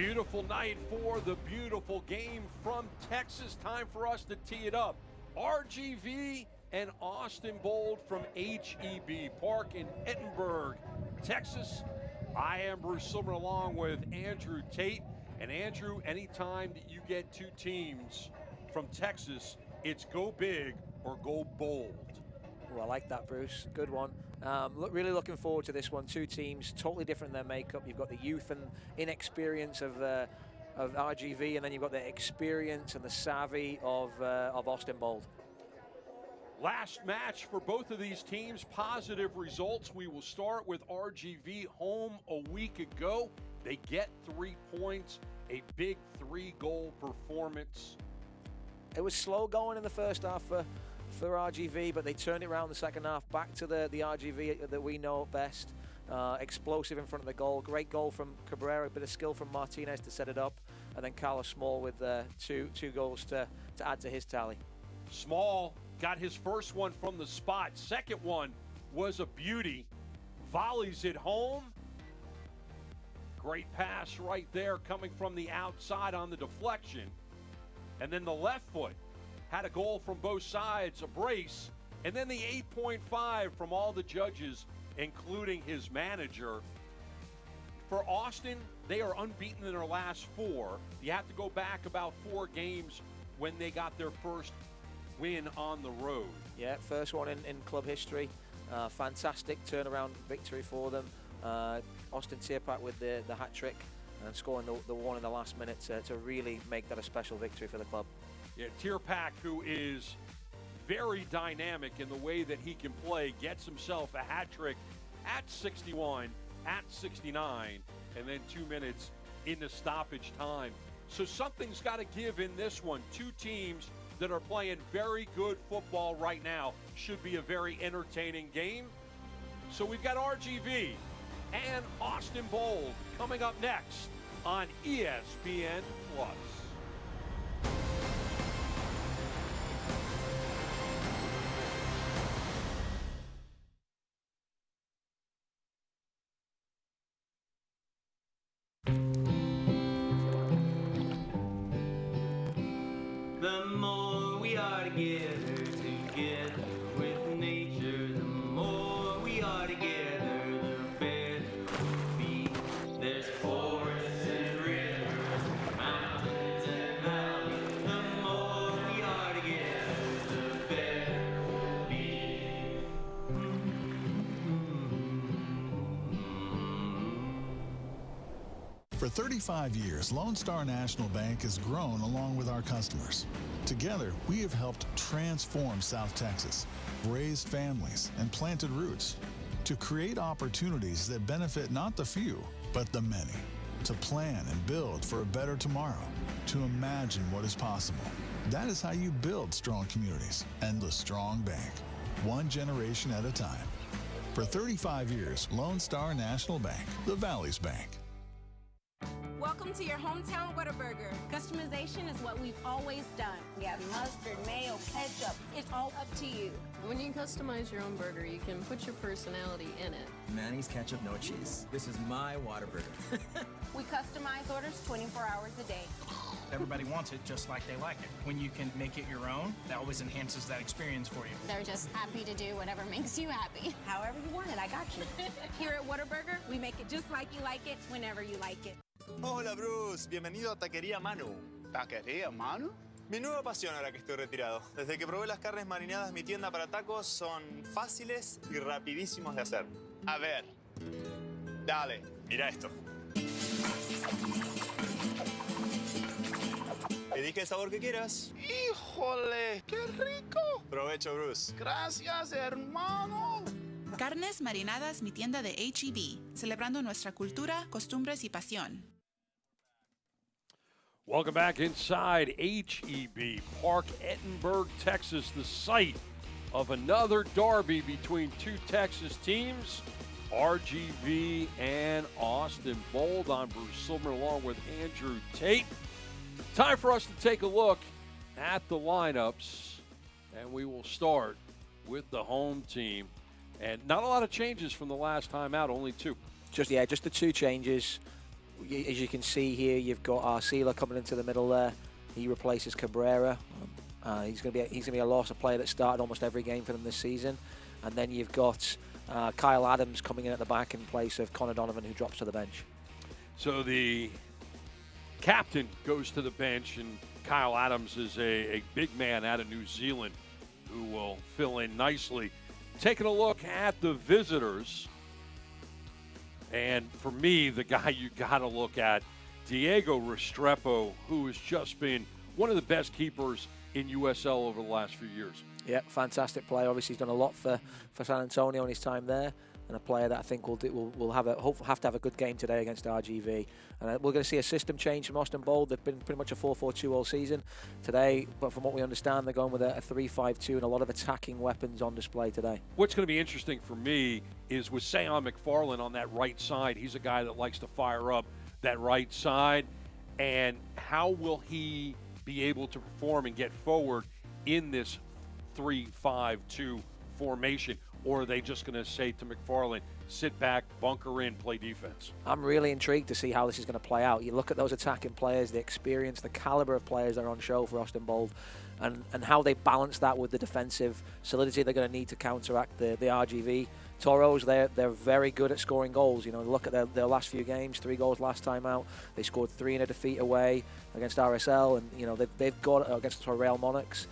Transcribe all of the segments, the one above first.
Beautiful night for the beautiful game from Texas. Time for us to tee it up. RGV and Austin Bold from HEB Park in Edinburgh, Texas. I am Bruce Silver along with Andrew Tate. And Andrew, anytime that you get two teams from Texas, it's go big or go bold. Oh, I like that, Bruce. Good one. Really looking forward to this one. Two teams, totally different in their makeup. You've got the youth and inexperience of RGV, and then you've got the experience and the savvy of Austin Bold. Last match for both of these teams, positive results. We will start with RGV home a week ago. They get 3 points, a big 3-goal performance. It was slow going in the first half for RGV, but they turned it around in the second half, back to the RGV that we know best. Explosive in front of the goal. Great goal from Cabrera, a bit of skill from Martinez to set it up, and then Carlos Small with two goals to add to his tally. Small got his first one from the spot. Second one was a beauty. Volleys it home. Great pass right there coming from the outside on the deflection. And then the left foot had a goal from both sides, a brace. And then the 8.5 from all the judges, including his manager. For Austin, they are unbeaten in their last 4. You have to go back about 4 games when they got their first win on the road. Yeah, first one in club history. Fantastic turnaround victory for them. Austin Tierpak with the hat trick and scoring the one in the last minute to really make that a special victory for the club. Yeah, Tierpak, who is very dynamic in the way that he can play, gets himself a hat trick at 61, at 69, and then 2 minutes into stoppage time. So something's got to give in this one. Two teams that are playing very good football right now. Should be a very entertaining game. So we've got RGV and Austin Bold coming up next on ESPN+. The more we are together with nature, the more we are together, the better we'll be. There's forests and rivers, mountains and valleys. The more we are together, the better we'll be. For 35 years, Lone Star National Bank has grown along with our customers. Together, we have helped transform South Texas, raised families, and planted roots to create opportunities that benefit not the few, but the many, to plan and build for a better tomorrow, to imagine what is possible. That is how you build strong communities and the strong bank, one generation at a time. For 35 years, Lone Star National Bank, the Valley's Bank. Welcome to your hometown Whataburger. Customization is what we've always done. We have mustard, mayo, ketchup. It's all up to you. When you customize your own burger, you can put your personality in it. Manny's ketchup, no cheese. This is my Whataburger. We customize orders 24 hours a day. Everybody wants it just like they like it. When you can make it your own, that always enhances that experience for you. They're just happy to do whatever makes you happy. However you want it, I got you. Here at Whataburger, we make it just like you like it, whenever you like it. Hola Bruce, bienvenido a Taquería Manu. ¿Taquería Manu? Mi nueva pasión ahora que estoy retirado. Desde que probé las carnes marinadas en mi tienda para tacos, son fáciles y rapidísimos de hacer. A ver, dale, mira esto. Elige el sabor que quieras. ¡Híjole, qué rico! Provecho, Bruce. Gracias, hermano. Carnes marinadas, mi tienda de HEB, celebrando nuestra cultura, costumbres y pasión. Welcome back inside HEB Park, Edinburgh, Texas, the site of another derby between two Texas teams, RGV and Austin Bold. I'm Bruce Silver along with Andrew Tate. Time for us to take a look at the lineups, and we will start with the home team. And not a lot of changes from the last time out, only 2. Just the 2 changes. as you can see here, you've got Arcila coming into the middle there. He replaces Cabrera. He's going to be a loss, a player that started almost every game for them this season. And then you've got Kyle Adams coming in at the back in place of Connor Donovan, who drops to the bench. So the captain goes to the bench, and Kyle Adams is a big man out of New Zealand who will fill in nicely. Taking a look at the visitors, and for me, the guy you got to look at, Diego Restrepo, who has just been one of the best keepers in USL over the last few years. Yeah, fantastic player. Obviously, he's done a lot for San Antonio in his time there, and a player that I think will have to have a good game today against RGV. And we're going to see a system change from Austin Bold. They've been pretty much a 4-4-2 all season. Today, but from what we understand, they're going with a 3-5-2 and a lot of attacking weapons on display today. What's going to be interesting for me is with Sean McFarland on that right side. He's a guy that likes to fire up that right side, and how will he be able to perform and get forward in this 3-5-2 formation? Or are they just going to say to McFarland, sit back, bunker in, play defense? I'm really intrigued to see how this is going to play out. You look at those attacking players, the experience, the caliber of players that are on show for Austin Bold, and how they balance that with the defensive solidity they're going to need to counteract the RGV. Toros, they're very good at scoring goals. You know, look at their last few games, 3 goals last time out. They scored 3 in a defeat away against RSL, and you know they've got against the Real Monarchs.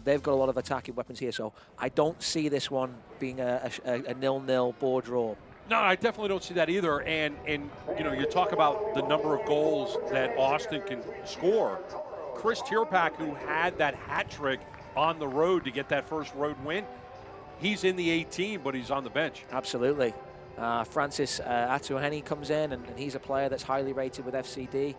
They've got a lot of attacking weapons here, so I don't see this one being a 0-0 board draw. No, I definitely don't see that either. And you know, you talk about the number of goals that Austin can score. Chris Tierpak, who had that hat trick on the road to get that first road win, he's in the 18, but he's on the bench. Absolutely. Francis Atuheni comes in, and he's a player that's highly rated with FCD.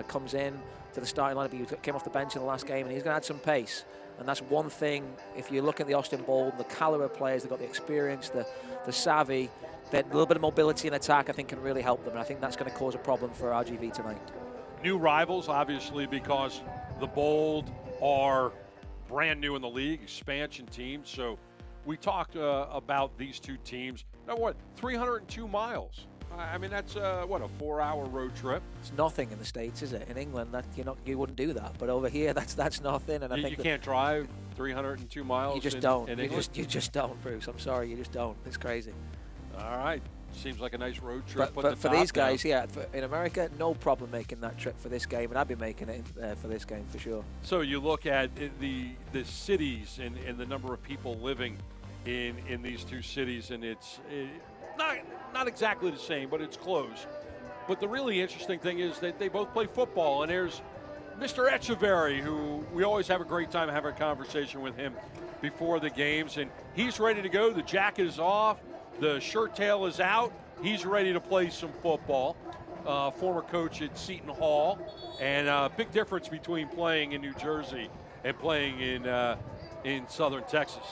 Comes in to the starting lineup. He came off the bench in the last game, and he's going to add some pace. And that's one thing, if you look at the Austin Bold, the caliber of players, they've got the experience, the savvy, that a little bit of mobility in attack, I think, can really help them. And I think that's going to cause a problem for RGV tonight. New rivals, obviously, because the Bold are brand new in the league, expansion teams. So we talked about these two teams. Now, what, 302 miles? I mean, that's, what, a 4-hour road trip? It's nothing in the States, is it? In England, you wouldn't do that. But over here, that's nothing. And I think you can't drive 302 miles. You just don't. You just don't, Bruce. I'm sorry, you just don't. It's crazy. All right. Seems like a nice road trip. But for these guys, yeah, in America, no problem making that trip for this game, and I'd be making it for this game for sure. So you look at the cities and the number of people living in these two cities, and it's not exactly the same, but it's close. But the really interesting thing is that they both play football, and there's Mr. Echeverry, who we always have a great time having a conversation with him before the games, and he's ready to go. The jacket is off. The shirt tail is out. He's ready to play some football. Former coach at Seton Hall. And a big difference between playing in New Jersey and playing in Southern Texas.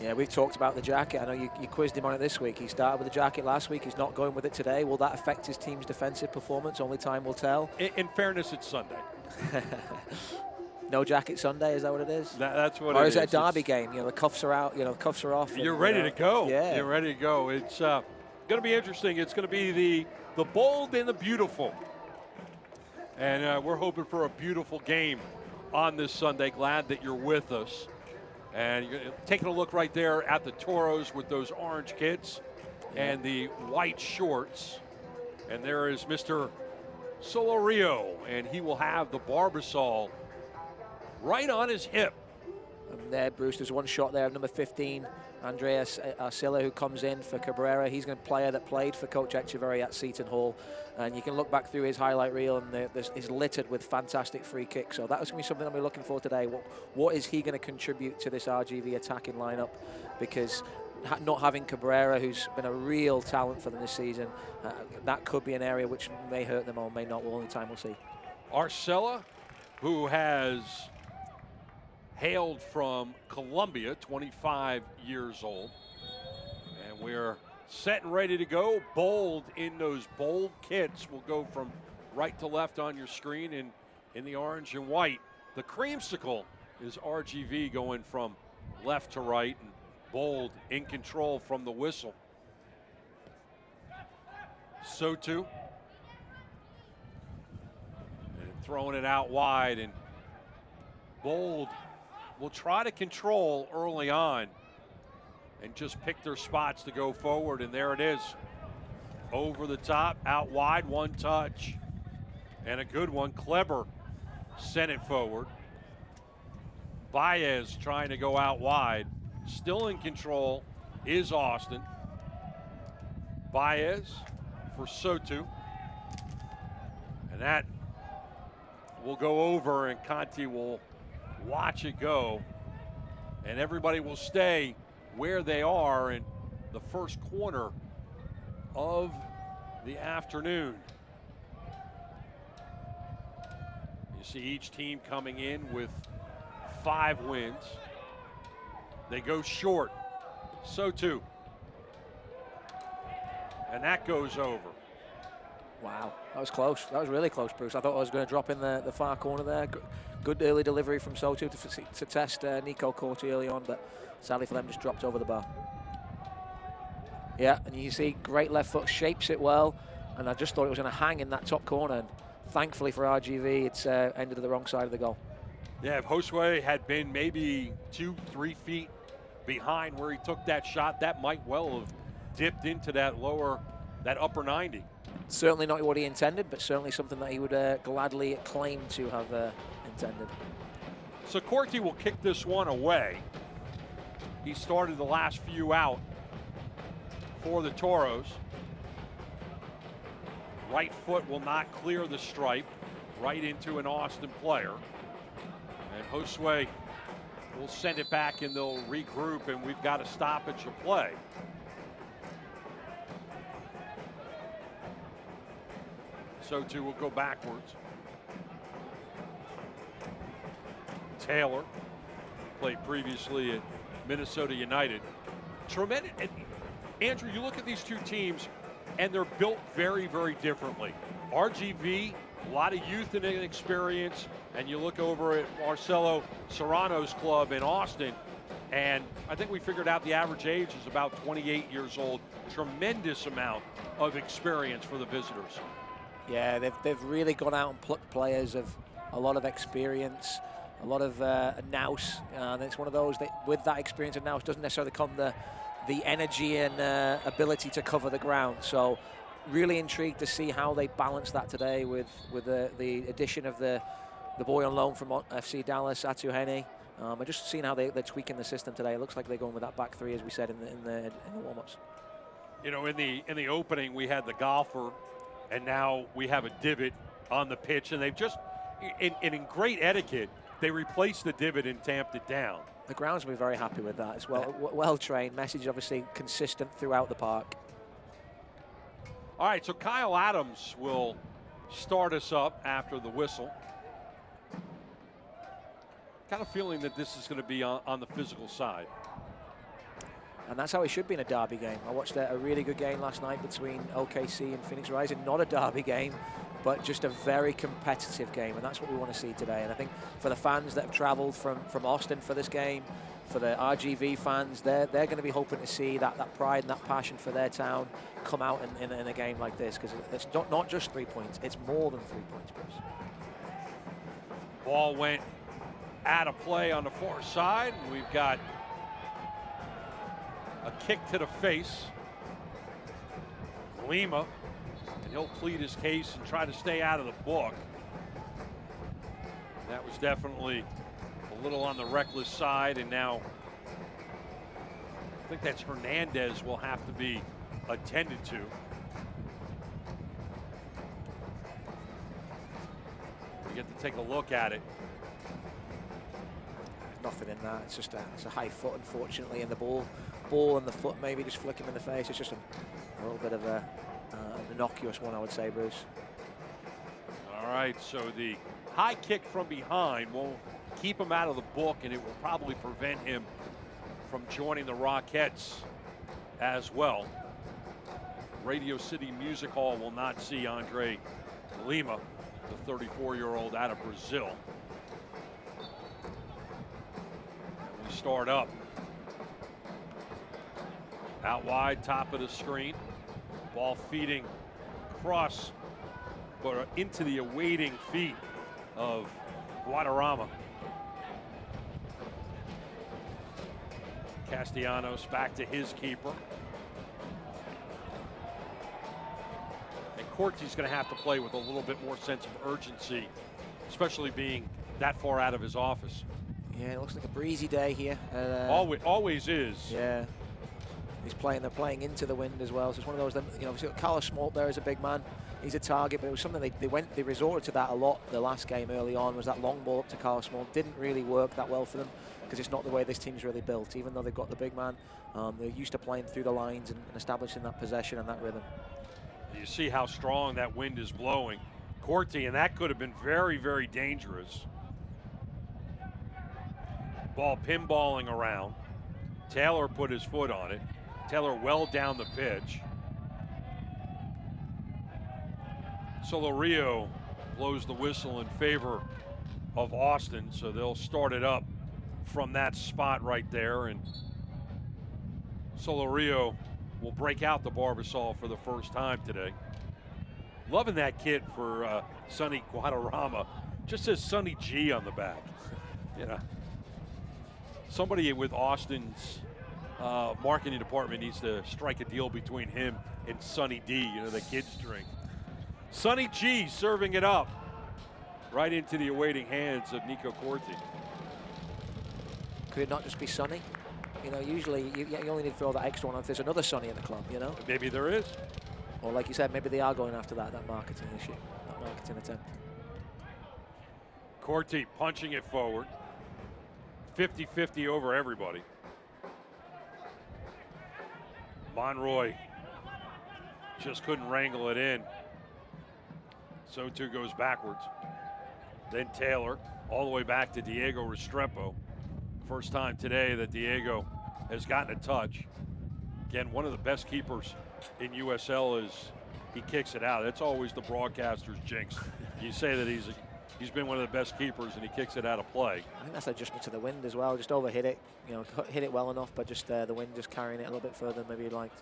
Yeah, we've talked about the jacket. I know you quizzed him on it this week. He started with the jacket last week. He's not going with it today. Will that affect his team's defensive performance? Only time will tell. In fairness, it's Sunday. No jacket Sunday, is that what it is? That's what it is. Or is it a derby game? You know, the cuffs are out, the cuffs are off. You're ready to go. Yeah. You're ready to go. It's going to be interesting. It's going to be the bold and the beautiful. And we're hoping for a beautiful game on this Sunday. Glad that you're with us. And you're taking a look right there at the Toros with those orange kits and the white shorts. And there is Mr. Solorio, and he will have the Barbasol right on his hip. And there, Bruce, there's one shot there of number 15, Andreas Arcila, who comes in for Cabrera. He's a player that played for Coach Echeverry at Seton Hall. And you can look back through his highlight reel, and it's littered with fantastic free kicks. So that was going to be something that we're looking for today. What is he going to contribute to this RGV attacking lineup? Because not having Cabrera, who's been a real talent for them this season, that could be an area which may hurt them or may not. Well, only time will see. Arcila, who has hailed from Colombia, 25 years old. And we're set and ready to go. Bold in those bold kits will go from right to left on your screen in the orange and white. The creamsicle is RGV going from left to right, and Bold in control from the whistle. So too. throwing it out wide, and Bold will try to control early on and just pick their spots to go forward, and there it is. Over the top, out wide, one touch. And a good one. Kleber sent it forward. Baez trying to go out wide. Still in control is Austin. Baez for Sotu. And that will go over, and Conti will watch it go. And everybody will stay where they are in the first quarter of the afternoon. You see each team coming in with 5 wins. They go short. Sotu. And that goes over. Wow, that was close. That was really close, Bruce. I thought I was going to drop in the far corner there. Good early delivery from Sotu to test Nico Corti early on, but sadly for them, just dropped over the bar. Yeah, and you see great left foot, shapes it well, and I just thought it was going to hang in that top corner. And thankfully for RGV, it's ended to the wrong side of the goal. Yeah, if Josue had been maybe 2-3 feet behind where he took that shot, that might well have dipped into that upper 90. Certainly not what he intended, but certainly something that he would gladly claim to have intended. So Corti will kick this one away. He started the last few out for the Toros. Right foot will not clear the stripe, right into an Austin player. And Josue will send it back, and they'll regroup, and we've got a stoppage of play. Sotu will go backwards. Taylor played previously at Minnesota United. Tremendous. And Andrew, you look at these two teams, and they're built very, very differently. RGV, a lot of youth and experience, and you look over at Marcelo Serrano's club in Austin, and I think we figured out the average age is about 28 years old. Tremendous amount of experience for the visitors. Yeah, they've really gone out and plucked players of a lot of experience, a lot of nous, and it's one of those that with that experience of nous doesn't necessarily come the energy and ability to cover the ground. So really intrigued to see how they balance that today with the addition of the boy on loan from FC Dallas, Atu Hene. And just seeing how they're tweaking the system today. It looks like they're going with that back three, as we said in the warm-ups. You know, in the opening, we had the golfer, and now we have a divot on the pitch, and they've just, in great etiquette, they replaced the divot and tamped it down. The grounds will be very happy with that as well. Well trained, message obviously consistent throughout the park. All right, so Kyle Adams will start us up after the whistle. Kind of feeling that this is going to be on the physical side. And that's how it should be in a derby game. I watched a really good game last night between OKC and Phoenix Rising. Not a derby game, but just a very competitive game, and that's what we want to see today. And I think for the fans that have traveled from Austin for this game, for the RGV fans, they're going to be hoping to see that pride and that passion for their town come out in a game like this, because it's not just 3 points, it's more than 3 points, Bruce. Ball went out of play on the far side, and we've got a kick to the face. Lima, and he'll plead his case and try to stay out of the book. And that was definitely a little on the reckless side, and now I think that's Hernandez will have to be attended to. We get to take a look at it. Nothing in that. It's just it's a high foot, unfortunately, and the ball and the foot maybe just flick him in the face. It's just a little bit of an innocuous one, I would say, Bruce. All right, so the high kick from behind will keep him out of the book, and it will probably prevent him from joining the Rockettes as well. Radio City Music Hall will not see Andre Lima, the 34-year-old out of Brazil. And we start up. Out wide, top of the screen. Ball feeding across, but into the awaiting feet of Guadarrama. Castellanos back to his keeper. And Corti's going to have to play with a little bit more sense of urgency, especially being that far out of his office. Yeah, it looks like a breezy day here. Always is. Yeah. They're playing into the wind as well. So it's one of those, you know, Carlos Smoltz there is a big man. He's a target, but it was something they resorted to that a lot the last game early on, was that long ball up to Carlos Smoltz. Didn't really work that well for them because it's not the way this team's really built. Even though they've got the big man, they're used to playing through the lines and establishing that possession and that rhythm. You see how strong that wind is blowing. Corti, and that could have been very, very dangerous. Ball pinballing around. Taylor put his foot on it. Taylor well down the pitch. Solo Rio blows the whistle in favor of Austin, so they'll start it up from that spot right there, and Solo Rio will break out the Barbasol for the first time today. Loving that kit for Sonny Guadarrama. Just says Sonny G on the back. You know, somebody with Austin's marketing department needs to strike a deal between him and Sonny D, you know, the kids drink. Sonny G serving it up right into the awaiting hands of Nico Corti. Could it not just be Sonny? You know, usually you only need to throw that extra one if there's another Sonny in the club, you know? Maybe there is. Or like you said, maybe they are going after that marketing issue, that marketing attempt. Corti punching it forward. 50-50 over everybody. Monroy just couldn't wrangle it in. So too goes backwards. Then Taylor all the way back to Diego Restrepo. First time today that Diego has gotten a touch. Again, one of the best keepers in USL is he kicks it out. That's always the broadcaster's jinx. You say that he's been one of the best keepers and he kicks it out of play. I think that's adjustment to the wind as well. Just overhit it, you know, hit it well enough, but just the wind just carrying it a little bit further than maybe you'd liked.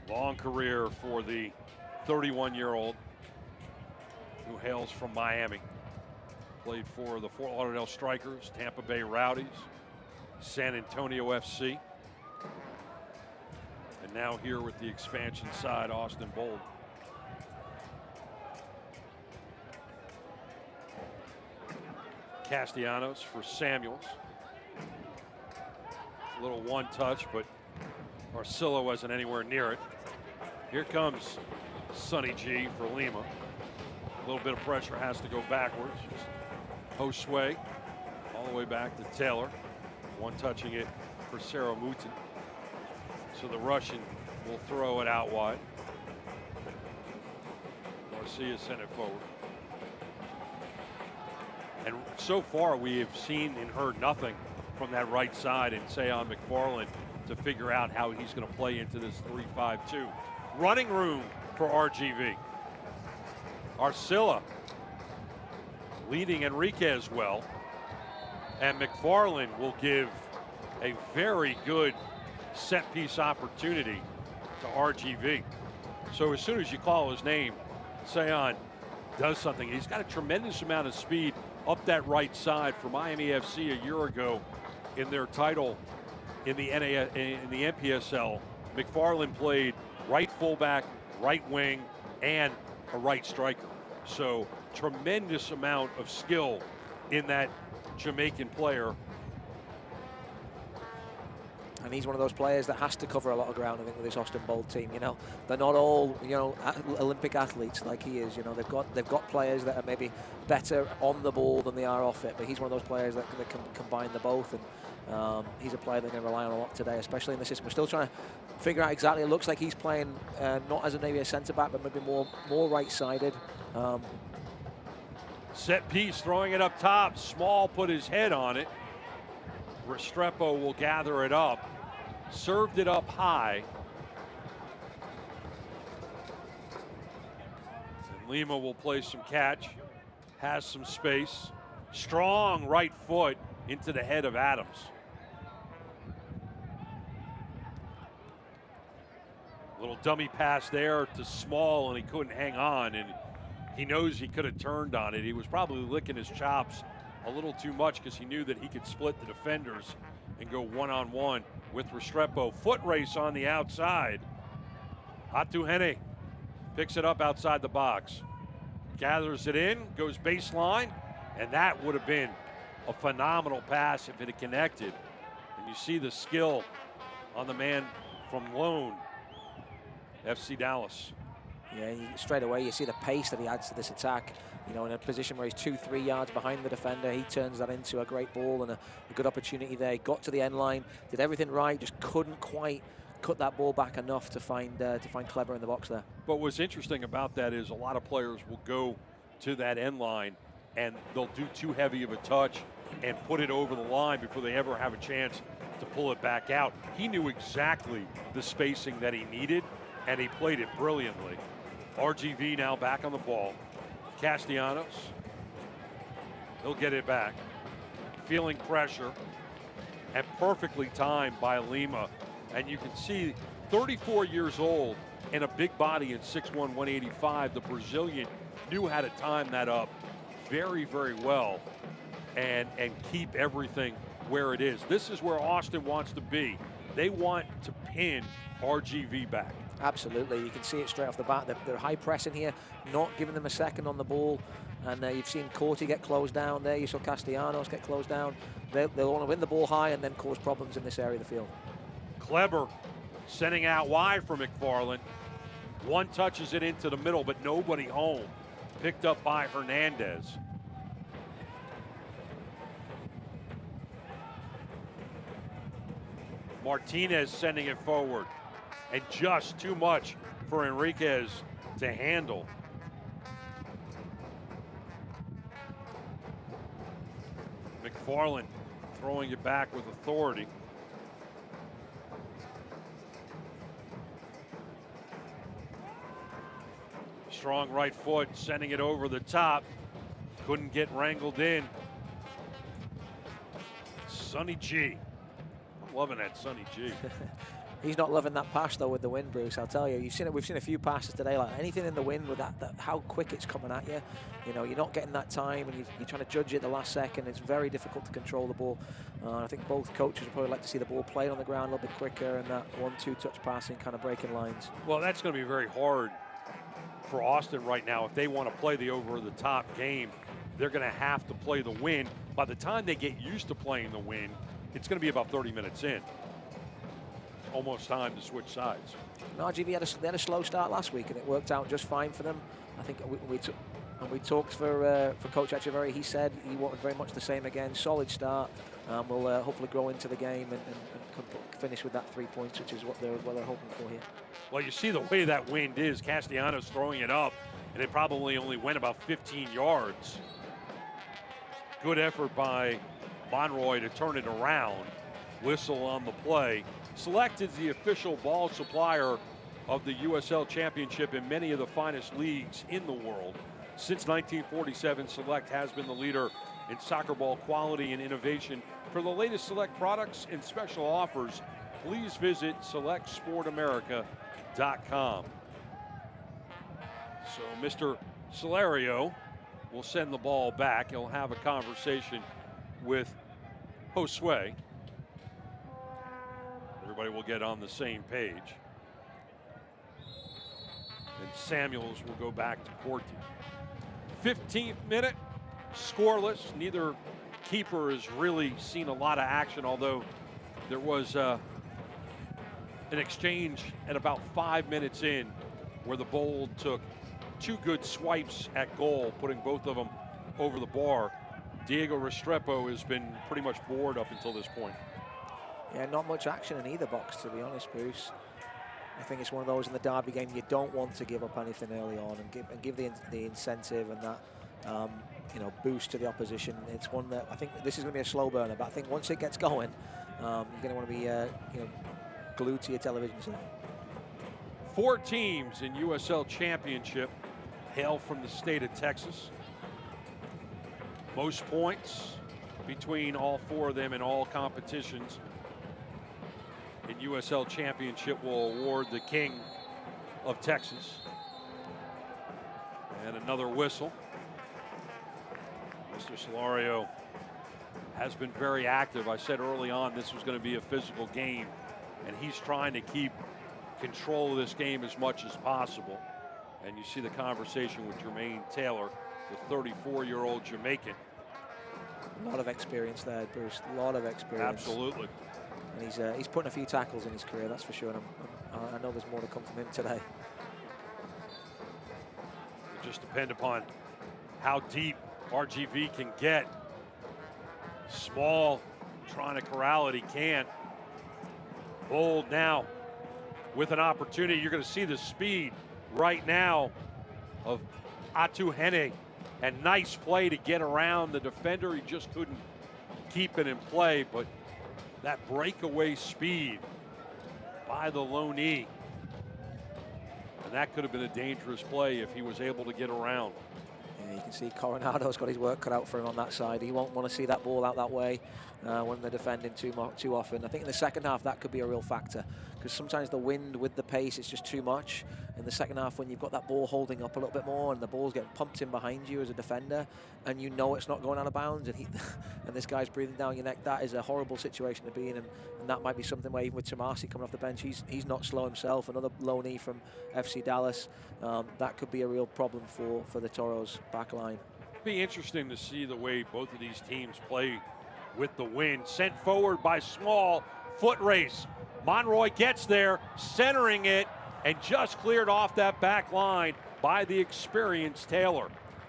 Long career for the 31-year-old who hails from Miami. Played for the Fort Lauderdale Strikers, Tampa Bay Rowdies, San Antonio FC, and now here with the expansion side, Austin Bold. Castellanos for Samuels. A little one touch, but Arcillo wasn't anywhere near it. Here comes Sonny G for Lima. A little bit of pressure has to go backwards. Josue all the way back to Taylor. One touching it for Sarah Mouton. So the Russian will throw it out wide. Garcia sent it forward. And so far we have seen and heard nothing from that right side and Sean McFarland to figure out how he's going to play into this 3-5-2. Running room for RGV. Arcilla leading Enriquez well. And McFarland will give a very good set piece opportunity to RGV. So as soon as you call his name, Seon does something. He's got a tremendous amount of speed up that right side for Miami FC a year ago in their title in the NPSL. McFarland played right fullback, right wing, and a right striker. So tremendous amount of skill in that Jamaican player. And he's one of those players that has to cover a lot of ground, I think, with this Austin Bold team. You know, they're not all, you know, Olympic athletes like he is. You know, they've got players that are maybe better on the ball than they are off it. But he's one of those players that can combine the both. And he's a player they're going to rely on a lot today, especially in the system. We're still trying to figure out exactly. It looks like he's playing not as maybe a centre back, but maybe more right-sided. Set piece, throwing it up top. Small put his head on it. Restrepo will gather it up. Served it up high. And Lima will play some catch. Has some space. Strong right foot into the head of Adams. Little dummy pass there to Small, and he couldn't hang on. And He knows he could have turned on it. He was probably licking his chops a little too much because he knew that he could split the defenders and go one-on-one with Restrepo. Foot race on the outside. Atuhene picks it up outside the box. Gathers it in, goes baseline, and that would have been a phenomenal pass if it had connected. And you see the skill on the man from Lone, FC Dallas. Yeah, straight away you see the pace that he adds to this attack. You know, in a position where he's 2-3 yards behind the defender, he turns that into a great ball and a good opportunity there. He got to the end line, did everything right, just couldn't quite cut that ball back enough to find Kleber in the box there. But what's interesting about that is a lot of players will go to that end line and they'll do too heavy of a touch and put it over the line before they ever have a chance to pull it back out. He knew exactly the spacing that he needed, and he played it brilliantly. RGV now back on the ball. Castellanos, he'll get it back. Feeling pressure, and perfectly timed by Lima. And you can see 34 years old and a big body at 6'1", 185. The Brazilian knew how to time that up very, very well and keep everything where it is. This is where Austin wants to be. They want to pin RGV back. Absolutely, you can see it straight off the bat. They're high pressing here, not giving them a second on the ball. And you've seen Corti get closed down there. You saw Castellanos get closed down. They'll want to win the ball high and then cause problems in this area of the field. Kleber sending out wide for McFarland. One touches it into the middle, but nobody home. Picked up by Hernandez. Martinez sending it forward. And just too much for Enriquez to handle. McFarland throwing it back with authority. Strong right foot, sending it over the top. Couldn't get wrangled in. Sonny G. I'm loving that Sonny G. He's not loving that pass though with the wind, Bruce. I'll tell you. We've seen a few passes today, like anything in the wind with that how quick it's coming at you. You know, you're not getting that time, and you're trying to judge it the last second. It's very difficult to control the ball. I think both coaches would probably like to see the ball played on the ground a little bit quicker and that 1-2 touch passing, kind of breaking lines. Well, that's going to be very hard for Austin right now. If they want to play the over-the-top game, they're going to have to play the win. By the time they get used to playing the win, it's going to be about 30 minutes in. Almost time to switch sides. RGV had a slow start last week, and it worked out just fine for them. I think we talked for Coach Echeverry. He said he wanted very much the same again. Solid start. We'll hopefully grow into the game and finish with that 3 points, which is what they're hoping for here. Well, you see the way that wind is. Castellanos throwing it up, and it probably only went about 15 yards. Good effort by Monroy to turn it around. Whistle on the play. Select is the official ball supplier of the USL Championship in many of the finest leagues in the world. Since 1947, Select has been the leader in soccer ball quality and innovation. For the latest Select products and special offers, please visit selectsportamerica.com. So Mr. Solario will send the ball back. He'll have a conversation with Josue. Everybody will get on the same page. And Samuels will go back to Corti. 15th minute, scoreless. Neither keeper has really seen a lot of action, although there was an exchange at about 5 minutes in where the Bold took two good swipes at goal, putting both of them over the bar. Diego Restrepo has been pretty much bored up until this point. Yeah, not much action in either box, to be honest, Bruce. I think it's one of those in the derby game you don't want to give up anything early on and give the incentive and that boost to the opposition. It's one that I think this is going to be a slow burner, but I think once it gets going, you're going to want to be glued to your television set. 4 teams in USL Championship hail from the state of Texas. Most points between all 4 of them in all competitions. In USL Championship will award the King of Texas. And another whistle. Mr. Solario has been very active. I said early on this was going to be a physical game, and he's trying to keep control of this game as much as possible. And you see the conversation with Jermaine Taylor, the 34-year-old Jamaican. A lot of experience there, Bruce. A lot of experience. Absolutely. And he's putting a few tackles in his career, that's for sure. And I know there's more to come from him today. It just depends upon how deep RGV can get. Small, trying to corral it, he can't. Bold now with an opportunity. You're going to see the speed right now of Atuhene, and nice play to get around the defender. He just couldn't keep it in play, but that breakaway speed by the Loney, and that could have been a dangerous play if he was able to get around. Yeah, you can see Coronado's got his work cut out for him on that side. He won't want to see that ball out that way when they're defending too often. I think in the second half that could be a real factor, because sometimes the wind with the pace, it's just too much. In the second half, when you've got that ball holding up a little bit more and the ball's getting pumped in behind you as a defender, and you know it's not going out of bounds, and this guy's breathing down your neck, that is a horrible situation to be in. And that might be something where even with Tomasi coming off the bench, he's not slow himself. Another Loney from FC Dallas, that could be a real problem for the Toros back line. Be interesting to see the way both of these teams play with the wind. Sent forward by Small, foot race. Monroy gets there, centering it, and just cleared off that back line by the experienced Taylor.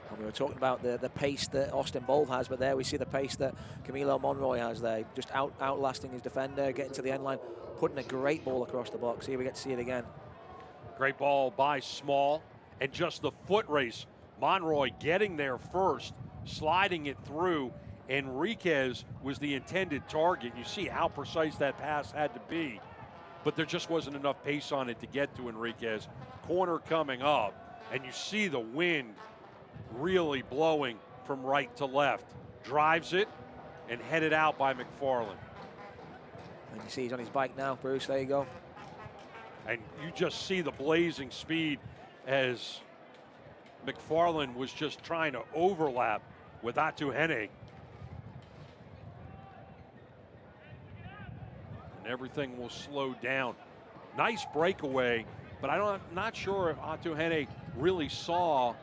And we were talking about the pace that Austin Bold has, but there we see the pace that Camilo Monroy has there. Just outlasting his defender, getting to the end line, putting a great ball across the box. Here we get to see it again. Great ball by Small, and just the foot race. Monroy getting there first, sliding it through. Enriquez was the intended target. You see how precise that pass had to be, but there just wasn't enough pace on it to get to Enriquez. Corner coming up, and you see the wind really blowing from right to left. Drives it and headed out by McFarland. And you see he's on his bike now, Bruce, there you go. And you just see the blazing speed as McFarland was just trying to overlap with Atuhene. And everything will slow down. Nice breakaway, but I'm not sure if Atuhene really saw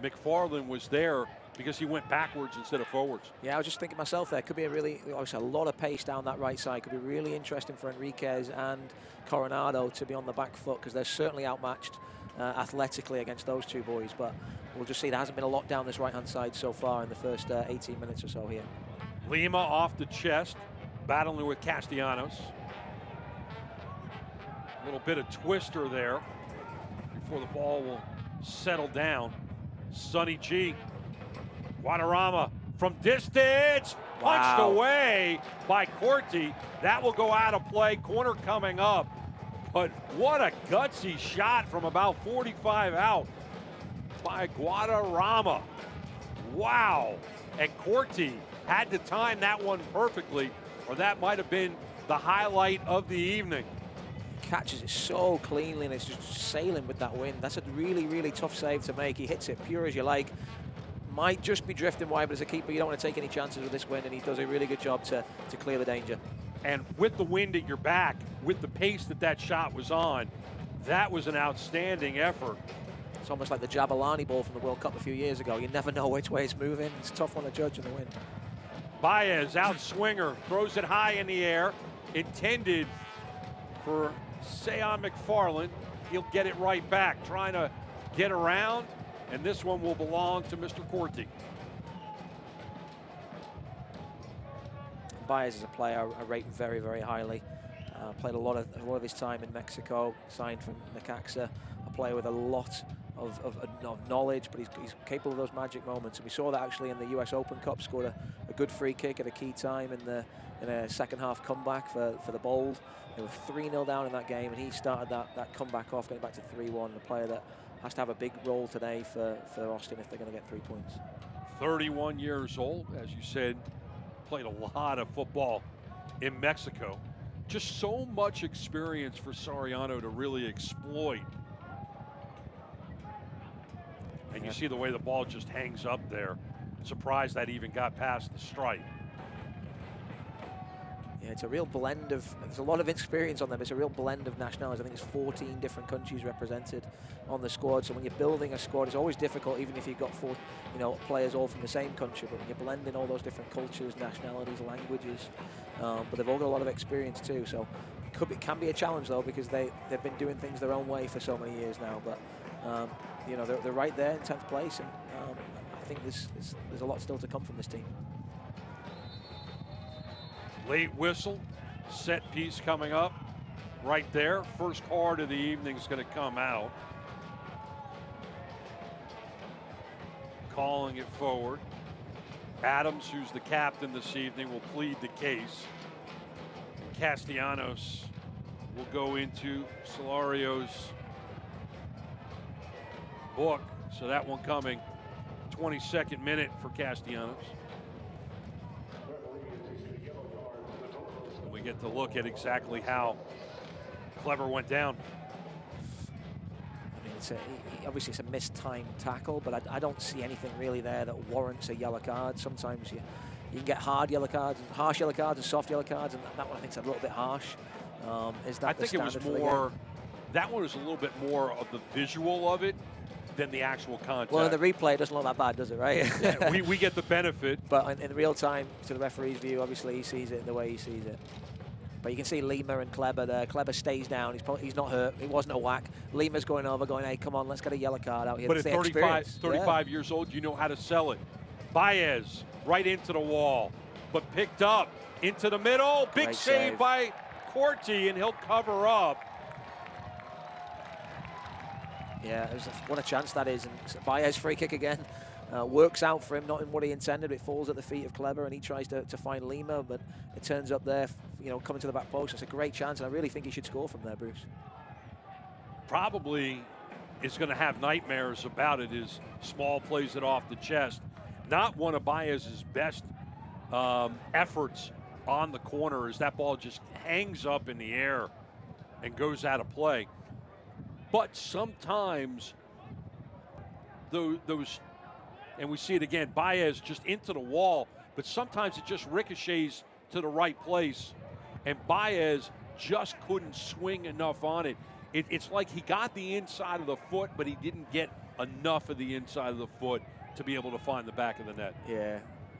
McFarland was there, because he went backwards instead of forwards. Yeah, I was just thinking myself there. Could be obviously a lot of pace down that right side. Could be really interesting for Enriquez and Coronado to be on the back foot, because they're certainly outmatched athletically against those two boys. But we'll just see. There hasn't been a lot down this right-hand side so far in the first 18 minutes or so here. Lima off the chest, battling with Castellanos. A little bit of twister there before the ball will settle down. Sonny G. Guadarrama from distance. Punched away by Corti. That will go out of play. Corner coming up. But what a gutsy shot from about 45 out by Guadarrama. Wow. And Corti had to time that one perfectly, or that might have been the highlight of the evening. Catches it so cleanly, and it's just sailing with that wind. That's a really, really tough save to make. He hits it pure as you like. Might just be drifting wide, but as a keeper, you don't want to take any chances with this wind, and he does a really good job to clear the danger. And with the wind at your back, with the pace that shot was on, that was an outstanding effort. It's almost like the Jabulani ball from the World Cup a few years ago. You never know which way it's moving. It's a tough one to judge in the wind. Baez, out swinger, throws it high in the air, intended for Sean McFarland. He'll get it right back, trying to get around, and this one will belong to Mr. Corti. Baez is a player I rate very, very highly. Played a lot of his time in Mexico, signed from Necaxa, a player with a lot of knowledge, but he's capable of those magic moments. And we saw that actually in the US Open Cup, scored a good free kick at a key time in a second half comeback for the Bold. They were 3-0 down in that game, and he started that comeback off, getting back to 3-1. A player that has to have a big role today for Austin if they're going to get 3 points. 31 years old, as you said, played a lot of football in Mexico. Just so much experience for Soriano to really exploit. And you see the way the ball just hangs up there. Surprised that even got past the stripe. Yeah, it's a real blend of, there's a lot of experience on them. It's a real blend of nationalities. I think it's 14 different countries represented on the squad. So when you're building a squad, it's always difficult, even if you've got four, players all from the same country. But when you're blending all those different cultures, nationalities, languages, but they've all got a lot of experience too. So it can be a challenge though, because they've been doing things their own way for so many years now. But they're right there in 10th place, and I think there's a lot still to come from this team. Late whistle, set piece coming up right there. First card of the evening is going to come out. Calling it forward. Adams, who's the captain this evening, will plead the case. Castellanos will go into Solario's book. So that one coming 22nd minute for Castellanos. We get to look at exactly how Kleber went down. I mean, obviously it's a mistimed tackle, but I don't see anything really there that warrants a yellow card. Sometimes you can get hard yellow cards, and harsh yellow cards, and soft yellow cards, and that one I think is a little bit harsh. Is that I think it was more. That one was a little bit more of the visual of it than the actual contact. Well, in the replay, it doesn't look that bad, does it, right? Yeah, we get the benefit. But in real time, to the referee's view, obviously he sees it the way he sees it. But you can see Lima and Kleber there. Kleber stays down. He's not hurt. It wasn't a whack. Lima's going over, going, hey, come on, let's get a yellow card out here. But at 35 years old, you know how to sell it. Baez right into the wall, but picked up into the middle. Big save by Corti, and he'll cover up. Yeah, what a chance that is. And Baez free kick again. Works out for him, not in what he intended. It falls at the feet of Kleber, and he tries to find Lima, but it turns up there, coming to the back post. It's a great chance, and I really think he should score from there, Bruce. Probably is going to have nightmares about it, is small plays it off the chest. Not one of Baez's best efforts on the corner, as that ball just hangs up in the air and goes out of play. But sometimes those, and we see it again, Baez just into the wall, but sometimes it just ricochets to the right place, and Baez just couldn't swing enough on it. It's like he got the inside of the foot, but he didn't get enough of the inside of the foot to be able to find the back of the net. Yeah.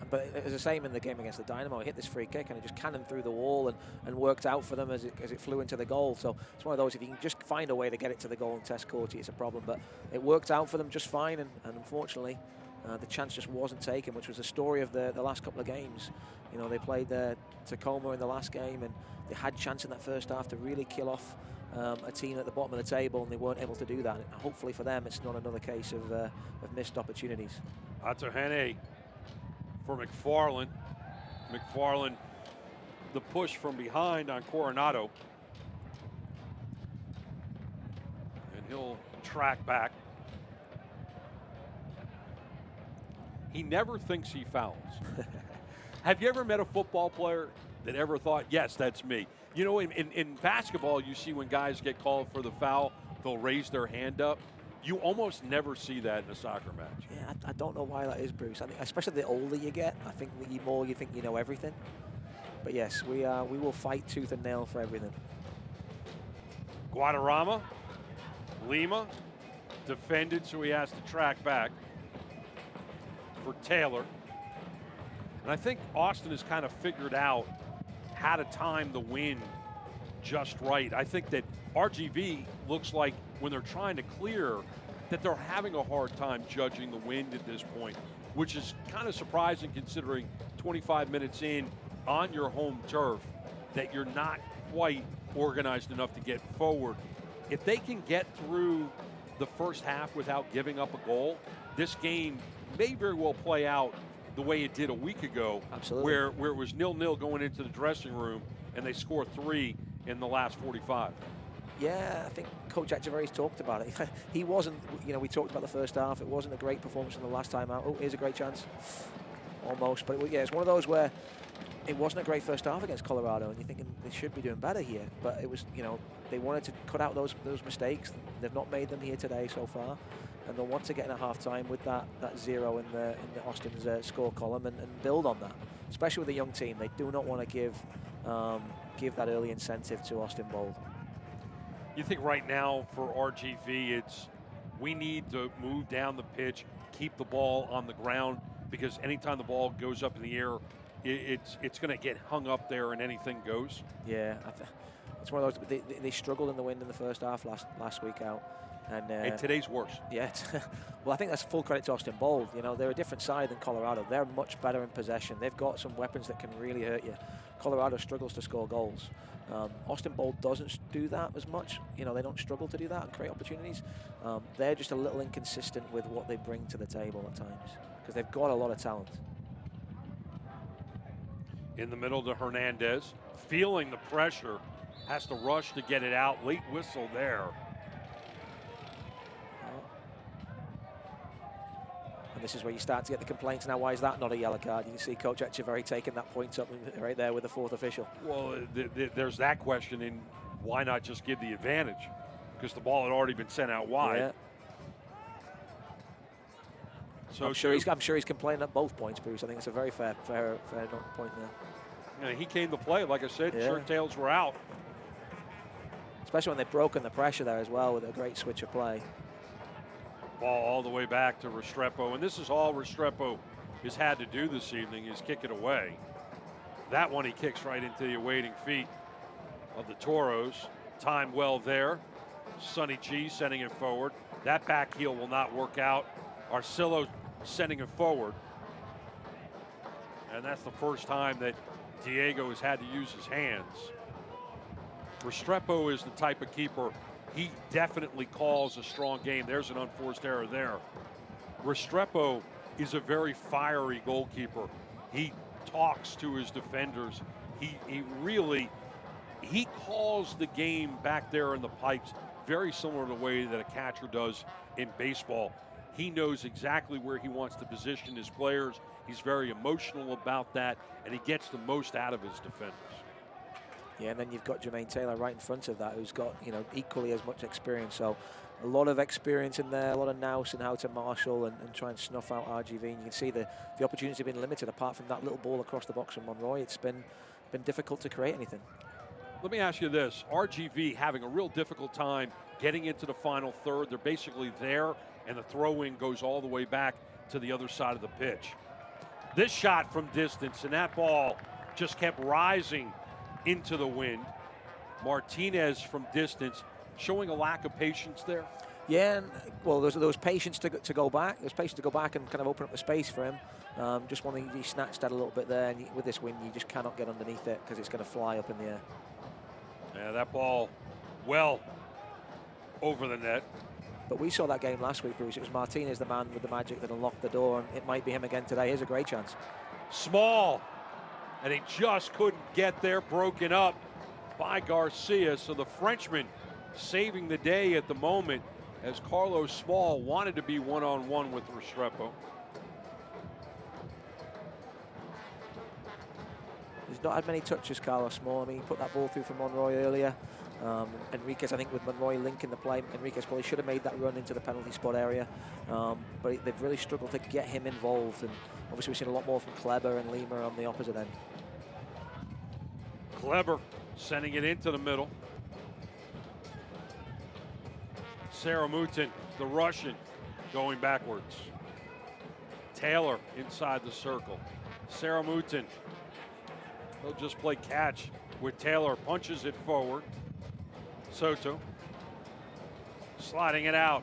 But it was the same in the game against the Dynamo. He hit this free kick and it just cannoned through the wall and worked out for them as it flew into the goal. So it's one of those, if you can just find a way to get it to the goal and test Corti, it's a problem. But it worked out for them just fine, and unfortunately, the chance just wasn't taken, which was the story of the last couple of games. They played Tacoma in the last game, and they had chance in that first half to really kill off a team at the bottom of the table, and they weren't able to do that. And hopefully for them, it's not another case of missed opportunities. Atohene for McFarland. McFarland, the push from behind on Coronado. And he'll track back. He never thinks he fouls. Have you ever met a football player that ever thought, yes, that's me? In basketball, you see when guys get called for the foul, they'll raise their hand up. You almost never see that in a soccer match. Yeah, I don't know why that is, Bruce. I think, especially the older you get, I think the more you think you know everything. But yes, we will fight tooth and nail for everything. Guadarrama, Lima, defended, so he has to track back for Taylor. And I think Austin has kind of figured out how to time the wind just right. I think that RGV looks like when they're trying to clear that they're having a hard time judging the wind at this point, which is kind of surprising considering 25 minutes in on your home turf that you're not quite organized enough to get forward. If they can get through the first half without giving up a goal, this game may very well play out the way it did a week ago. Absolutely. Where it was 0-0 going into the dressing room and they score 3 in the last 45. Yeah, I think Coach Echeverry's talked about it. He wasn't, we talked about the first half. It wasn't a great performance from the last time out. Oh, here's a great chance. Almost. But it's one of those where it wasn't a great first half against Colorado, and you're thinking they should be doing better here. But it was, they wanted to cut out those mistakes. They've not made them here today so far. and they'll want to get in at halftime with that 0 in the Austin's score column and build on that. Especially with a young team, they do not want to give that early incentive to Austin Bold. You think right now for RGV, it's we need to move down the pitch, keep the ball on the ground, because anytime the ball goes up in the air, it's going to get hung up there and anything goes. Yeah, it's one of those. They struggled in the wind in the first half last week out, and today's worse. Yeah, well, I think that's full credit to Austin Bold. You know, they're a different side than Colorado. They're much better in possession. They've got some weapons that can really hurt you. Colorado struggles to score goals. Austin Bold doesn't do that as much. You know, they don't struggle to do that and create opportunities. They're just a little inconsistent with what they bring to the table at times because they've got a lot of talent. In the middle to Hernandez, feeling the pressure, has to rush to get it out. Late whistle there. And this is where you start to get the complaints. Now, why is that not a yellow card? You can see Coach Echeverry taking that point up right there with the fourth official. Well, there's that question, and why not just give the advantage? Because the ball had already been sent out wide. Yeah. So I'm sure he's complaining at both points, Bruce. I think it's a very fair point there. Yeah, he came to play, like I said. Yeah. Shirt tails were out. Especially when they've broken the pressure there as well with a great switch of play. Ball all the way back to Restrepo, and this is all Restrepo has had to do this evening is kick it away. That one he kicks right into the awaiting feet of the Toros. Timed well there. Sonny G sending it forward. That back heel will not work out. Arcillo sending it forward. And that's the first time that Diego has had to use his hands. Restrepo is the type of keeper, he definitely calls a strong game. There's an unforced error there. Restrepo is a very fiery goalkeeper. He talks to his defenders. He calls the game back there in the pipes very similar to the way that a catcher does in baseball. He knows exactly where he wants to position his players. He's very emotional about that, and he gets the most out of his defenders. Yeah, and then you've got Jermaine Taylor right in front of that, who's got, you know, equally as much experience. So a lot of experience in there, a lot of nous and how to marshal and try and snuff out RGV. And you can see the opportunities have been limited. Apart from that little ball across the box from Monroy, it's been difficult to create anything. Let me ask you this. RGV having a real difficult time getting into the final third. They're basically there, and the throw-in goes all the way back to the other side of the pitch. This shot from distance, and that ball just kept rising into the wind. Martinez from distance, showing a lack of patience there. Yeah, and well, there was patience to go back. There's patience to go back and kind of open up the space for him. Just one thing, he snatched that a little bit there, and with this wind, you just cannot get underneath it because it's going to fly up in the air. Yeah, that ball well over the net. But we saw that game last week, Bruce. It was Martinez, the man with the magic, that unlocked the door, and it might be him again today. Here's a great chance. Small, and he just couldn't get there, broken up by Garcia. So the Frenchman saving the day at the moment as Carlos Small wanted to be one-on-one with Restrepo. He's not had many touches, Carlos Small. I mean, he put that ball through for Monroy earlier. Enriquez, I think, with Monroy linking the play, Enriquez probably should have made that run into the penalty spot area. But they've really struggled to get him involved. And obviously, we've seen a lot more from Kleber and Lima on the opposite end. Kleber sending it into the middle. Saramutin, the Russian, going backwards. Taylor inside the circle. Saramutin, he'll just play catch with Taylor, punches it forward. Soto sliding it out.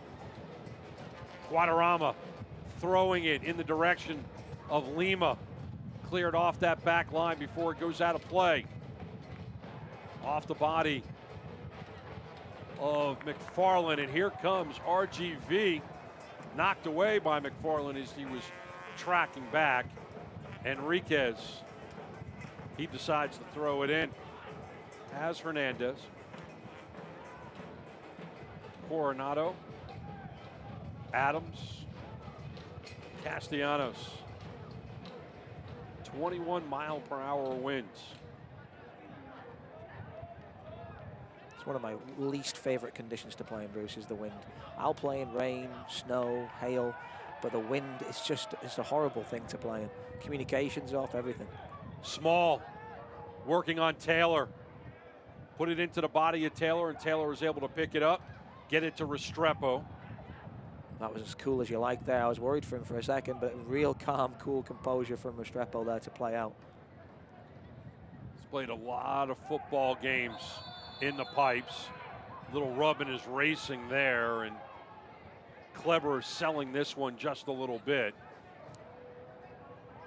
Guadarrama throwing it in the direction of Lima. Cleared off that back line before it goes out of play. Off the body of McFarland, and here comes RGV. Knocked away by McFarland as he was tracking back. Enriquez, he decides to throw it in. As Hernandez. Coronado. Adams. Castellanos. 21-mile-per-hour winds. It's one of my least favorite conditions to play in, Bruce, is the wind. I'll play in rain, snow, hail, but the wind is just, it's a horrible thing to play in. Communications off, everything. Small, working on Taylor. Put it into the body of Taylor, and Taylor was able to pick it up, get it to Restrepo. That was as cool as you like there. I was worried for him for a second, but real calm, cool composure from Restrepo there to play out. He's played a lot of football games in the pipes. Little rub in his racing there, and Kleber selling this one just a little bit.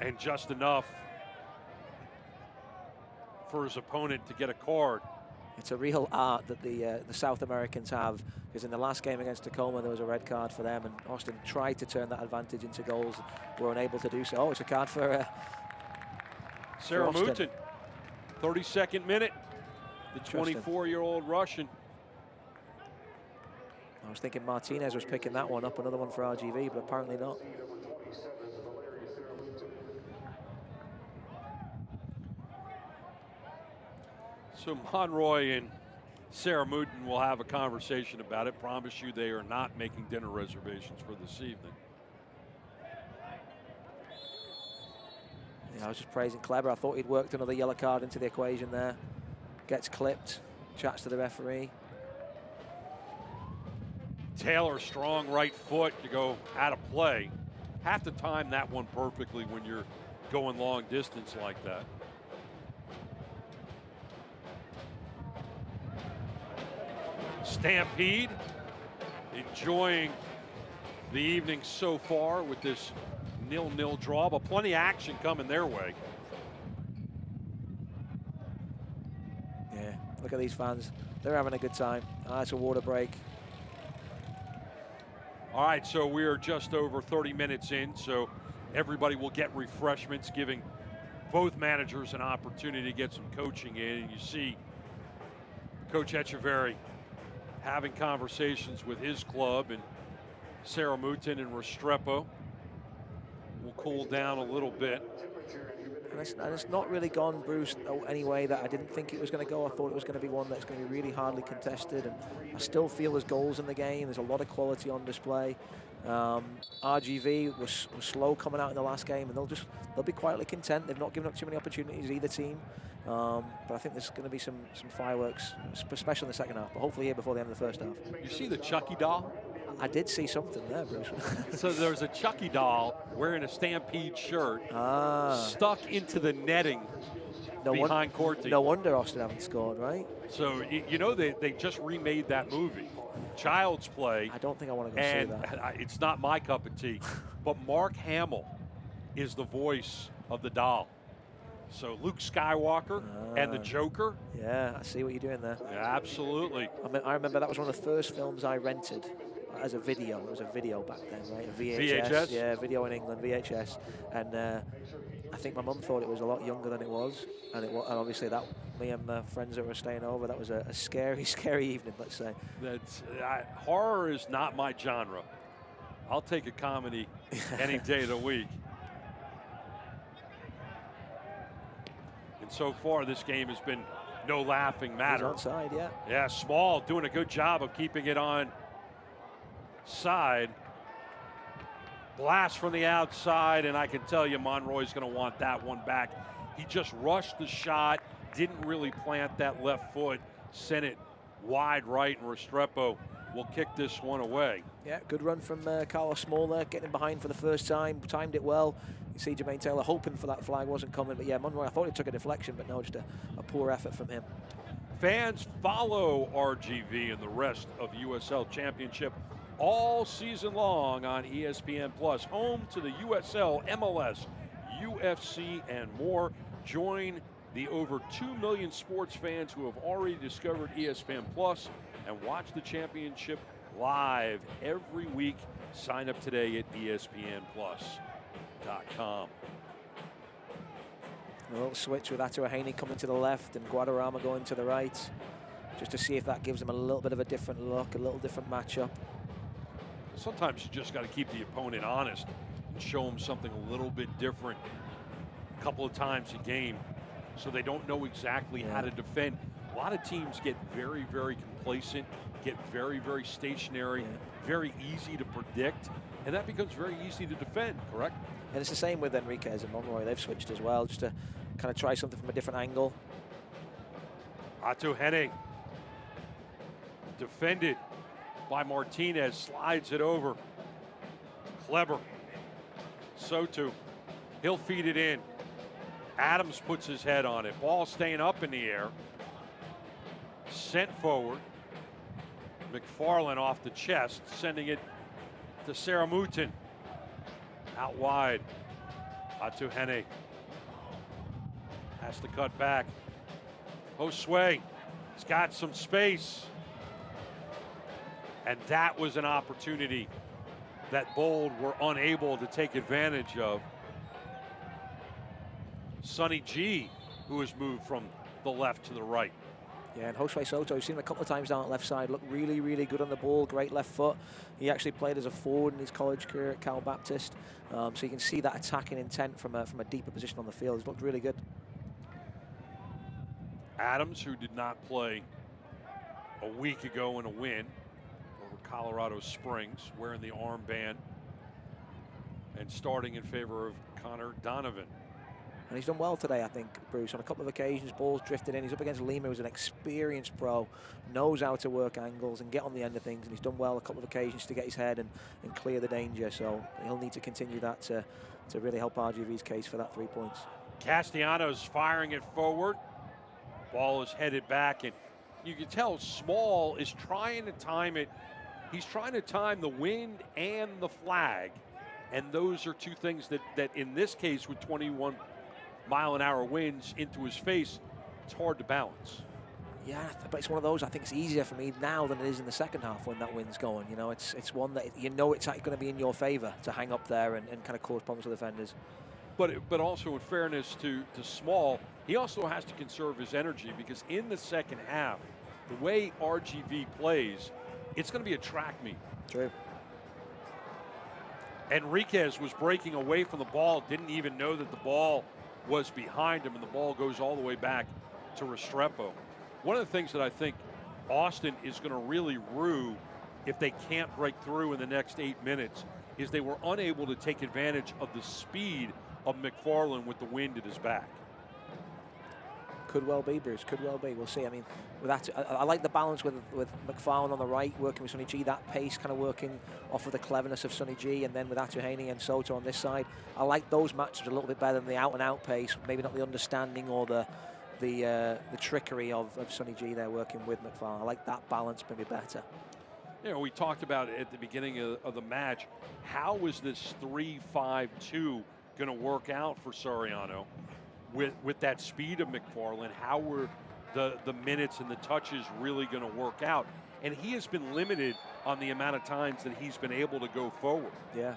And just enough for his opponent to get a card. It's a real art that the South Americans have, because in the last game against Tacoma, there was a red card for them, and Austin tried to turn that advantage into goals, were unable to do so. Oh, it's a card for Sarah Mouton. 32nd minute, the 24-year-old Russian. I was thinking Martinez was picking that one up, another one for RGV, but apparently not. So Monroy and Sarah Mouton will have a conversation about it. Promise you they are not making dinner reservations for this evening. Yeah, I was just praising Kleber. I thought he'd worked another yellow card into the equation there. Gets clipped, chats to the referee. Taylor, strong right foot to go out of play. Have to time that one perfectly when you're going long distance like that. Stampede enjoying the evening so far with this 0-0 draw, but plenty of action coming their way. Yeah, look at these fans. They're having a good time. It's a water break. All right, so we're just over 30 minutes in, so everybody will get refreshments, giving both managers an opportunity to get some coaching in. And you see Coach Echeverry having conversations with his club, and Sarah Mouton and Restrepo will cool down a little bit. And it's not really gone, Bruce, any way that I didn't think it was going to go. I thought it was going to be one that's going to be really hardly contested, and I still feel there's goals in the game. There's a lot of quality on display. RGV was slow coming out in the last game, and they'll be quietly content. They've not given up too many opportunities, either team. But I think there's going to be some fireworks, especially in the second half, but hopefully here before the end of the first half. You see the Chucky doll? I did see something there, Bruce. So there's a Chucky doll wearing a Stampede shirt stuck into the netting behind court. No wonder Austin haven't scored, right? So, you know, they just remade that movie, Child's Play. I don't think I want to go see that. And it's not my cup of tea, but Mark Hamill is the voice of the doll. So Luke Skywalker and the Joker. Yeah, I see what you're doing there. Yeah, absolutely. I remember that was one of the first films I rented as a video. It was a video back then, right? A VHS. Yeah, video in England, VHS. And I think my mum thought it was a lot younger than it was. And obviously that, me and my friends that were staying over, that was a scary, scary evening, let's say. Horror is not my genre. I'll take a comedy any day of the week. And so far, this game has been no laughing matter. He's onside, yeah. Yeah, Small doing a good job of keeping it on side. Blast from the outside, and I can tell you Monroy's going to want that one back. He just rushed the shot, didn't really plant that left foot, sent it wide right, and Restrepo will kick this one away. Yeah, good run from Carlos Small there, getting behind for the first time, timed it well. You see Jermaine Taylor hoping for that flag, wasn't coming, but yeah, Monroy, I thought he took a deflection, but no, just a poor effort from him. Fans follow RGV and the rest of USL Championship all season long on ESPN+, home to the USL, MLS, UFC, and more. Join the over 2 million sports fans who have already discovered ESPN+ and watch the championship live every week. Sign up today at ESPNplus.com. A little switch with Ato Haney coming to the left and Guadarrama going to the right, just to see if that gives them a little bit of a different look, a little different matchup. Sometimes you just got to keep the opponent honest and show them something a little bit different a couple of times a game so they don't know exactly how to defend. A lot of teams get very, very complacent, get very, very stationary, very easy to predict, and that becomes very easy to defend, correct? And it's the same with Enriquez and Monroy. They've switched as well, just to kind of try something from a different angle. Atuhene, defended by Martinez, slides it over. Clever. Soto, he'll feed it in. Adams puts his head on it. Ball staying up in the air. Sent forward. McFarland off the chest, sending it to Saramutin. Out wide. Atuhene has to cut back. Josue, he's got some space. And that was an opportunity that Bold were unable to take advantage of. Sonny G, who has moved from the left to the right. Yeah, and Josue Soto, we've seen him a couple of times down at left side, look really, really good on the ball, great left foot. He actually played as a forward in his college career at Cal Baptist. So you can see that attacking intent from a deeper position on the field. He's looked really good. Adams, who did not play a week ago in a win over Colorado Springs, wearing the armband and starting in favor of Connor Donovan. And he's done well today, I think, Bruce. On a couple of occasions, balls drifted in. He's up against Lima, who's an experienced pro, knows how to work angles and get on the end of things. And he's done well a couple of occasions to get his head and clear the danger. So he'll need to continue that to really help RGV's case for that 3 points. Castellanos firing it forward. Ball is headed back, and you can tell Small is trying to time it. He's trying to time the wind and the flag, and those are two things that in this case, with 21-mile-an-hour winds into his face, it's hard to balance. Yeah, but it's one of those, I think it's easier for me now than it is in the second half when that wind's going. You know, it's one that you know it's going to be in your favor to hang up there and kind of cause problems with defenders. But also, in fairness to Small, he also has to conserve his energy, because in the second half, the way RGV plays, it's going to be a track meet. True. Enriquez was breaking away from the ball, didn't even know that the ball was behind him, and the ball goes all the way back to Restrepo. One of the things that I think Austin is going to really rue if they can't break through in the next 8 minutes is they were unable to take advantage of the speed of McFarland with the wind at his back. Could well be, Bruce. Could well be. We'll see. I mean, with that, I like the balance with McFarland on the right, working with Sonny G. That pace kind of working off of the cleverness of Sonny G, and then with Atuhene and Soto on this side. I like those matchups a little bit better than the out-and-out pace. Maybe not the understanding or the trickery of Sonny G there working with McFarland. I like that balance maybe better. You know, we talked about it at the beginning of the match. How was this 3-5-2 going to work out for Soriano with that speed of McFarland? How were the minutes and the touches really going to work out? And he has been limited on the amount of times that he's been able to go forward. Yeah.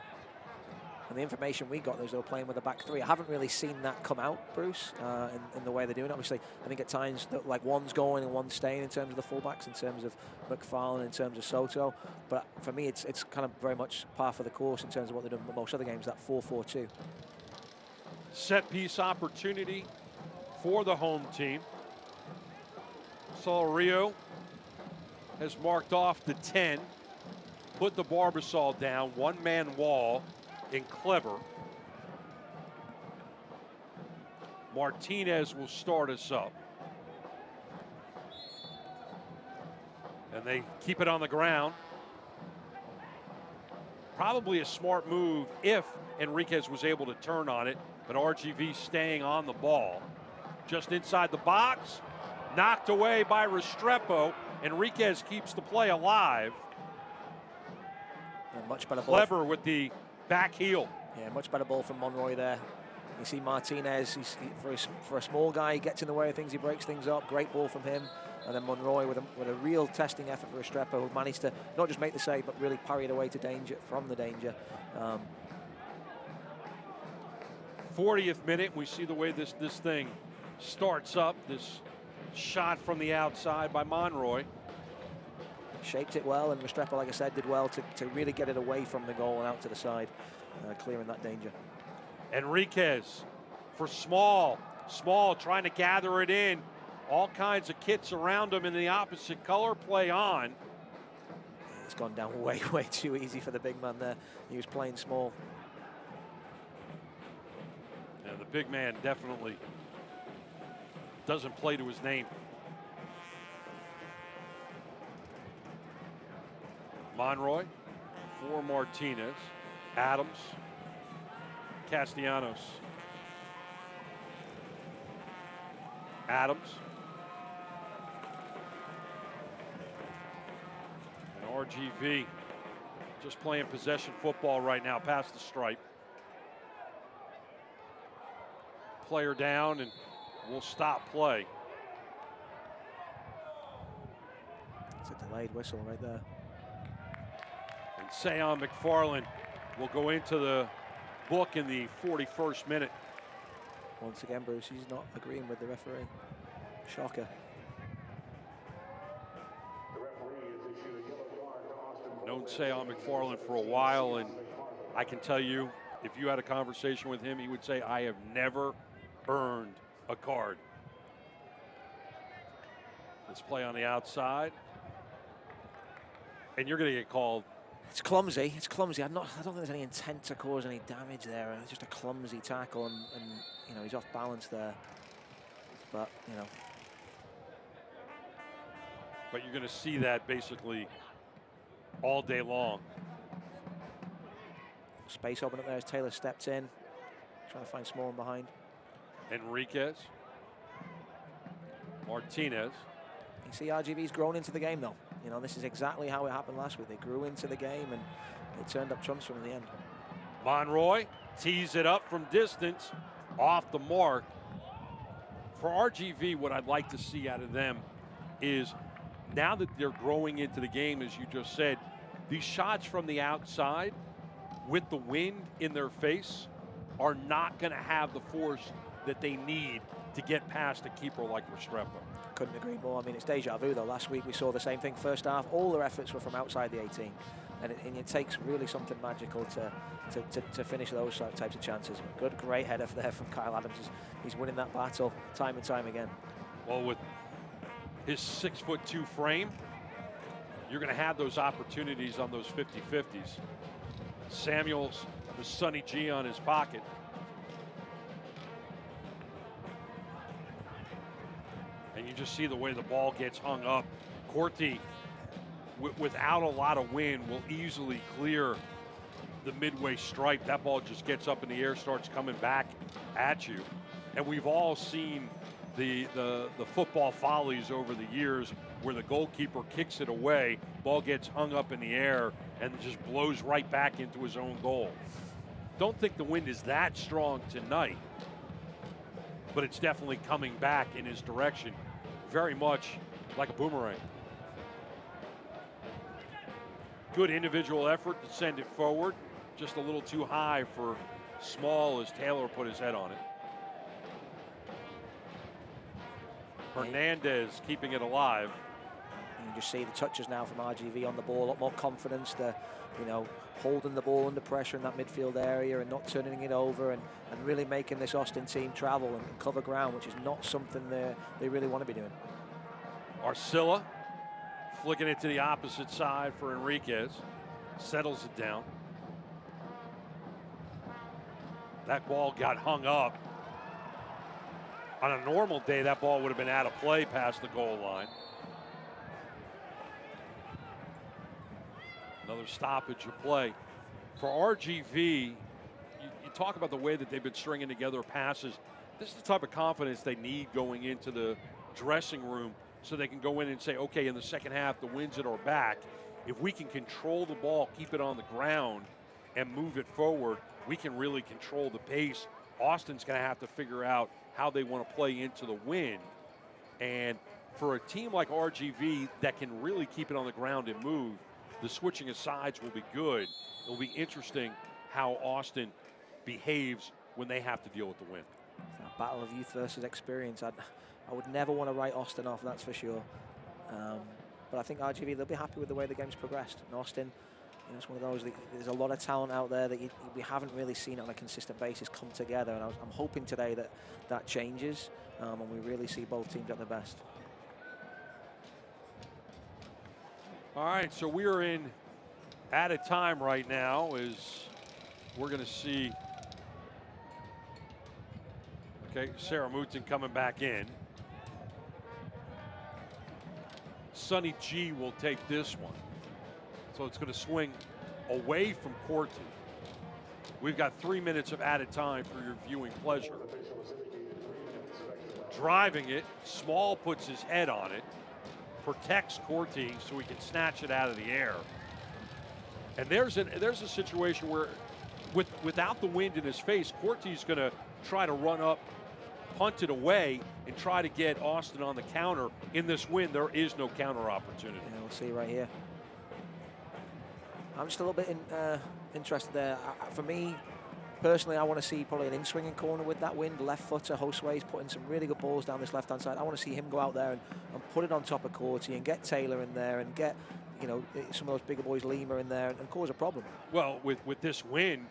And the information we got is they were playing with a back three. I haven't really seen that come out, Bruce, in the way they're doing it. Obviously, I think at times that like one's going and one's staying in terms of the fullbacks, in terms of McFarland, in terms of Soto. But for me, it's kind of very much par for the course in terms of what they've done in most other games, that 4-4-2. Set piece opportunity for the home team. Sol Rio has marked off the 10, put the Barbasol down, one-man wall in Clever. Martinez will start us up. And they keep it on the ground. Probably a smart move if Enriquez was able to turn on it, but RGV staying on the ball. Just inside the box, knocked away by Restrepo. Enriquez keeps the play alive. And much better Clever with the back heel. Yeah, much better ball from Monroy there. You see Martinez, for a small guy, he gets in the way of things, he breaks things up. Great ball from him. And then Monroy with a real testing effort for Restrepo, who managed to not just make the save, but really parry it away to danger, from the danger. 40th minute, we see the way this thing starts up. This shot from the outside by Monroy. Shaped it well, and Restrepo, like I said, did well to really get it away from the goal and out to the side, clearing that danger. Enriquez for Small. Small trying to gather it in. All kinds of kits around him in the opposite color. Play on. It's gone down way, way too easy for the big man there. He was playing small. Yeah, the big man definitely doesn't play to his name. Monroy for Martinez. Adams. Castellanos. Adams. And RGV just playing possession football right now past the stripe. Player down, and we'll stop play. It's a delayed whistle right there. And Sean McFarland will go into the book in the 41st minute. Once again, Bruce, he's not agreeing with the referee. Shocker. Known Sean McFarland for a while, and I can tell you, if you had a conversation with him, he would say, I have never earned a card. Let's play on the outside. And you're going to get called. It's clumsy. It's clumsy. I don't think there's any intent to cause any damage there. It's just a clumsy tackle, and you know, he's off balance there. But, you know. But you're going to see that basically all day long. Space open up there as Taylor stepped in, trying to find Small and behind. Enriquez. Martinez. You see RGV's grown into the game, though. You know, this is exactly how it happened last week. They grew into the game, and they turned up trumps from the end. Monroy tees it up from distance, off the mark. For RGV, what I'd like to see out of them is, now that they're growing into the game, as you just said, these shots from the outside with the wind in their face are not going to have the force that they need to get past a keeper like Restrepo. Couldn't agree more. I mean, it's deja vu, though. Last week we saw the same thing. First half, all their efforts were from outside the 18. And it takes really something magical to finish those types of chances. Good, great header there from Kyle Adams. He's winning that battle time and time again. Well, with his 6'2" frame, you're going to have those opportunities on those 50-50s. Samuels with Sonny G on his pocket. And you just see the way the ball gets hung up. Corti, without a lot of wind, will easily clear the midway stripe. That ball just gets up in the air, starts coming back at you. And we've all seen the football follies over the years where the goalkeeper kicks it away, ball gets hung up in the air, and just blows right back into his own goal. Don't think the wind is that strong tonight, but it's definitely coming back in his direction, very much like a boomerang. Good individual effort to send it forward, just a little too high for Small as Taylor put his head on it. Hernandez keeping it alive. You can just see the touches now from RGV on the ball, a lot more confidence. They're, you know, holding the ball under pressure in that midfield area and not turning it over, and really making this Austin team travel and cover ground, which is not something they really want to be doing. Arcilla flicking it to the opposite side for Enriquez. Settles it down. That ball got hung up. On a normal day, that ball would have been out of play past the goal line. Another stoppage of play. For RGV, you talk about the way that they've been stringing together passes. This is the type of confidence they need going into the dressing room, so they can go in and say, okay, in the second half, the wind's at our back. If we can control the ball, keep it on the ground, and move it forward, we can really control the pace. Austin's going to have to figure out how they want to play into the wind. And for a team like RGV that can really keep it on the ground and move, the switching of sides will be good. It'll be interesting how Austin behaves when they have to deal with the wind. Battle of youth versus experience. I would never want to write Austin off, that's for sure. But I think RGV, they'll be happy with the way the game's progressed. And Austin, It's one of those, there's a lot of talent out there that we haven't really seen on a consistent basis come together, and I'm hoping today that changes, and we really see both teams at their best. All right, so we are in added time right now as we're going to see, okay, Sarah Mouton coming back in. Sonny G will take this one. So it's going to swing away from Corti. We've got 3 minutes of added time for your viewing pleasure. Driving it, Small puts his head on it, protects Corti so he can snatch it out of the air. And there's a situation where, without the wind in his face, Corti's going to try to run up, punt it away, and try to get Austin on the counter. In this wind, there is no counter opportunity. Yeah, we'll see right here. I'm just a little bit interested there. For me, personally, I want to see probably an in-swinging corner with that wind. Left footer, Josue is putting some really good balls down this left-hand side. I want to see him go out there and put it on top of Corti and get Taylor in there and get, you know, some of those bigger boys, Lima, in there and cause a problem. Well, with this wind,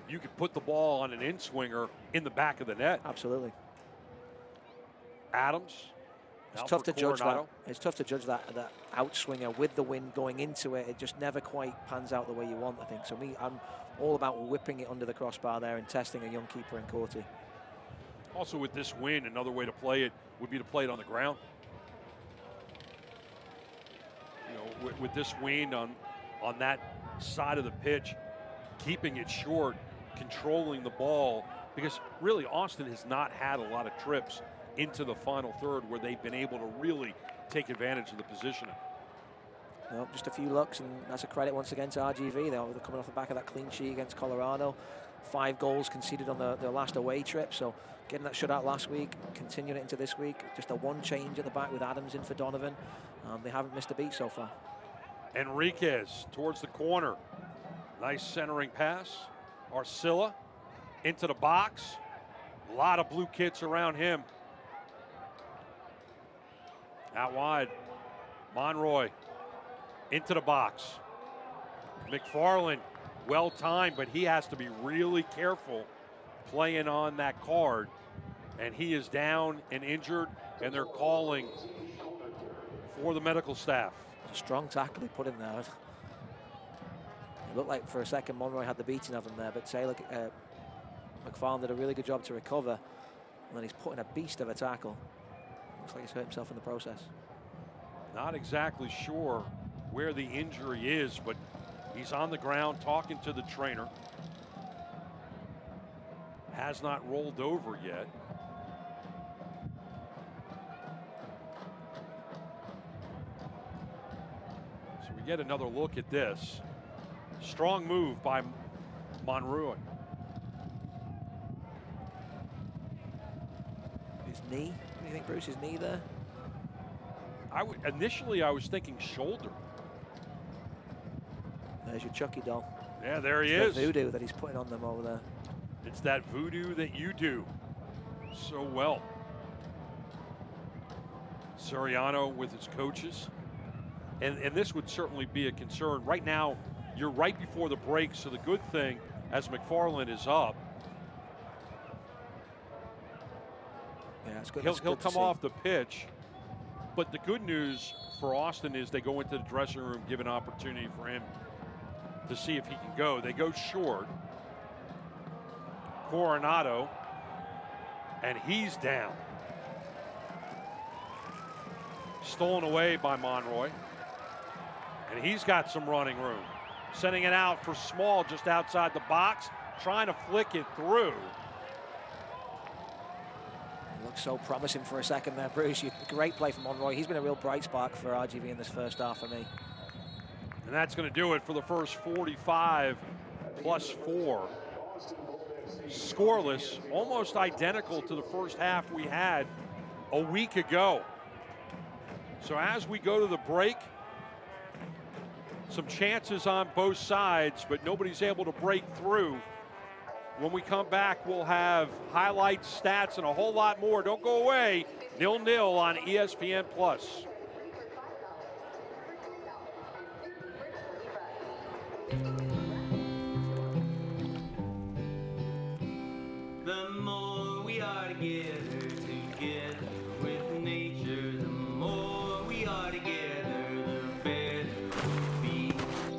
you could put the ball on an in-swinger in the back of the net. Absolutely. Adams. It's tough to judge that. It's tough to judge that outswinger with the wind going into it. It just never quite pans out the way you want, I think. So I'm all about whipping it under the crossbar there and testing a young keeper in Corti. Also with this wind, another way to play it would be to play it on the ground. You know, with this wind on that side of the pitch, keeping it short, controlling the ball, because really Austin has not had a lot of trips into the final third where they've been able to really take advantage of the positioning. Well, just a few looks, and that's a credit once again to RGV. They're coming off the back of that clean sheet against Colorado. 5 goals conceded on their last away trip, so getting that shutout last week, continuing it into this week. Just a one change at the back with Adams in for Donovan. They haven't missed a beat so far. Enriquez towards the corner. Nice centering pass. Arcilla into the box. A lot of blue kits around him. Out wide, Monroy into the box. McFarland, well timed, but he has to be really careful playing on that card. And he is down and injured, and they're calling for the medical staff. A strong tackle he put in there. It looked like for a second Monroy had the beating of him there, but Taylor, McFarland did a really good job to recover. And then he's putting a beast of a tackle. Looks like he's hurt himself in the process. Not exactly sure where the injury is, but he's on the ground talking to the trainer. Has not rolled over yet. So we get another look at this. Strong move by Monroy. His knee. What do you think, Bruce? His knee there? Initially, I was thinking shoulder. There's your Chucky doll. Yeah, there he it's is. The voodoo that he's putting on them over there. It's that voodoo that you do so well. Soriano with his coaches. And this would certainly be a concern. Right now, you're right before the break, so the good thing, as McFarland is up, yeah, it's good. He'll come off the pitch. But the good news for Austin is they go into the dressing room, give an opportunity for him to see if he can go. They go short. Coronado, and he's down. Stolen away by Monroy. And he's got some running room. Sending it out for Small just outside the box, trying to flick it through. Looks so promising for a second there, Bruce. Great play from Monroy. He's been a real bright spark for RGV in this first half for me. And that's going to do it for the first 45 plus 4. Scoreless, almost identical to the first half we had a week ago. So as we go to the break, some chances on both sides, but nobody's able to break through. When we come back, we'll have highlights, stats, and a whole lot more. Don't go away. 0-0 on ESPN+. The more we are together, together with nature, the more we are together, the better we'll be.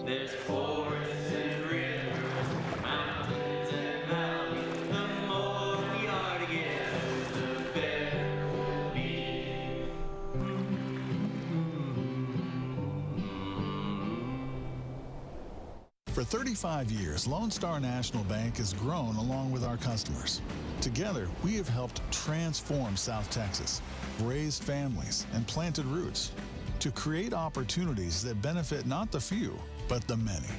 There's forests and rivers, mountains and valleys. The more we are together, the better we'll be. For 35 years, Lone Star National Bank has grown along with our customers. Together, we have helped transform South Texas, raised families, and planted roots to create opportunities that benefit not the few, but the many,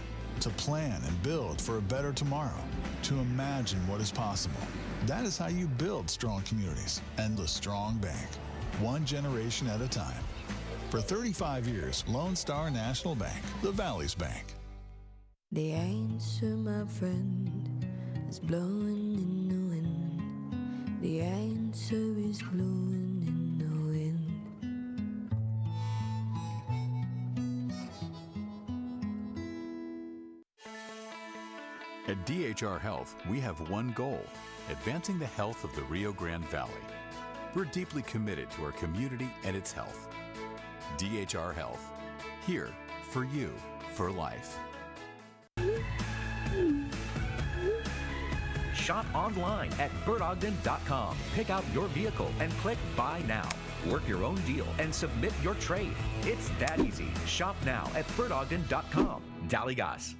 to plan and build for a better tomorrow, to imagine what is possible. That is how you build strong communities and the strong bank, one generation at a time. For 35 years, Lone Star National Bank, the Valley's bank. The answer, my friend, is blowing in the wind. The answer is blowing in the wind. At DHR Health, we have one goal: advancing the health of the Rio Grande Valley. We're deeply committed to our community and its health. DHR Health, here for you, for life. Shop online at birdogden.com. Pick out your vehicle and click Buy Now. Work your own deal and submit your trade. It's that easy. Shop now at birdogden.com. Daligas.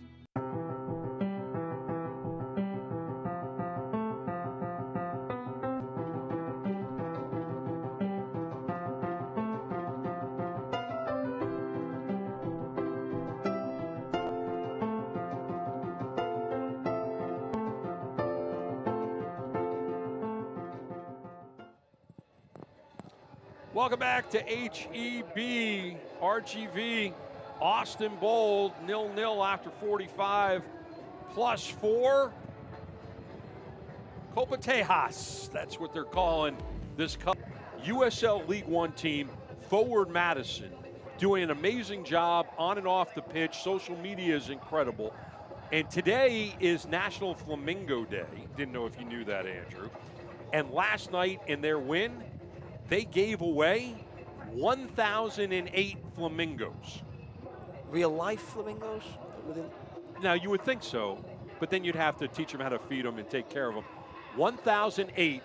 Welcome back to HEB. RGV, Austin Bold, 0-0 after 45, +4. Copa Tejas, that's what they're calling this cup. USL League One team, Forward Madison, doing an amazing job on and off the pitch. Social media is incredible. And today is National Flamingo Day. Didn't know if you knew that, Andrew. And last night in their win, they gave away 1,008 flamingos. Real life flamingos? Now, you would think so, but then you'd have to teach them how to feed them and take care of them. 1,008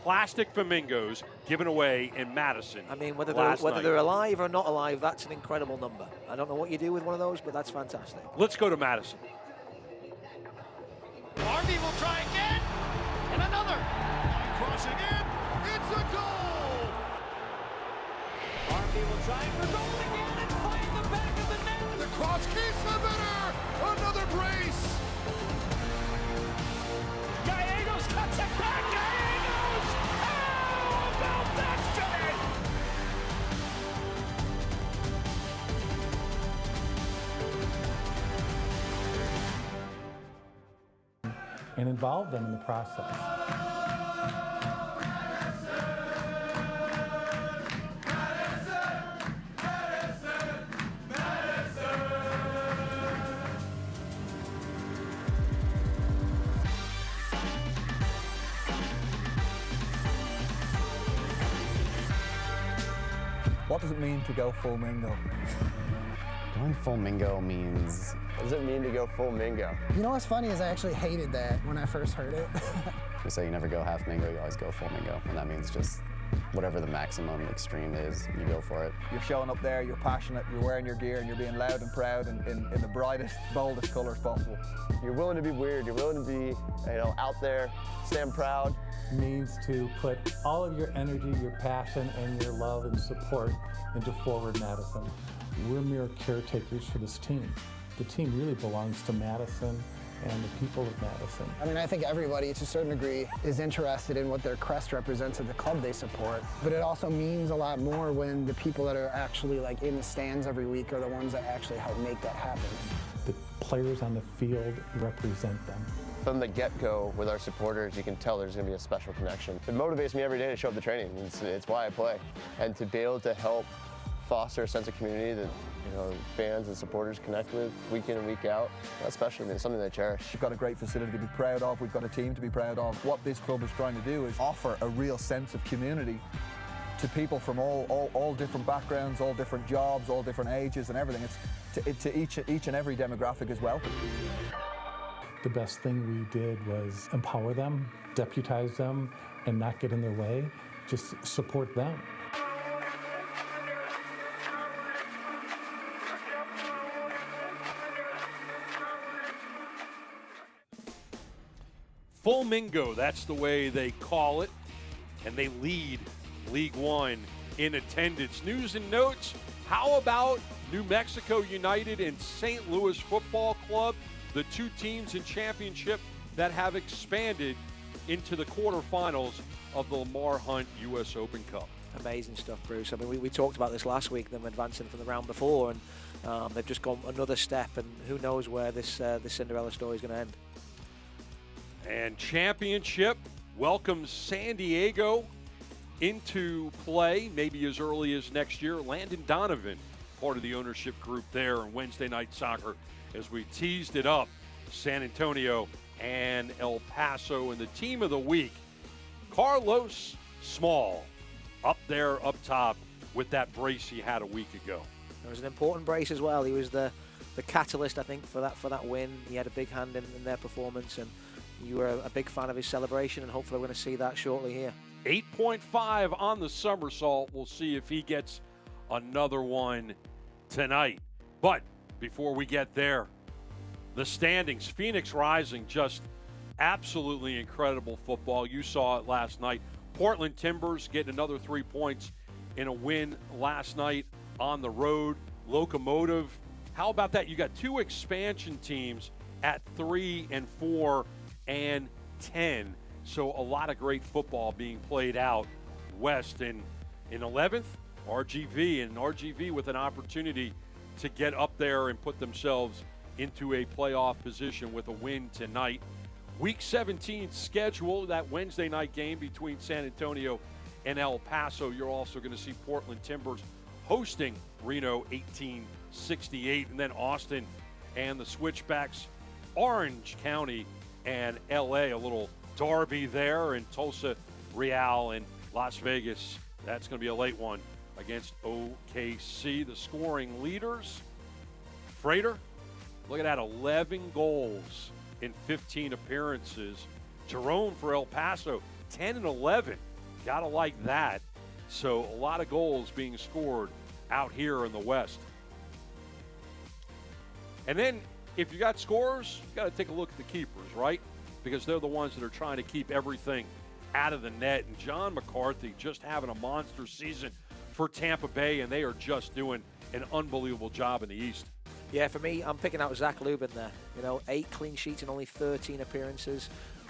plastic flamingos given away in Madison. I mean, whether they're alive or not alive, that's an incredible number. I don't know what you do with one of those, but that's fantastic. Let's go to Madison. Army will try again, and another. Crossing in, it's a goal! Army will try for goal again and find the back of the net. The cross keeps the winner! Another brace! Gallegos cuts it back! Gallegos! How about that finish? And involve them in the process. What does it mean to go full mingo? Going full mingo means... What does it mean to go full mingo? You know what's funny is I actually hated that when I first heard it. We say you never go half mingo, you always go full mingo. And that means just whatever the maximum extreme is, you go for it. You're showing up there, you're passionate, you're wearing your gear, and you're being loud and proud in the brightest, boldest colors possible. You're willing to be weird, you're willing to be, out there, stand proud. Means to put all of your energy, your passion, and your love and support into Forward Madison. We're mere caretakers for this team. The team really belongs to Madison and the people of Madison. I mean, I think everybody, to a certain degree, is interested in what their crest represents at the club they support. But it also means a lot more when the people that are actually in the stands every week are the ones that actually help make that happen. The players on the field represent them. From the get-go with our supporters, you can tell there's going to be a special connection. It motivates me every day to show up to training. It's why I play. And to be able to help foster a sense of community that fans and supporters connect with week in and week out. That's special to me. It's something they cherish. We've got a great facility to be proud of. We've got a team to be proud of. What this club is trying to do is offer a real sense of community to people from all different backgrounds, all different jobs, all different ages and everything. It's to each and every demographic as well. The best thing we did was empower them, deputize them, and not get in their way, just support them. Flamingo, that's the way they call it, and they lead League One in attendance. News and notes, how about New Mexico United and St. Louis Football Club, the two teams in championship that have expanded into the quarterfinals of the Lamar Hunt U.S. Open Cup. Amazing stuff, Bruce. I mean, we talked about this last week, them advancing from the round before, and they've just gone another step, and who knows where this Cinderella story is going to end. And championship welcomes San Diego into play, maybe as early as next year. Landon Donovan, part of the ownership group there in Wednesday Night Soccer, as we teased it up, San Antonio and El Paso. And the team of the week, Carlos Small, up there, up top, with that brace he had a week ago. It was an important brace as well. He was the catalyst, I think, for that win. He had a big hand in their performance, and you were a big fan of his celebration, and hopefully we're going to see that shortly here. 8.5 on the somersault. We'll see if he gets another one tonight. But before we get there, the standings, Phoenix Rising, just absolutely incredible football. You saw it last night. Portland Timbers getting another 3 points in a win last night on the road. Locomotive, how about that? You got two expansion teams at 3 and 4 and 10. So a lot of great football being played out west. And in 11th, RGV, and RGV with an opportunity to get up there and put themselves into a playoff position with a win tonight. Week 17 schedule, that Wednesday night game between San Antonio and El Paso. You're also going to see Portland Timbers hosting Reno 1868. And then Austin and the Switchbacks, Orange County and LA, a little derby there, and Tulsa, Real, and Las Vegas. That's going to be a late one against OKC. The scoring leaders, Freighter, look at that, 11 goals in 15 appearances. Jerome for El Paso, 10 and 11. Gotta like that. So a lot of goals being scored out here in the West. And then if you got scorers, you got to take a look at the keepers, right? Because they're the ones that are trying to keep everything out of the net. And John McCarthy just having a monster season for Tampa Bay, and they are just doing an unbelievable job in the East. Yeah, for me, I'm picking out Zach Lubin there. 8 clean sheets in only 13 appearances,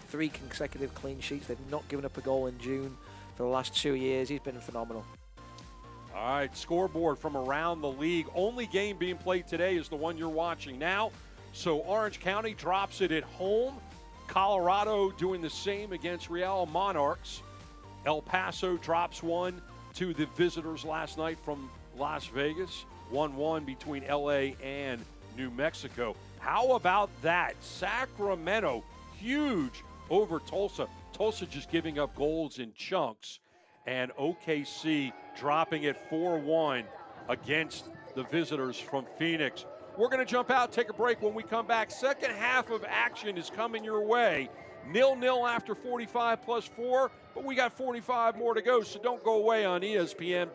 3 consecutive clean sheets. They've not given up a goal in June for the last 2 years. He's been phenomenal. All right, scoreboard from around the league. Only game being played today is the one you're watching now. So Orange County drops it at home. Colorado doing the same against Real Monarchs. El Paso drops one to the visitors last night from Las Vegas. 1-1 between LA and New Mexico. How about that? Sacramento, huge over Tulsa. Tulsa just giving up goals in chunks. And OKC dropping it 4-1 against the visitors from Phoenix. We're going to jump out, take a break. When we come back, second half of action is coming your way. 0-0 after 45 plus 4, but we got 45 more to go, so don't go away on ESPN+.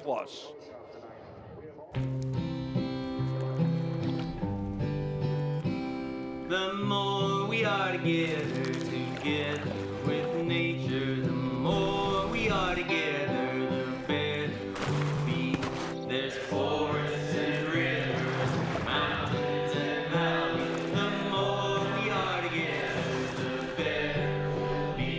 The more we are together with nature, the more we are together, the better we'll be. There's forests and rivers, mountains and valleys. The more we are together, the better we'll be.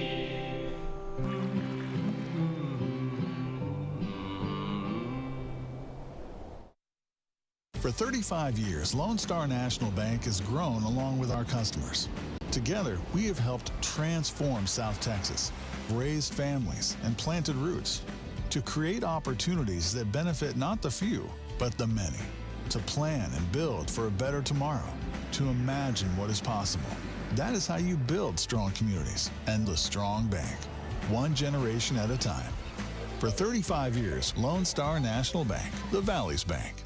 For 35 years, Lone Star National Bank has grown along with our customers. Together, we have helped transform South Texas, raised families, and planted roots to create opportunities that benefit not the few, but the many. To plan and build for a better tomorrow. To imagine what is possible. That is how you build strong communities and the strong bank. One generation at a time. For 35 years, Lone Star National Bank, the Valley's bank.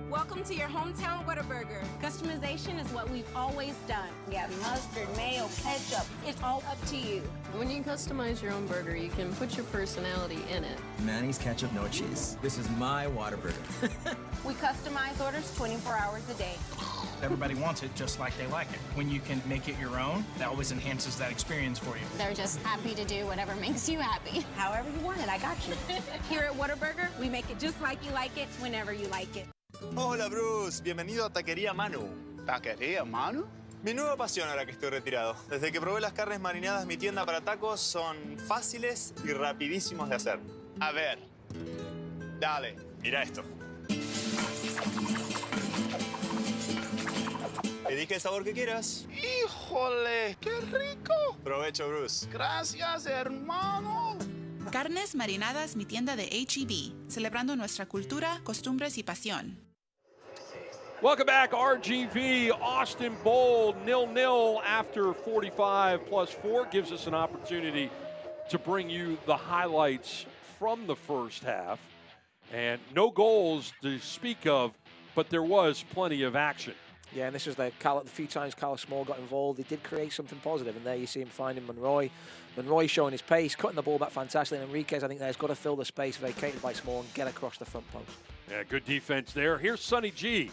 Welcome to your hometown Whataburger. Customization is what we've always done. We have mustard, mayo, ketchup. It's all up to you. When you customize your own burger, you can put your personality in it. Manny's ketchup, no cheese. This is my Whataburger. We customize orders 24 hours a day. Everybody wants it just like they like it. When you can make it your own, that always enhances that experience for you. They're just happy to do whatever makes you happy. However you want it, I got you. Here at Whataburger, we make it just like you like it, whenever you like it. Hola Bruce, bienvenido a Taquería Manu. ¿Taquería Manu? Mi nueva pasión ahora que estoy retirado. Desde que probé las carnes marinadas, mi tienda para tacos son fáciles y rapidísimos de hacer. A ver, dale, mira esto. Elige el sabor que quieras. ¡Híjole! ¡Qué rico! Provecho, Bruce. Gracias, hermano. Carnes Marinadas, mi tienda de H-E-B, celebrando nuestra cultura, costumbres y pasión. Welcome back, RGV. Austin Bold, 0-0 after 45 plus 4 gives us an opportunity to bring you the highlights from the first half. And no goals to speak of, but there was plenty of action. Yeah, and this was the few times Carlos Small got involved. He did create something positive, and there you see him finding Monroy. Monroy showing his pace, cutting the ball back fantastically, and Enriquez, I think, has got to fill the space vacated by Small and get across the front post. Yeah, good defense there. Here's Sonny G.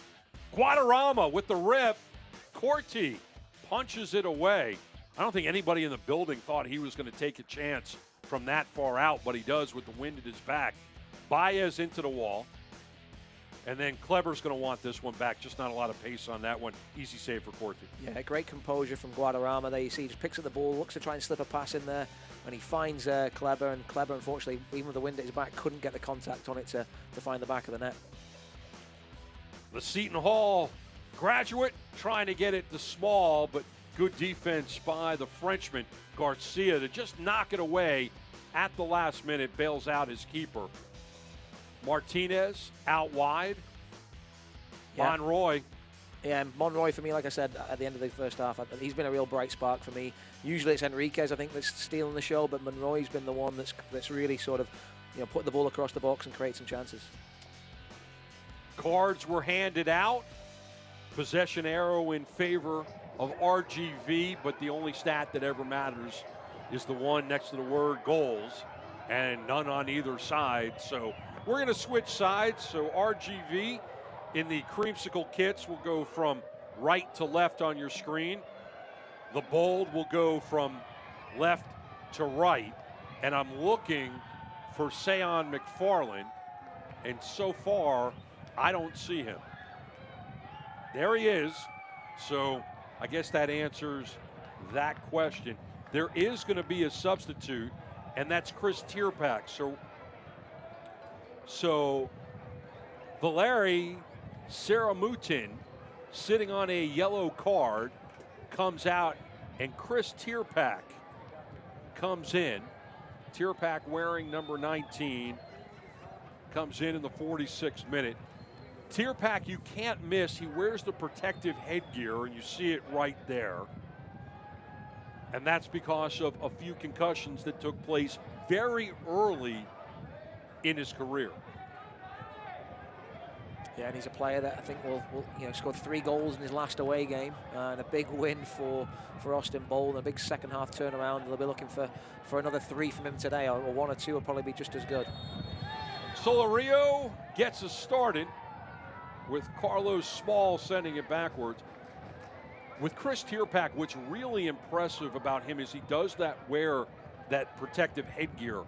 Guadarrama with the rip. Corti punches it away. I don't think anybody in the building thought he was going to take a chance from that far out, but he does with the wind at his back. Baez into the wall. And then Kleber's going to want this one back. Just not a lot of pace on that one. Easy save for Corti. Yeah, great composure from Guadarrama. There you see he just picks up the ball, looks to try and slip a pass in there, and he finds Kleber. And Kleber, unfortunately, even with the wind at his back, couldn't get the contact on it to find the back of the net. The Seton Hall graduate trying to get it to Small, but good defense by the Frenchman, Garcia, to just knock it away at the last minute, bails out his keeper. Martinez out wide. Yeah. Monroy. Yeah, Monroy for me, like I said, at the end of the first half, he's been a real bright spark for me. Usually it's Enriquez, I think, that's stealing the show, but Monroy's been the one that's really sort of, put the ball across the box and create some chances. Cards were handed out. Possession arrow in favor of RGV, but the only stat that ever matters is the one next to the word goals, and none on either side. So we're going to switch sides. So RGV in the creamsicle kits will go from right to left on your screen. The Bold will go from left to right. And I'm looking for Sean McFarland. And so far, I don't see him. There he is. So I guess that answers that question. There is going to be a substitute, and that's Chris Tierpak. So Valeri Saramutin, sitting on a yellow card, comes out, and Chris Tierpak comes in. Tierpak wearing number 19, comes in the 46th minute. Tierpak, you can't miss. He wears the protective headgear, and you see it right there. And that's because of a few concussions that took place very early in his career. Yeah, and he's a player that I think will scored 3 goals in his last away game, and a big win for Austin Bold, and a big second half turnaround. They'll be looking for another 3 from him today, or 1 or 2 will probably be just as good. Solorio gets us started with Carlos Small sending it backwards. With Chris Tierpak, what's really impressive about him is he does wear that protective headgear,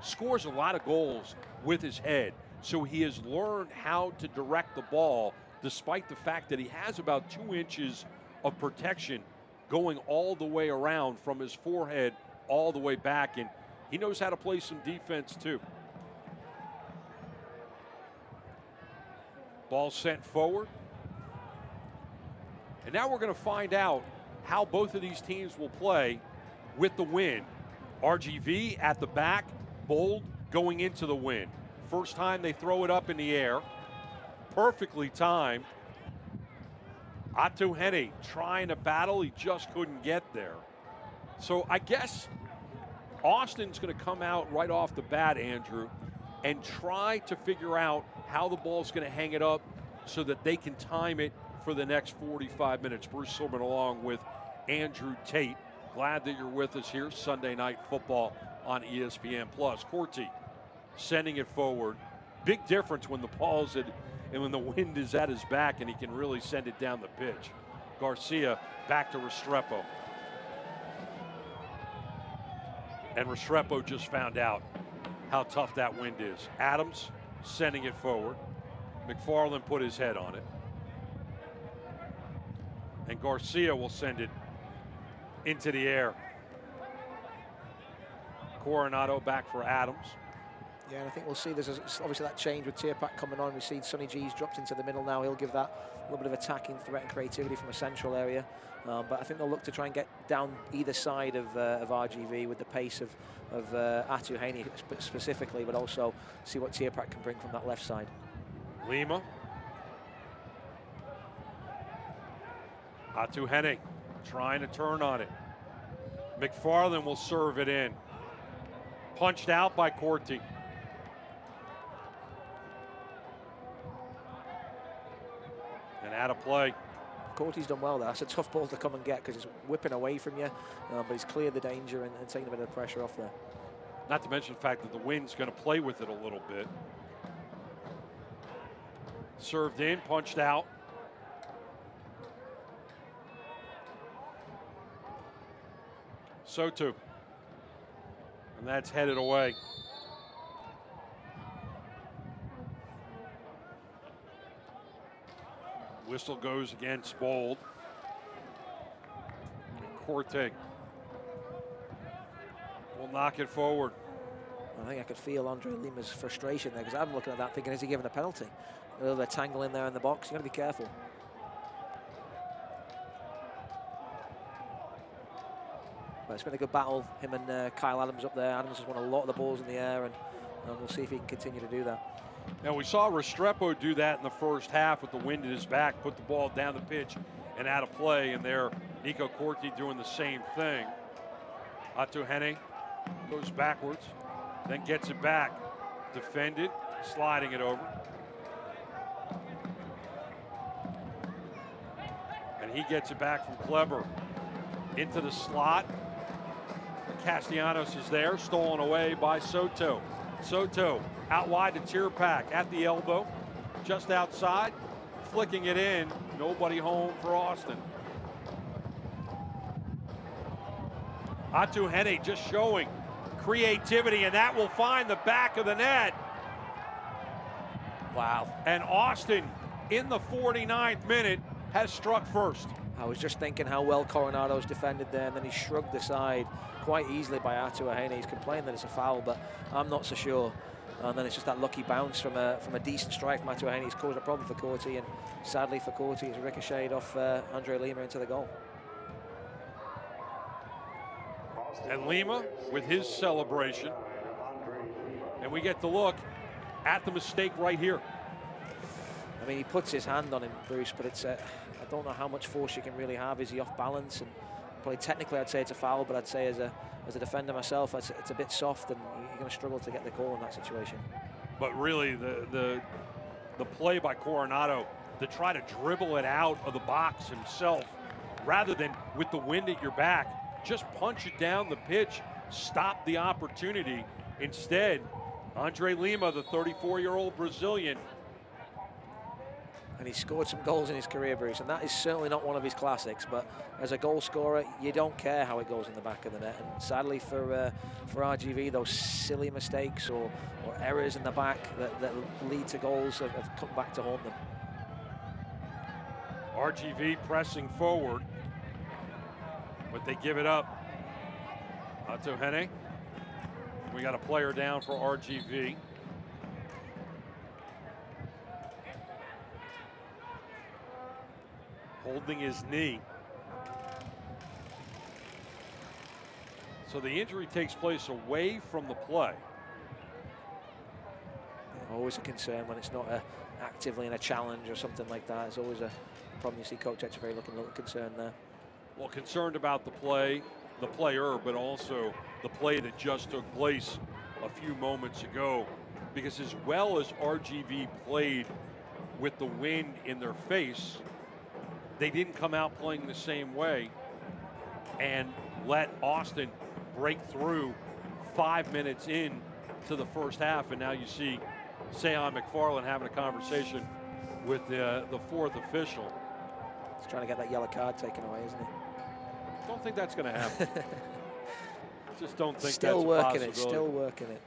scores a lot of goals with his head. So he has learned how to direct the ball, despite the fact that he has about 2 inches of protection going all the way around from his forehead all the way back. And he knows how to play some defense too. Ball sent forward. And now we're going to find out how both of these teams will play with the win. RGV at the back, Bold going into the win. First time they throw it up in the air. Perfectly timed. Atuhene trying to battle. He just couldn't get there. So I guess Austin's going to come out right off the bat, Andrew, and try to figure out how the ball's going to hang it up so that they can time it for the next 45 minutes. Bruce Silverman along with Andrew Tate. Glad that you're with us here. Sunday Night Football on ESPN+. Corti sending it forward. Big difference when the ball's at, and when the wind is at his back and he can really send it down the pitch. Garcia back to Restrepo. And Restrepo just found out how tough that wind is. Adams sending it forward. McFarland put his head on it. And Garcia will send it into the air. Coronado back for Adams. Yeah, and I think we'll see there's obviously that change with Tierpak coming on. We've seen Sonny G's dropped into the middle now. He'll give that a little bit of attacking threat and creativity from a central area. But I think they'll look to try and get down either side of RGV with the pace of Atuhene specifically, but also see what Tierpak can bring from that left side. Lima. Atuhene trying to turn on it. McFarland will serve it in. Punched out by Corti. And out of play. Corti's done well there. That's a tough ball to come and get because it's whipping away from you, but he's cleared the danger and taking a bit of the pressure off there. Not to mention the fact that the wind's going to play with it a little bit. Served in, punched out. Soto. And that's headed away. Whistle goes against Bold. And Corte will knock it forward. I think I could feel Andre Lima's frustration there because I'm looking at that thinking, is he given a penalty? A little bit of tangle in there in the box. You've got to be careful. But it's been a good battle, him and Kyle Adams up there. Adams has won a lot of the balls in the air, and we'll see if he can continue to do that. Now, we saw Restrepo do that in the first half with the wind at his back, put the ball down the pitch and out of play, and there Nico Corti doing the same thing. Atuhene goes backwards, then gets it back. Defended, sliding it over. And he gets it back from Kleber into the slot. Castellanos is there, stolen away by Soto. Soto out wide to Tierpak at the elbow, just outside, flicking it in. Nobody home for Austin. Atuhene just showing creativity, and that will find the back of the net. Wow. And Austin, in the 49th minute, has struck first. I was just thinking how well Coronado's defended there, and then he shrugged aside quite easily by Atuhene. He's complaining that it's a foul, but I'm not so sure. And then it's just that lucky bounce from a decent strike from Atuhene. He's caused a problem for Corti, and sadly for Corti, it's ricocheted off Andre Lima into the goal. And Lima with his celebration. And we get to look at the mistake right here. I mean, he puts his hand on him, Bruce, but it's I don't know how much force you can really have. Is he off balance? And probably technically I'd say it's a foul, but I'd say as a defender myself, it's a bit soft, and you're going to struggle to get the call in that situation. But really, the play by Coronado to try to dribble it out of the box himself, rather than with the wind at your back, just punch it down the pitch, stop the opportunity. Instead, Andre Lima, the 34-year-old Brazilian. And he's scored some goals in his career, Bruce, and that is certainly not one of his classics. But as a goal scorer, you don't care how it goes in the back of the net. And sadly for RGV, those silly mistakes or errors in the back that lead to goals have come back to haunt them. RGV pressing forward, but they give it up. Atuhene. We got a player down for RGV. Holding his knee. So the injury takes place away from the play. always a concern when it's not actively in a challenge or something like that. It's always a problem. You see Coach Echeverry looking a little concerned there. Well, concerned about the player, but also the play that just took place a few moments ago. Because as well as RGV played with the wind in their face, they didn't come out playing the same way and let Austin break through 5 minutes in to the first half. And now you see Sean McFarland having a conversation with the fourth official. He's trying to get that yellow card taken away, isn't he? Don't think that's going to happen. Just don't think still that's working a it, still working it.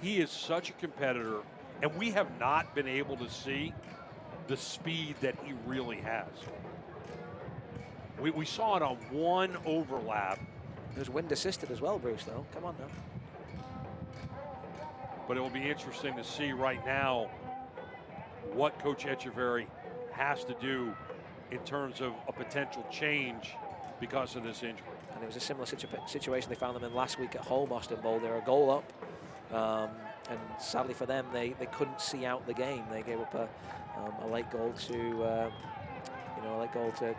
He is such a competitor, and we have not been able to see the speed that he really has. We saw it on one overlap. It was wind assisted as well, Bruce, though. Come on now. But it will be interesting to see right now what Coach Echeverry has to do in terms of a potential change because of this injury. And it was a similar situation they found them in last week at home, Austin Bowl. They were a goal up, and sadly for them, they couldn't see out the game. They gave up a late goal to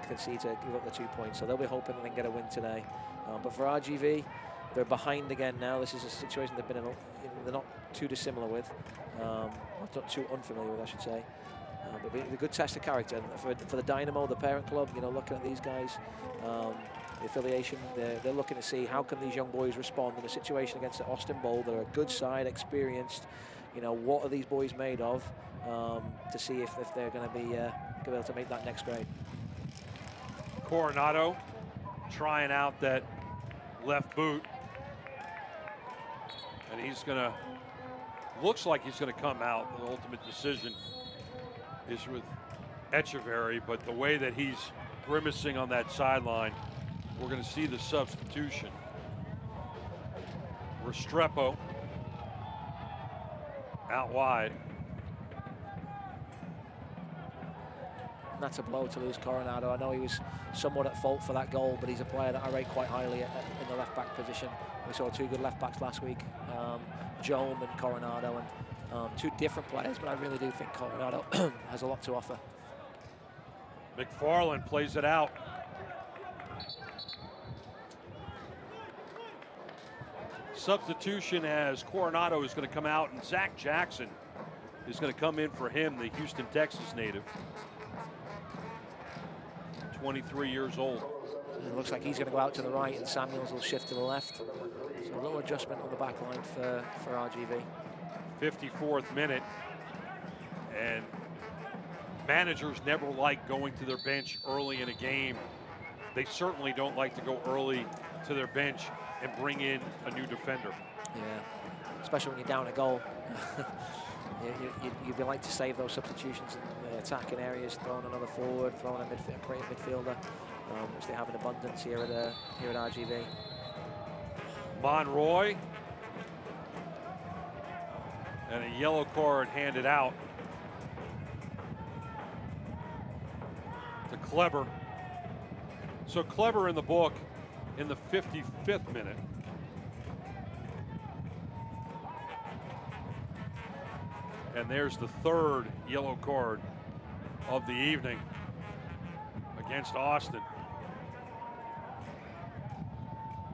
concede to give up the 2 points. So they'll be hoping they can get a win today. But for RGV, they're behind again now. This is a situation they've been in, they're not too dissimilar with, not too unfamiliar with, I should say. But a good test of character. And for the Dynamo, the parent club, looking at these guys, the affiliation, they're looking to see how can these young boys respond in a situation against the Austin Bowl. They're a good side, experienced. What are these boys made of, to see if they're going to be able to make that next grade. Coronado trying out that left boot. And he's going to, looks like he's going to come out. The ultimate decision is with Echeverry, but the way that he's grimacing on that sideline, we're going to see the substitution. Restrepo out wide. And that's a blow to lose Coronado. I know he was somewhat at fault for that goal, but he's a player that I rate quite highly in the left back position. We saw two good left backs last week, Jome and Coronado, and two different players, but I really do think Coronado has a lot to offer. McFarland plays it out. Substitution as Coronado is going to come out, and Zach Jackson is going to come in for him, the Houston, Texas native. 23 years old. It looks like he's going to go out to the right, and Samuels will shift to the left. So a little adjustment on the back line for RGV. 54th minute, and managers never like going to their bench early in a game. They certainly don't like to go early to their bench and bring in a new defender. Yeah, especially when you're down a goal. You'd like to save those substitutions in the attacking areas, throwing another forward, throwing a creative midfielder, which they have in abundance here at RGV. Monroy, and a yellow card handed out to Kleber. So Kleber in the book in the 55th minute. And there's the third yellow card of the evening against Austin.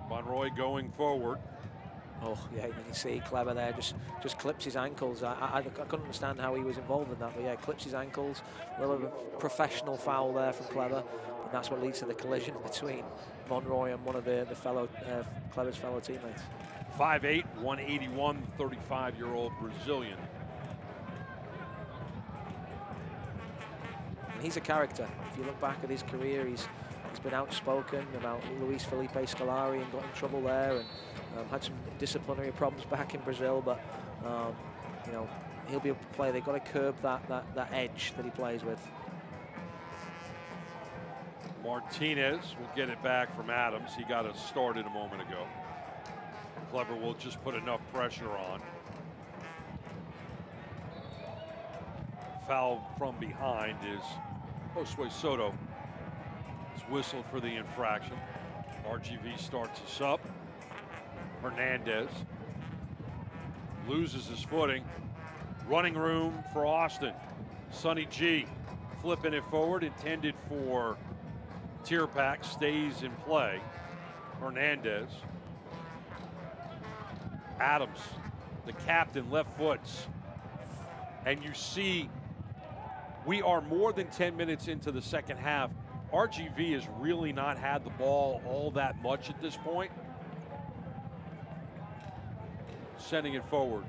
Monroy going forward. Oh, yeah, you can see Kleber there just clips his ankles. I couldn't understand how he was involved in that, but yeah, clips his ankles. A little professional foul there from Kleber, and that's what leads to the collision between Monroy and one of the Kleber's fellow teammates. 5'8", 181, 35-year-old Brazilian. And he's a character. If you look back at his career, he's been outspoken about Luis Felipe Scolari and got in trouble there, and had some disciplinary problems back in Brazil. But he'll be able to play. They've got to curb that edge that he plays with. Martinez will get it back from Adams. He got us started a moment ago. Kleber will just put enough pressure on. Foul from behind is Josue Soto. It's whistled for the infraction. RGV starts us up. Hernandez loses his footing. Running room for Austin. Sonny G flipping it forward, intended for Tierpak, stays in play. Hernandez. Adams, the captain, left foots. And you see, we are more than 10 minutes into the second half. RGV has really not had the ball all that much at this point. Sending it forward.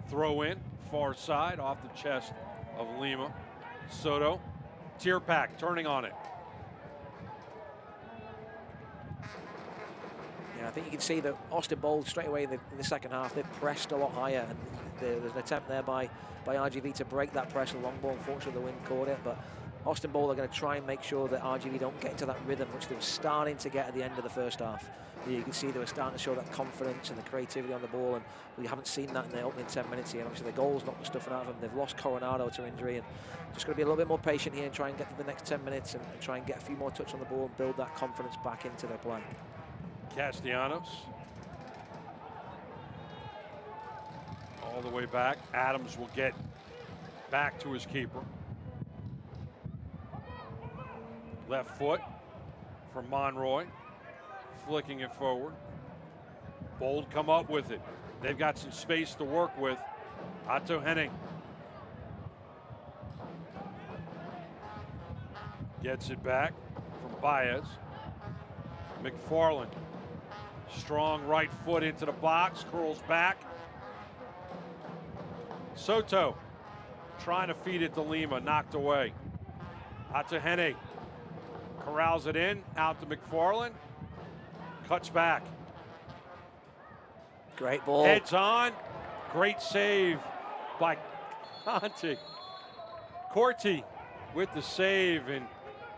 Throw in, far side, off the chest of Lima. Soto, Tierpak turning on it. Yeah, I think you can see that Austin Bold straight away in the second half, they've pressed a lot higher, and there's an attempt there by RGV to break that press. A long ball, unfortunately the wind caught it, but Austin Bold are going to try and make sure that RGV don't get into that rhythm, which they were starting to get at the end of the first half. You can see they were starting to show that confidence and the creativity on the ball, and we haven't seen that in the opening 10 minutes here. And obviously the goal's not stuffing out of them. They've lost Coronado to injury, and just got to be a little bit more patient here and try and get to the next 10 minutes and try and get a few more touch on the ball and build that confidence back into their play. Castellanos. All the way back. Adams will get back to his keeper. Left foot from Monroy. Flicking it forward. Bold come up with it. They've got some space to work with. Otto Henning. Gets it back from Baez. McFarland. Strong right foot into the box. Curls back. Soto trying to feed it to Lima. Knocked away. Otto Henning. Corrals it in. Out to McFarland. Cuts back. Great ball. Heads on. Great save by Conti. Corti with the save, and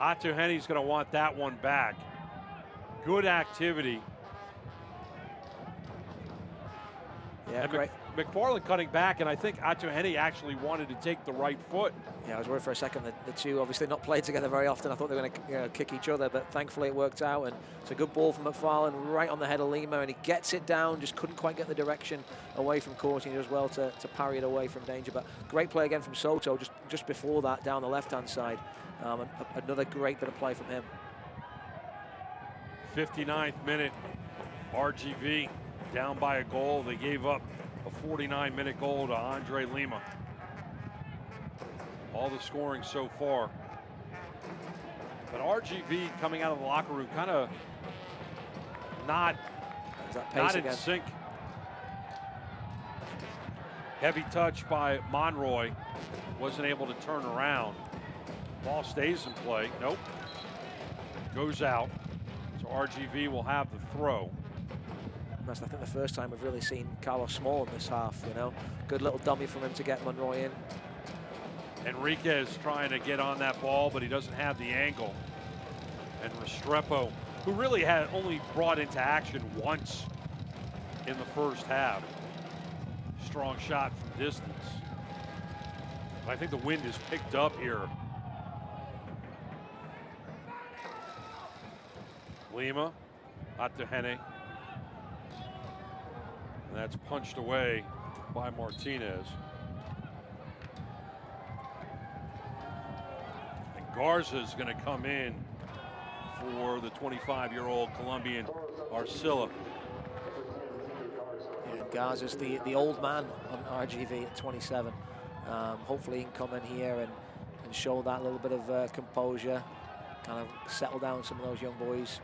Otto Henning's going to want that one back. Good activity. Yeah, and great. McFarland cutting back, and I think Otto Henning actually wanted to take the right foot. Yeah, I was worried for a second that the two obviously not played together very often. I thought they were going to kick each other, but thankfully it worked out. And it's a good ball from McFarland right on the head of Lima, and he gets it down, just couldn't quite get the direction away from Courtney as well to parry it away from danger. But great play again from Soto just before that down the left-hand side. Another great bit of play from him. 59th minute, RGV down by a goal. They gave up a 49-minute goal to Andre Lima. All the scoring so far. But RGV coming out of the locker room kind of not in sync. Heavy touch by Monroy. Wasn't able to turn around. Ball stays in play. Nope. Goes out. So RGV will have the throw. That's, I think, the first time we've really seen Carlos Small in this half, you know. Good little dummy from him to get Monroy in. Enriquez trying to get on that ball, but he doesn't have the angle. And Restrepo, who really had only brought into action once in the first half. Strong shot from distance. I think the wind is picked up here. Lima, Otto Henning. And that's punched away by Martinez. And Garza's going to come in for the 25-year-old Colombian Arcilla. And Garza's the old man on RGV at 27. Hopefully he can come in here and show that little bit of composure, kind of settle down some of those young boys.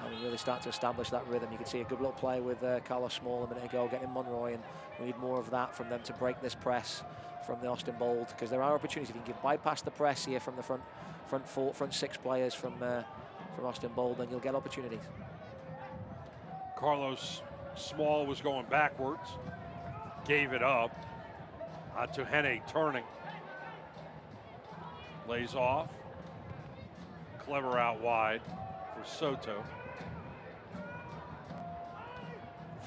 And really start to establish that rhythm. You can see a good little play with Carlos Small a minute ago, getting Monroy, and we need more of that from them to break this press from the Austin Bold, because there are opportunities. If you can bypass the press here from the front six players from Austin Bold, then you'll get opportunities. Carlos Small was going backwards, gave it up. Otto Henning turning, lays off. Clever out wide for Soto.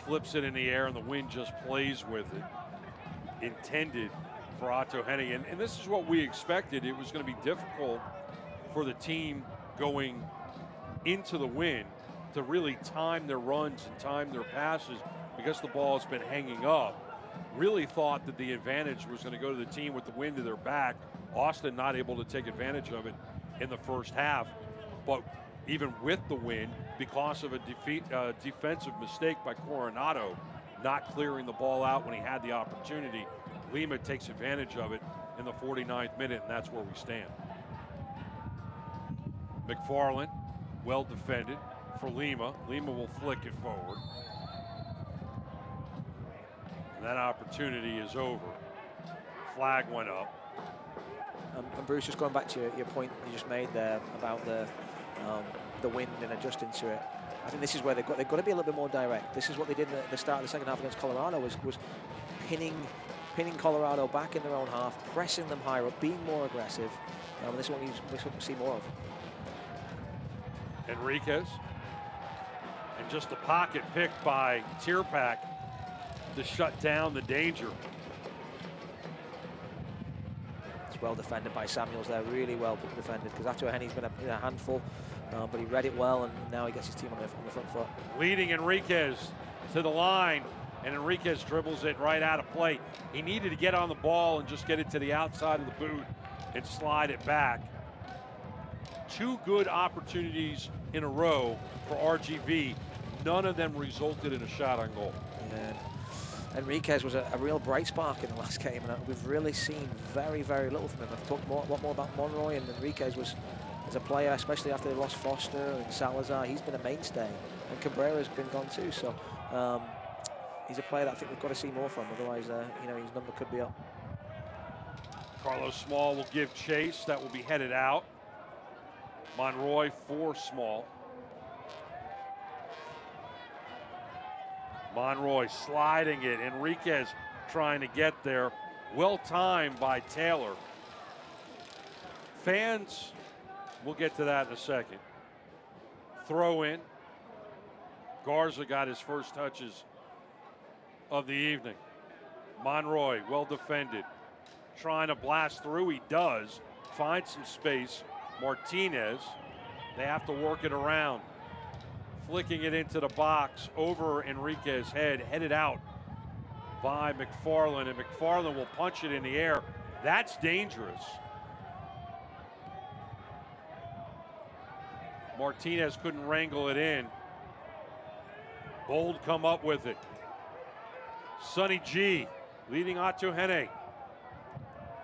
Flips it in the air, and the wind just plays with it. Intended for Otto Henning. And this is what we expected. It was going to be difficult for the team going into the wind to really time their runs and time their passes because the ball has been hanging up. Really thought that the advantage was going to go to the team with the wind to their back. Austin not able to take advantage of it in the first half. But even with the wind, because of a defensive mistake by Coronado, not clearing the ball out when he had the opportunity, Lima takes advantage of it in the 49th minute, and that's where we stand. McFarland, well defended for Lima. Lima will flick it forward. And that opportunity is over. Flag went up. And Bruce, just going back to your point you just made there about the wind and adjusting to it. I think this is where they've got to be a little bit more direct. This is what they did at the start of the second half against Colorado, was pinning Colorado back in their own half, pressing them higher up, being more aggressive. This is what we see more of. Enriquez. And just a pocket picked by Tierpak to shut down the danger. It's well defended by Samuels there, really well defended, because after Henny's been a handful, but he read it well, and now he gets his team on the front foot. Leading Enriquez to the line, and Enriquez dribbles it right out of play. He needed to get on the ball and just get it to the outside of the boot and slide it back. Two good opportunities in a row for RGV. None of them resulted in a shot on goal. And Enriquez was a real bright spark in the last game, and we've really seen very, very little from him. I've talked a lot more about Monroy, and Enriquez was, as a player, especially after they lost Foster and Salazar, he's been a mainstay, and Cabrera's been gone too. So he's a player that I think we've got to see more from. Otherwise, his number could be up. Carlos Small will give chase. That will be headed out. Monroy for Small. Monroy sliding it. Enriquez trying to get there. Well timed by Taylor. Fans, we'll get to that in a second. Throw in. Garza got his first touches of the evening. Monroy, well defended. Trying to blast through, he does. Finds some space. Martinez, they have to work it around. Flicking it into the box over Enriquez's head, headed out by McFarland, and McFarland will punch it in the air. That's dangerous. Martinez couldn't wrangle it in. Bold come up with it. Sonny G leading Atuhene.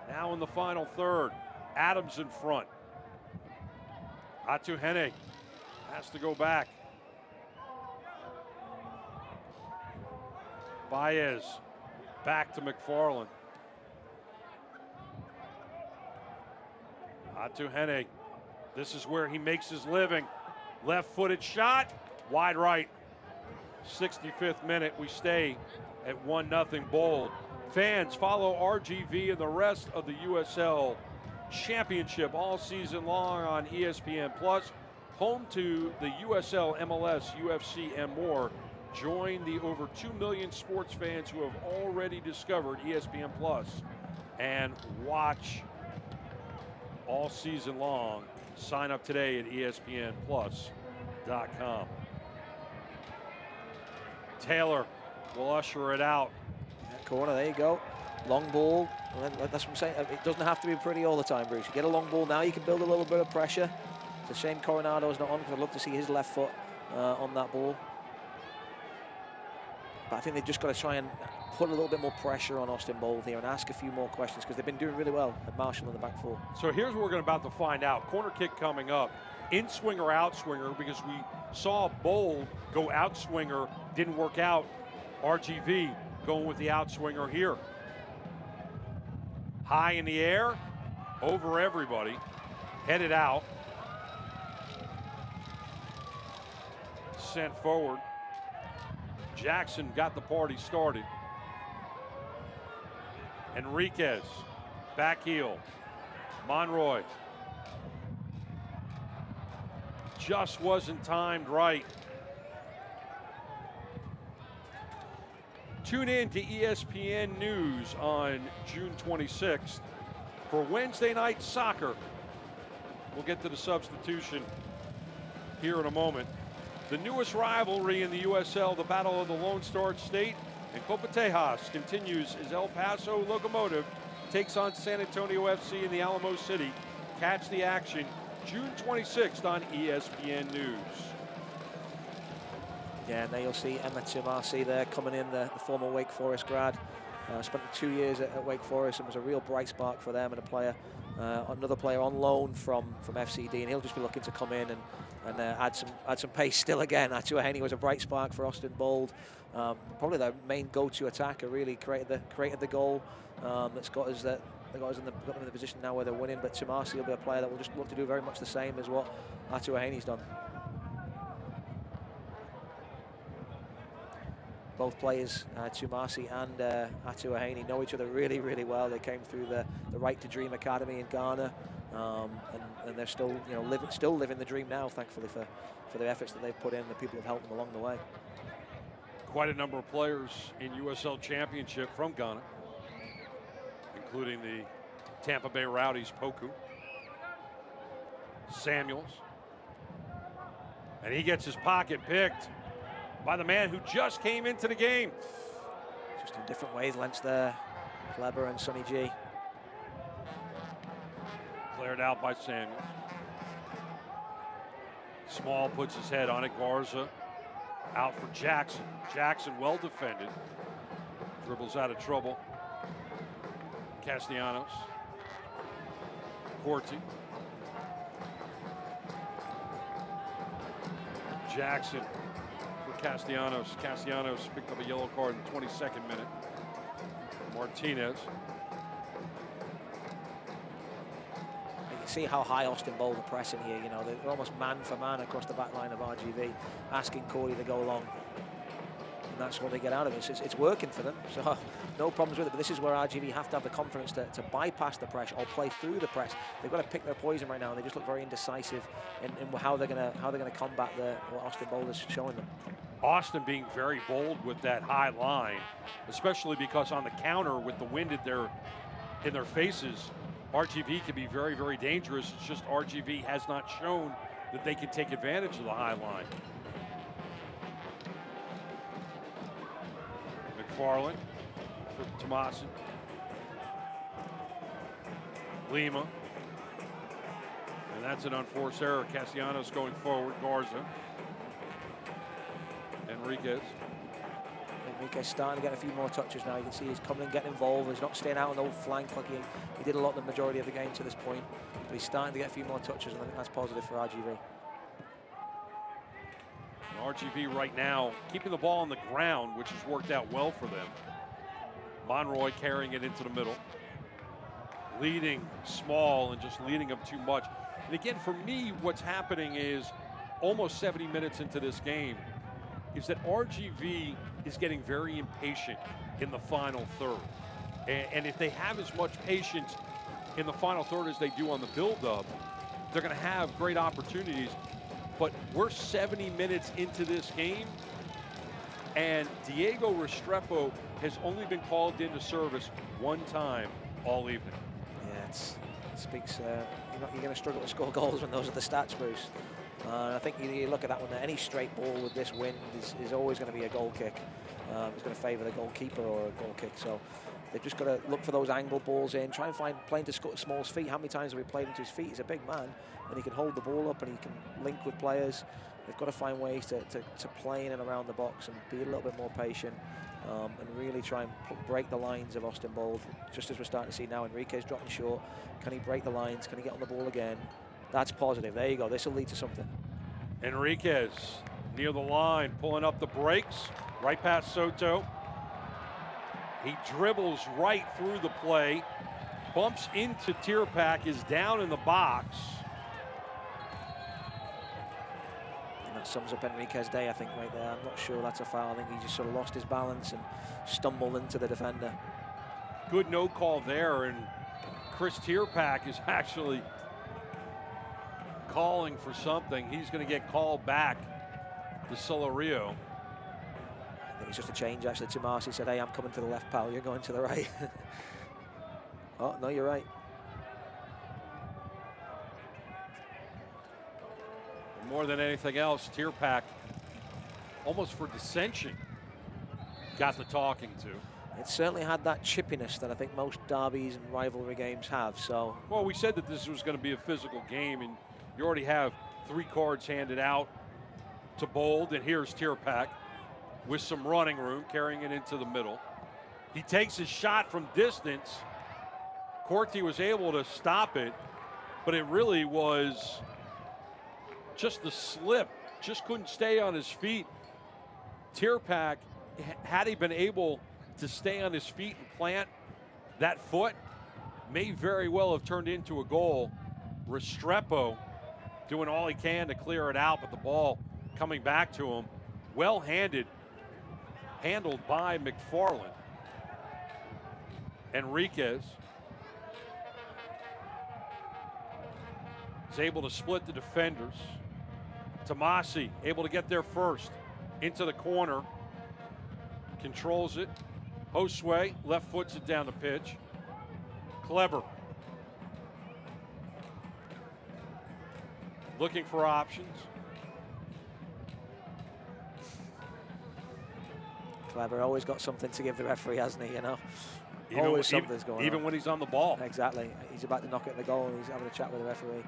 Now in the final third, Adams in front. Atuhene has to go back. Baez back to McFarland. Atuhene, this is where he makes his living. Left-footed shot, wide right. 65th minute, we stay at 1-0 Bold. Fans, follow RGV and the rest of the USL Championship all season long on ESPN+, home to the USL, MLS, UFC, and more. Join the over 2 million sports fans who have already discovered ESPN+ and watch all season long. Sign up today at ESPNplus.com. Taylor will usher it out. That corner, there you go. Long ball. That's what I'm saying. It doesn't have to be pretty all the time, Bruce. You get a long ball now, you can build a little bit of pressure. It's a shame Coronado's not on, because I'd love to see his left foot on that ball. But I think they've just got to try and put a little bit more pressure on Austin Bold here and ask a few more questions, because they've been doing really well at Marshall in the back four. So here's what we're about to find out. Corner kick coming up. In swinger, out swinger, because we saw Bold go out swinger, didn't work out. RGV going with the out swinger here. High in the air, over everybody, headed out. Sent forward. Jackson got the party started. Enriquez, back heel. Monroy. Just wasn't timed right. Tune in to ESPN News on June 26th for Wednesday Night Soccer. We'll get to the substitution here in a moment. The newest rivalry in the USL, the Battle of the Lone Star State and Copa Tejas, continues as El Paso Locomotive takes on San Antonio FC in the Alamo City. Catch the action June 26th on ESPN News. Yeah, and there you'll see Emma Tumasi there coming in, the former Wake Forest grad. Spent 2 years at Wake Forest and was a real bright spark for them, and another player on loan from FCD, and he'll just be looking to come in and add some pace still again. Atua Haney was a bright spark for Austin Bold. Probably their main go-to attacker, really created the goal that's got us them in the position now where they're winning. But Tumasi will be a player that will just look to do very much the same as what Atua Haney's done. Both players, Tumasi and Atua Haney, know each other really, really well. They came through the Right to Dream Academy in Ghana, and they're still, living the dream now, thankfully, for the efforts that they've put in, the people who've helped them along the way. Quite a number of players in USL Championship from Ghana, including the Tampa Bay Rowdies' Poku, Samuels, and he gets his pocket picked by the man who just came into the game. Just in different ways, Lentz there, Kleber and Sonny G. Cleared out by Samuels. Small puts his head on it. Garza out for Jackson. Jackson well defended. Dribbles out of trouble. Castellanos. Corti. Jackson for Castellanos. Castellanos picked up a yellow card in the 22nd minute. Martinez. You can see how high Austin Bold are pressing here. You know, they're almost man for man across the back line of RGV, asking Corey to go long. And that's what they get out of it. It's working for them, so no problems with it. But this is where RGV have to have the confidence to bypass the press or play through the press. They've got to pick their poison right now, and they just look very indecisive in how they're gonna combat what Austin Bold is showing them. Austin being very bold with that high line, especially because on the counter with the wind in their faces, RGV can be very, very dangerous. It's just RGV has not shown that they can take advantage of the high line. McFarland for Tomasin. Lima. And that's an unforced error. Castellanos going forward. Garza. Enriquez starting to get a few more touches now. You can see he's coming and getting involved. He's not staying out on the old flank like he did a lot the majority of the game to this point. But he's starting to get a few more touches, and I think that's positive for RGV. And RGV right now keeping the ball on the ground, which has worked out well for them. Monroy carrying it into the middle. Leading small and just leading them too much. And again, for me, what's happening is almost 70 minutes into this game is that RGV is getting very impatient in the final third. And if they have as much patience in the final third as they do on the build-up, they're going to have great opportunities. But we're 70 minutes into this game, and Diego Restrepo has only been called into service one time all evening. Yeah, it speaks. You're going to struggle to score goals when those are the stats, Bruce. I think you look at that one, any straight ball with this wind is always going to be a goal kick. It's going to favour the goalkeeper or a goal kick. So they've just got to look for those angle balls in, try and find playing to Small's feet. How many times have we played into his feet? He's a big man, and he can hold the ball up and he can link with players. They've got to find ways to play in and around the box and be a little bit more patient and really try and break the lines of Austin Bold. Just as we're starting to see now, Enrique's dropping short. Can he break the lines? Can he get on the ball again? That's positive. There you go. This will lead to something. Enriquez near the line, pulling up the brakes, right past Soto. He dribbles right through the play, bumps into Tierpak, is down in the box. And that sums up Enriquez's day, I think, right there. I'm not sure that's a foul. I think he just sort of lost his balance and stumbled into the defender. Good no call there, and Chris Tierpak is actually calling for something. He's going to get called back to Solorio. I think it's just a change, actually. Tumasi said, hey, I'm coming to the left, pal. You're going to the right. Oh, no, you're right. More than anything else, Tierpak, almost for dissension, got the talking to. It certainly had that chippiness that I think most derbies and rivalry games have. So, well, we said that this was going to be a physical game, and you already have 3 cards handed out to Bold, and here's Tierpak with some running room, carrying it into the middle. He takes his shot from distance. Corti was able to stop it, but it really was just the slip. Just couldn't stay on his feet. Tierpak, had he been able to stay on his feet and plant that foot, may very well have turned into a goal. Restrepo doing all he can to clear it out, but the ball coming back to him. Well-handed, handled by McFarland. Enriquez is able to split the defenders. Tomasi able to get there first into the corner. Controls it. Josue left foots it down the pitch. Kleber looking for options. Kleber always got something to give the referee, hasn't he? You know, always something's going on. Even when he's on the ball. Exactly. He's about to knock it in the goal and he's having a chat with the referee.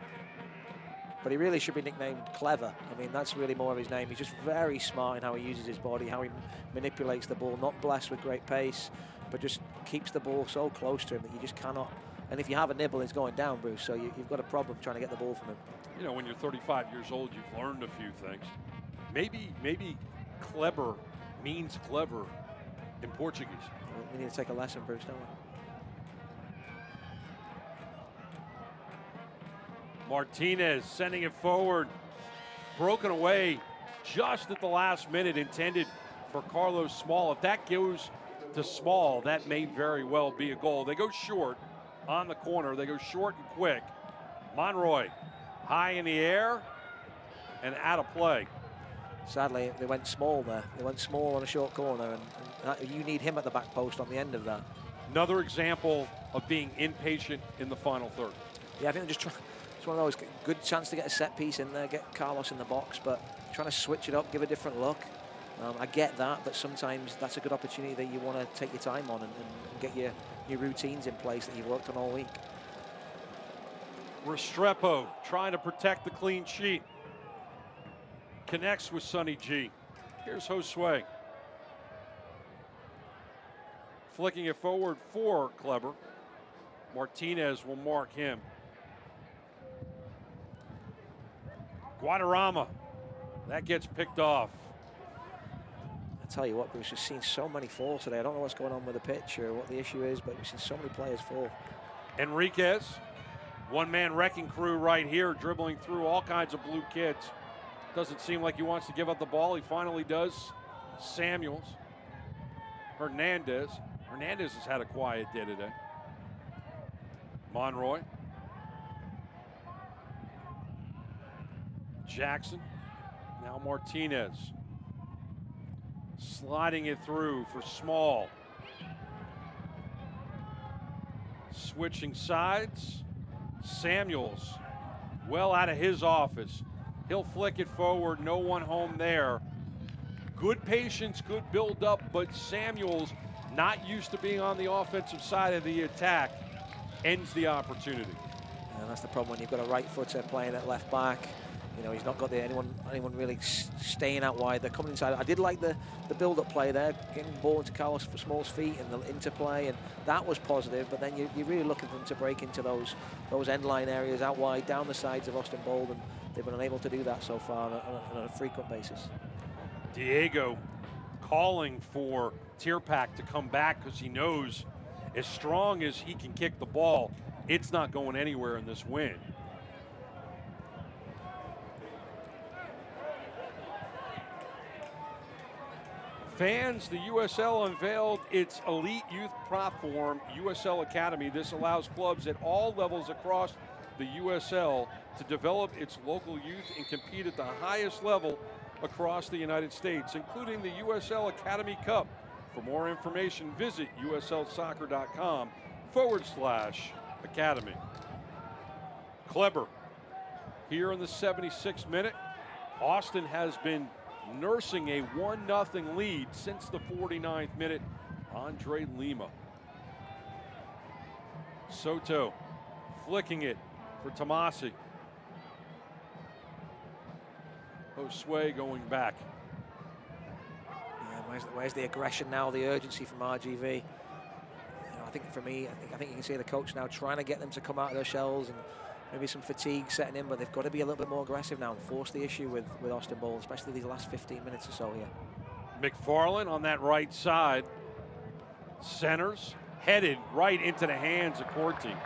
But he really should be nicknamed Clever. I mean, that's really more of his name. He's just very smart in how he uses his body, how he manipulates the ball, not blessed with great pace, but just keeps the ball so close to him that you just cannot. And if you have a nibble, it's going down, Bruce, so you've got a problem trying to get the ball from him. You know, when you're 35 years old, you've learned a few things. Maybe clever means clever in Portuguese. We need to take a lesson, Bruce, don't we? Martinez sending it forward. Broken away just at the last minute, intended for Carlos Small. If that goes to Small, that may very well be a goal. They go short on the corner. They go short and quick. Monroy high in the air and out of play. Sadly, they went small there. They went small on a short corner, and you need him at the back post on the end of that. Another example of being impatient in the final third. Yeah, I think they're just trying. It's one of those good chance to get a set piece in there, get Carlos in the box, but trying to switch it up, give a different look. I get that, but sometimes that's a good opportunity that you want to take your time on and get your routines in place that you've worked on all week. Restrepo trying to protect the clean sheet. Connects with Sonny G. Here's Josue. Flicking it forward for Kleber. Martinez will mark him. Guadarrama. That gets picked off. I tell you what, Bruce, we've seen so many falls today. I don't know what's going on with the pitch or what the issue is, but we've seen so many players fall. Enriquez, one-man wrecking crew right here, dribbling through all kinds of blue kids. Doesn't seem like he wants to give up the ball. He finally does. Samuels. Hernandez. Hernandez has had a quiet day today. Monroy. Jackson. Now Martinez. Sliding it through for Small. Switching sides. Samuels. Well out of his office. He'll flick it forward. No one home there. Good patience, good build up, but Samuels, not used to being on the offensive side of the attack, ends the opportunity. And that's the problem when you've got a right footer playing at left back. You know, he's not got anyone really staying out wide. They're coming inside. I did like the build-up play there, getting the ball into Carlos for Small's feet and the interplay, and that was positive. But then you're really looking for them to break into those end line areas out wide, down the sides of Austin Bold, and they've been unable to do that so far on a frequent basis. Diego calling for Tierpak to come back because he knows as strong as he can kick the ball, it's not going anywhere in this win. Fans, the USL unveiled its elite youth platform, USL Academy. This allows clubs at all levels across the USL to develop its local youth and compete at the highest level across the United States, including the USL Academy Cup. For more information, visit uslsoccer.com/academy. Kleber here in the 76th minute. Austin has been nursing a 1-0 lead since the 49th minute. Andre Lima. Soto flicking it for Tomasi. Josue going back. Yeah, where's the aggression now, the urgency from RGV? You know, I think for me, I think you can see the coach now trying to get them to come out of their shells, and maybe some fatigue setting in, but they've got to be a little bit more aggressive now and force the issue with Austin Bowl, especially these last 15 minutes or so here. McFarland on that right side. Centers, headed right into the hands of Corti. And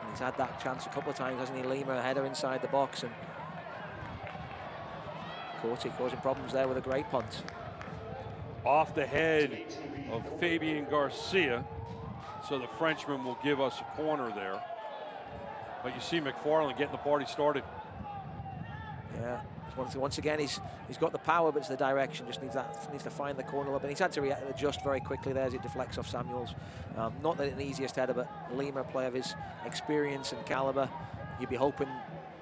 he's had that chance a couple of times, hasn't he? Lima, a header inside the box, and Corti causing problems there with a great punt. Off the head of Fabian Garcia, so the Frenchman will give us a corner there. But you see McFarland getting the party started. Yeah, once again, he's got the power, but it's the direction. Just needs to find the corner a little bit. He's had to adjust very quickly there as it deflects off Samuels. Not that an easiest header, but Lima, a player of his experience and caliber, you'd be hoping,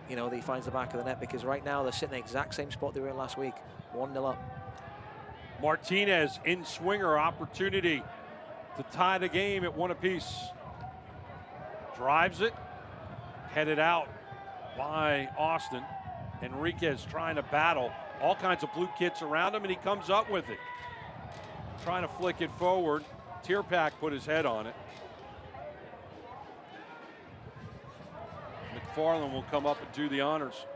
you know, that he finds the back of the net, because right now they're sitting in the exact same spot they were in last week, 1-0 up. Martinez in swinger opportunity to tie the game at 1 apiece. Drives it, headed out by Austin. Enriquez trying to battle all kinds of blue kits around him, and he comes up with it. Trying to flick it forward. Tierpak put his head on it. McFarland will come up and do the honors.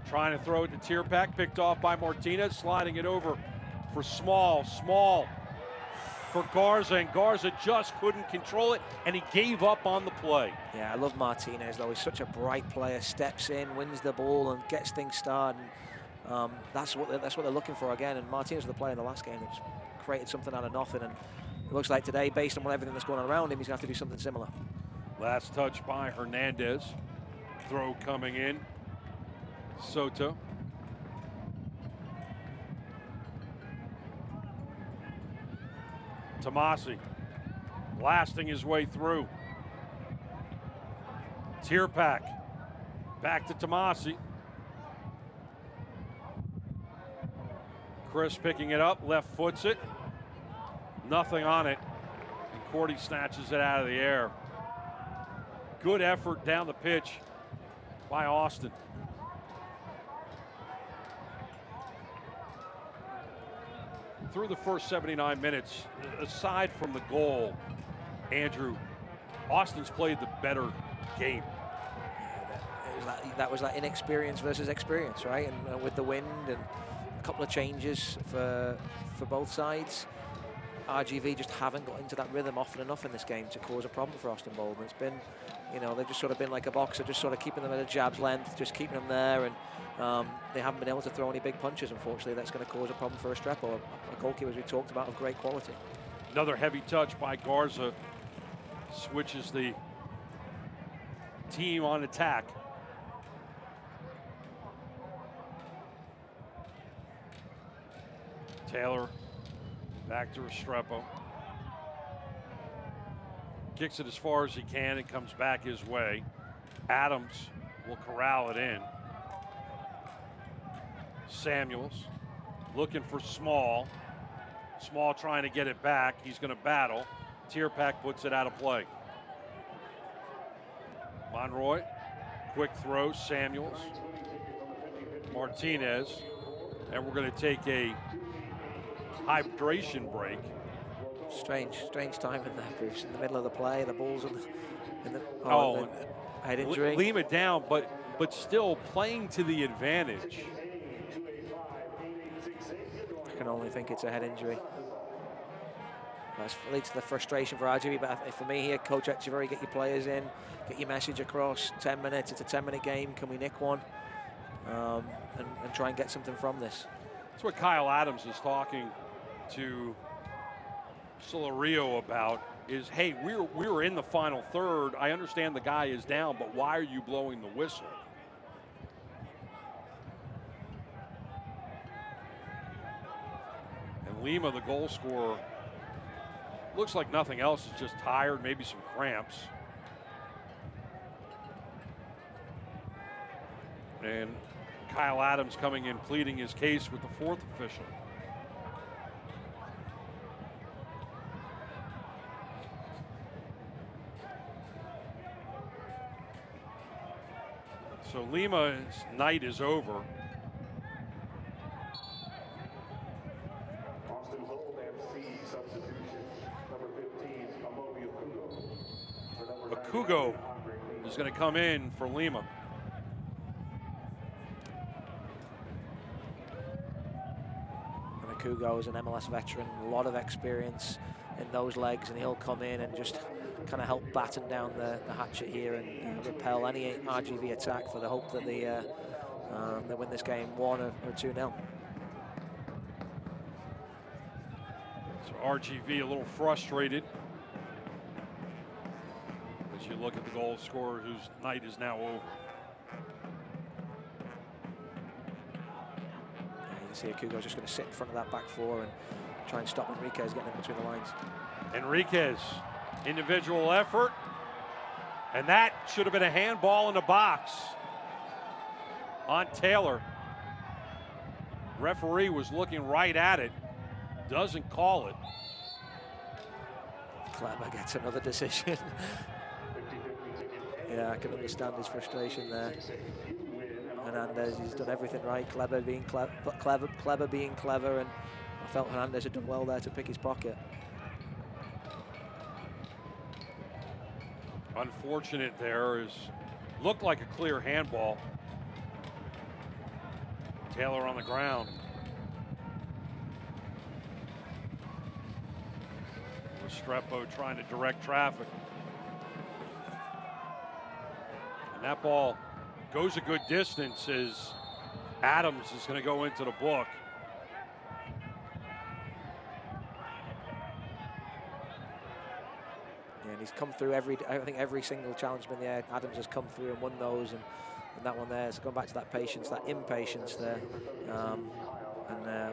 Trying to throw it to Tierpak, picked off by Martinez, sliding it over for Small for Garza, and Garza just couldn't control it, and he gave up on the play. Yeah, I love Martinez, though. He's such a bright player, steps in, wins the ball, and gets things started. That's what they're looking for again, and Martinez was the player in the last game that just created something out of nothing, and it looks like today, based on everything that's going on around him, he's going to have to do something similar. Last touch by Hernandez. Throw coming in. Soto. Tomasi blasting his way through. Tierpak back to Tomasi. Chris picking it up, left foots it. Nothing on it. And Corti snatches it out of the air. Good effort down the pitch by Austin. Through the first 79 minutes, aside from the goal, Andrew, Austin's played the better game. That was that inexperience versus experience, right? And with the wind and a couple of changes for both sides, RGV just haven't got into that rhythm often enough in this game to cause a problem for Austin Boulder. It's been, you know, they've just sort of been like a boxer, just sort of keeping them at a jab's length, just keeping them there, and they haven't been able to throw any big punches, unfortunately. That's going to cause a problem for Restrepo, a goalkeeper, as we talked about, of great quality. Another heavy touch by Garza. Switches the team on attack. Taylor back to Restrepo. Kicks it as far as he can. It comes back his way. Adams will corral it in. Samuels looking for Small. Small trying to get it back. He's going to battle. Tierpak puts it out of play. Monroy, quick throw. Samuels. Martinez. And we're going to take a hydration break. Strange timing there, Bruce. In the middle of the play, the ball's in the head injury. Lima down, but still playing to the advantage. I can only think it's a head injury. That leads to the frustration for RGB, but for me here, Coach Echeverry, get your players in, get your message across. 10 minutes, it's a 10-minute game. Can we nick one? And try and get something from this. That's what Kyle Adams is talking to Solorio about, is, hey, we were in the final third. I understand the guy is down, but why are you blowing the whistle? And Lima, the goal scorer, Looks like nothing else, is just tired, maybe some cramps. And Kyle Adams coming in, pleading his case with the fourth official. So Lima's night is over. Akugo is going to come in for Lima. And Akugo is an MLS veteran, a lot of experience in those legs, and he'll come in and just kind of help batten down the hatchet here and repel any RGV attack for the hope that they win this game 1 or 2-0. So RGV a little frustrated as you look at the goal scorer whose night is now over. You can see Akugo's just going to sit in front of that back four and try and stop Enriquez getting in between the lines. Enriquez, individual effort, and that should have been a handball in the box on Taylor. Referee was looking right at it, doesn't call it. Kleber gets another decision. Yeah, I can understand his frustration there. Hernandez, he's done everything right. Kleber being clever, and I felt Hernandez had done well there to pick his pocket. Unfortunate there is, looked like a clear handball. Taylor on the ground. Restrepo trying to direct traffic. And that ball goes a good distance as Adams is going to go into the book. Yeah, and he's come through I think every single challenge in the air, Adams has come through and won those, and that one there, so going back to that patience, that impatience there. I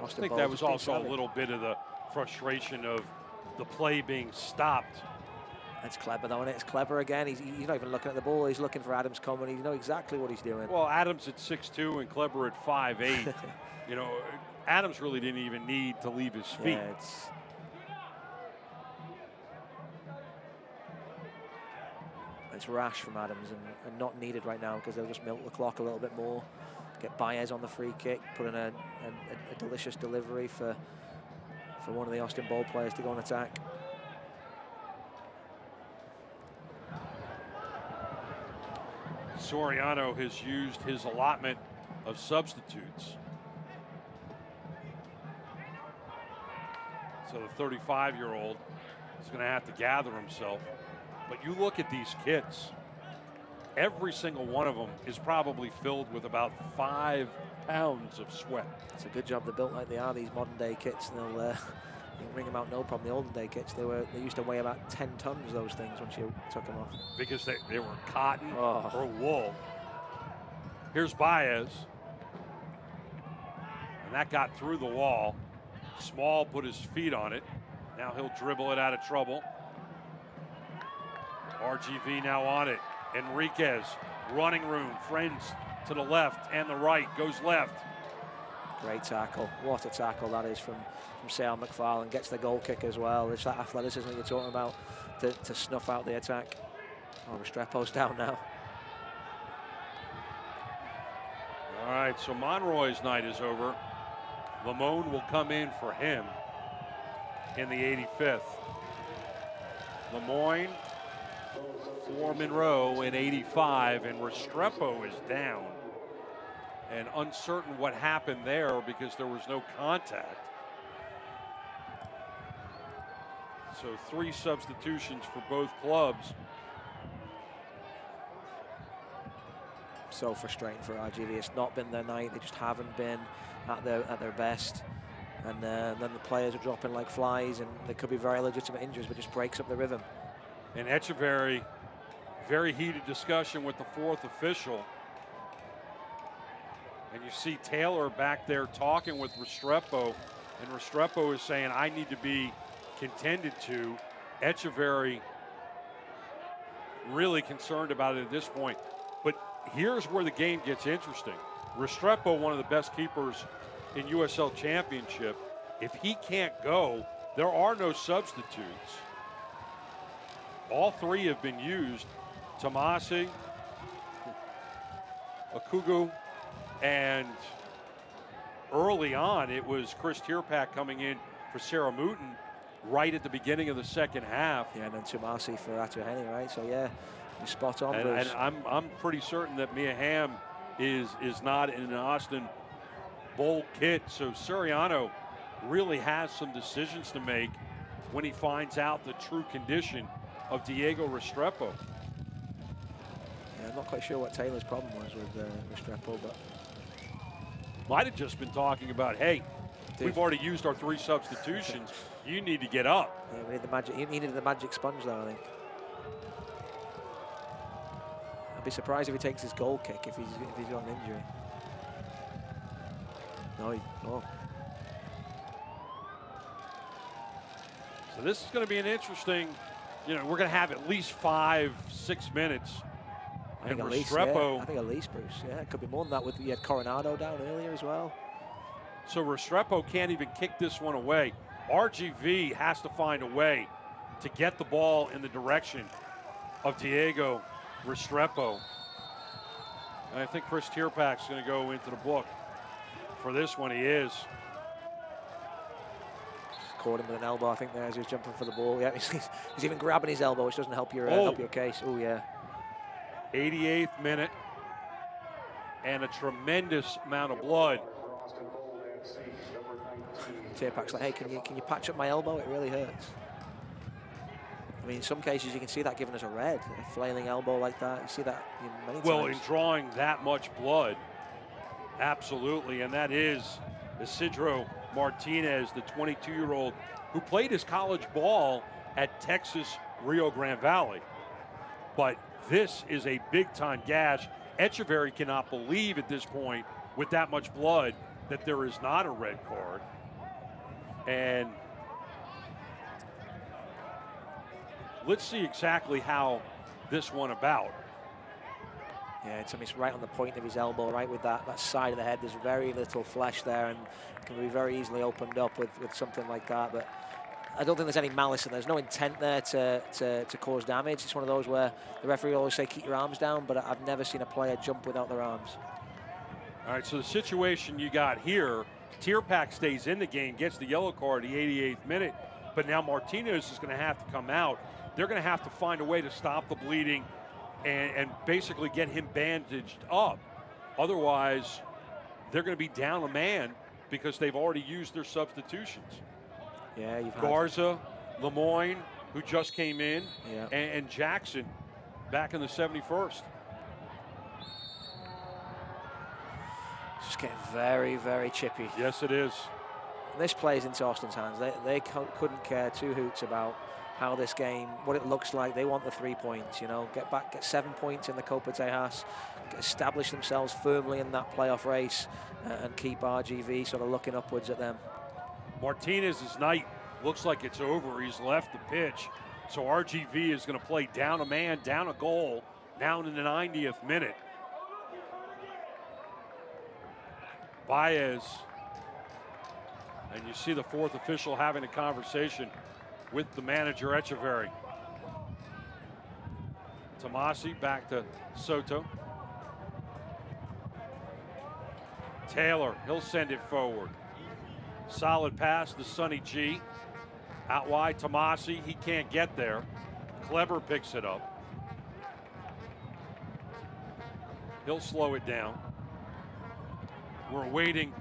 think that was also a little bit of the frustration of the play being stopped. It's Kleber though, and it's Kleber again. He's not even looking at the ball. He's looking for Adams coming. He knows exactly what he's doing. Well, Adams at 6'2" and Kleber at 5'8". You know, Adams really didn't even need to leave his feet. Yeah, it's rash from Adams and not needed right now, because they'll just milk the clock a little bit more. Get Baez on the free kick, put in a delicious delivery for one of the Austin ball players to go and attack. Soriano has used his allotment of substitutes. So the 35-year-old is going to have to gather himself. But you look at these kits, every single one of them is probably filled with about 5 pounds of sweat. It's a good job they're built like they are, these modern day kits. And they'll bring them out no problem. The olden day kits, they used to weigh about 10 tons, those things, once you took them off. Because they were cotton or wool. Here's Baez. And that got through the wall. Small put his feet on it. Now he'll dribble it out of trouble. RGV now on it. Enriquez, running room, friends to the left and the right, goes left. Great tackle. What a tackle that is from Sale McFarlane. Gets the goal kick as well. It's that athleticism that you're talking about to snuff out the attack. Oh, Restrepo's down now. All right, so Monroy's night is over. Lamone will come in for him in the 85th. Lemoyne for Monroe in 85, and Restrepo is down. And uncertain what happened there because there was no contact. So 3 substitutions for both clubs. So frustrating for RGV. It's not been their night. They just haven't been at their best. And then the players are dropping like flies, and there could be very legitimate injuries, but just breaks up the rhythm. And Echeverry, very heated discussion with the fourth official. And you see Taylor back there talking with Restrepo, and Restrepo is saying, I need to be contended to. Echeverry really concerned about it at this point. But here's where the game gets interesting. Restrepo, one of the best keepers in USL Championship. If he can't go, there are no substitutes. All three have been used. Tomasi, Akugu, and early on it was Chris Tierpak coming in for Sarah Mouton right at the beginning of the second half. Yeah, and then Tomasi for Atuheni, right? So yeah, you're spot on. And I'm pretty certain that Mia Hamm is not in an Austin Bowl kit. So Soriano really has some decisions to make when he finds out the true condition of Diego Restrepo. Yeah, I'm not quite sure what Taylor's problem was with Restrepo, but might have just been talking about, hey, we've already used our 3 substitutions. You need to get up. Yeah, we need the magic. He needed the magic sponge, though, I think. I'd be surprised if he takes his goal kick if he's got an injury. No. So this is going to be an interesting. We're going to have at least 5-6 minutes. I think at least, Bruce. Yeah, it could be more than that. You had Coronado down earlier as well. So Restrepo can't even kick this one away. RGV has to find a way to get the ball in the direction of Diego Restrepo. And I think Chris Tierpak's going to go into the book for this one. He is. Caught him with an elbow, I think, there as he was jumping for the ball. Yeah, he's even grabbing his elbow, which doesn't help your case. Oh, yeah. 88th minute. And a tremendous amount of blood. Tierpak's like, hey, can you patch up my elbow? It really hurts. I mean, in some cases, you can see that giving us a red. A flailing elbow like that. You see that many times. Well, in drawing that much blood, absolutely. And that is Isidro Martinez, the 22-year-old who played his college ball at Texas Rio Grande Valley. But this is a big-time gash. Echeverry cannot believe at this point, with that much blood, that there is not a red card. And let's see exactly how this went about. Yeah, it's right on the point of his elbow, right with that side of the head. There's very little flesh there, and it can be very easily opened up with something like that. But I don't think there's any malice, and there's no intent there to cause damage. It's one of those where the referee always say keep your arms down, but I've never seen a player jump without their arms. All right, so the situation you got here, Tierpak stays in the game, gets the yellow card the 88th minute, but now Martinez is going to have to come out. They're going to have to find a way to stop the bleeding and basically get him bandaged up. Otherwise, they're going to be down a man because they've already used their substitutions. Yeah, you've had Garza, Lemoyne, who just came in, yeah, and Jackson back in the 71st. It's just getting very, very chippy. Yes, it is. And this plays into Austin's hands. They couldn't care 2 hoots about how this game, what it looks like. They want the 3 points, get 7 points in the Copa Tejas, establish themselves firmly in that playoff race, and keep RGV sort of looking upwards at them. Martinez's night looks like it's over. He's left the pitch. So RGV is going to play down a man, down a goal, down in the 90th minute. Baez, and you see the 4th official having a conversation with the manager, Echeverry. Tomasi back to Soto. Taylor, he'll send it forward. Solid pass to Sonny G. Out wide, Tomasi, he can't get there. Kleber picks it up. He'll slow it down. We're waiting.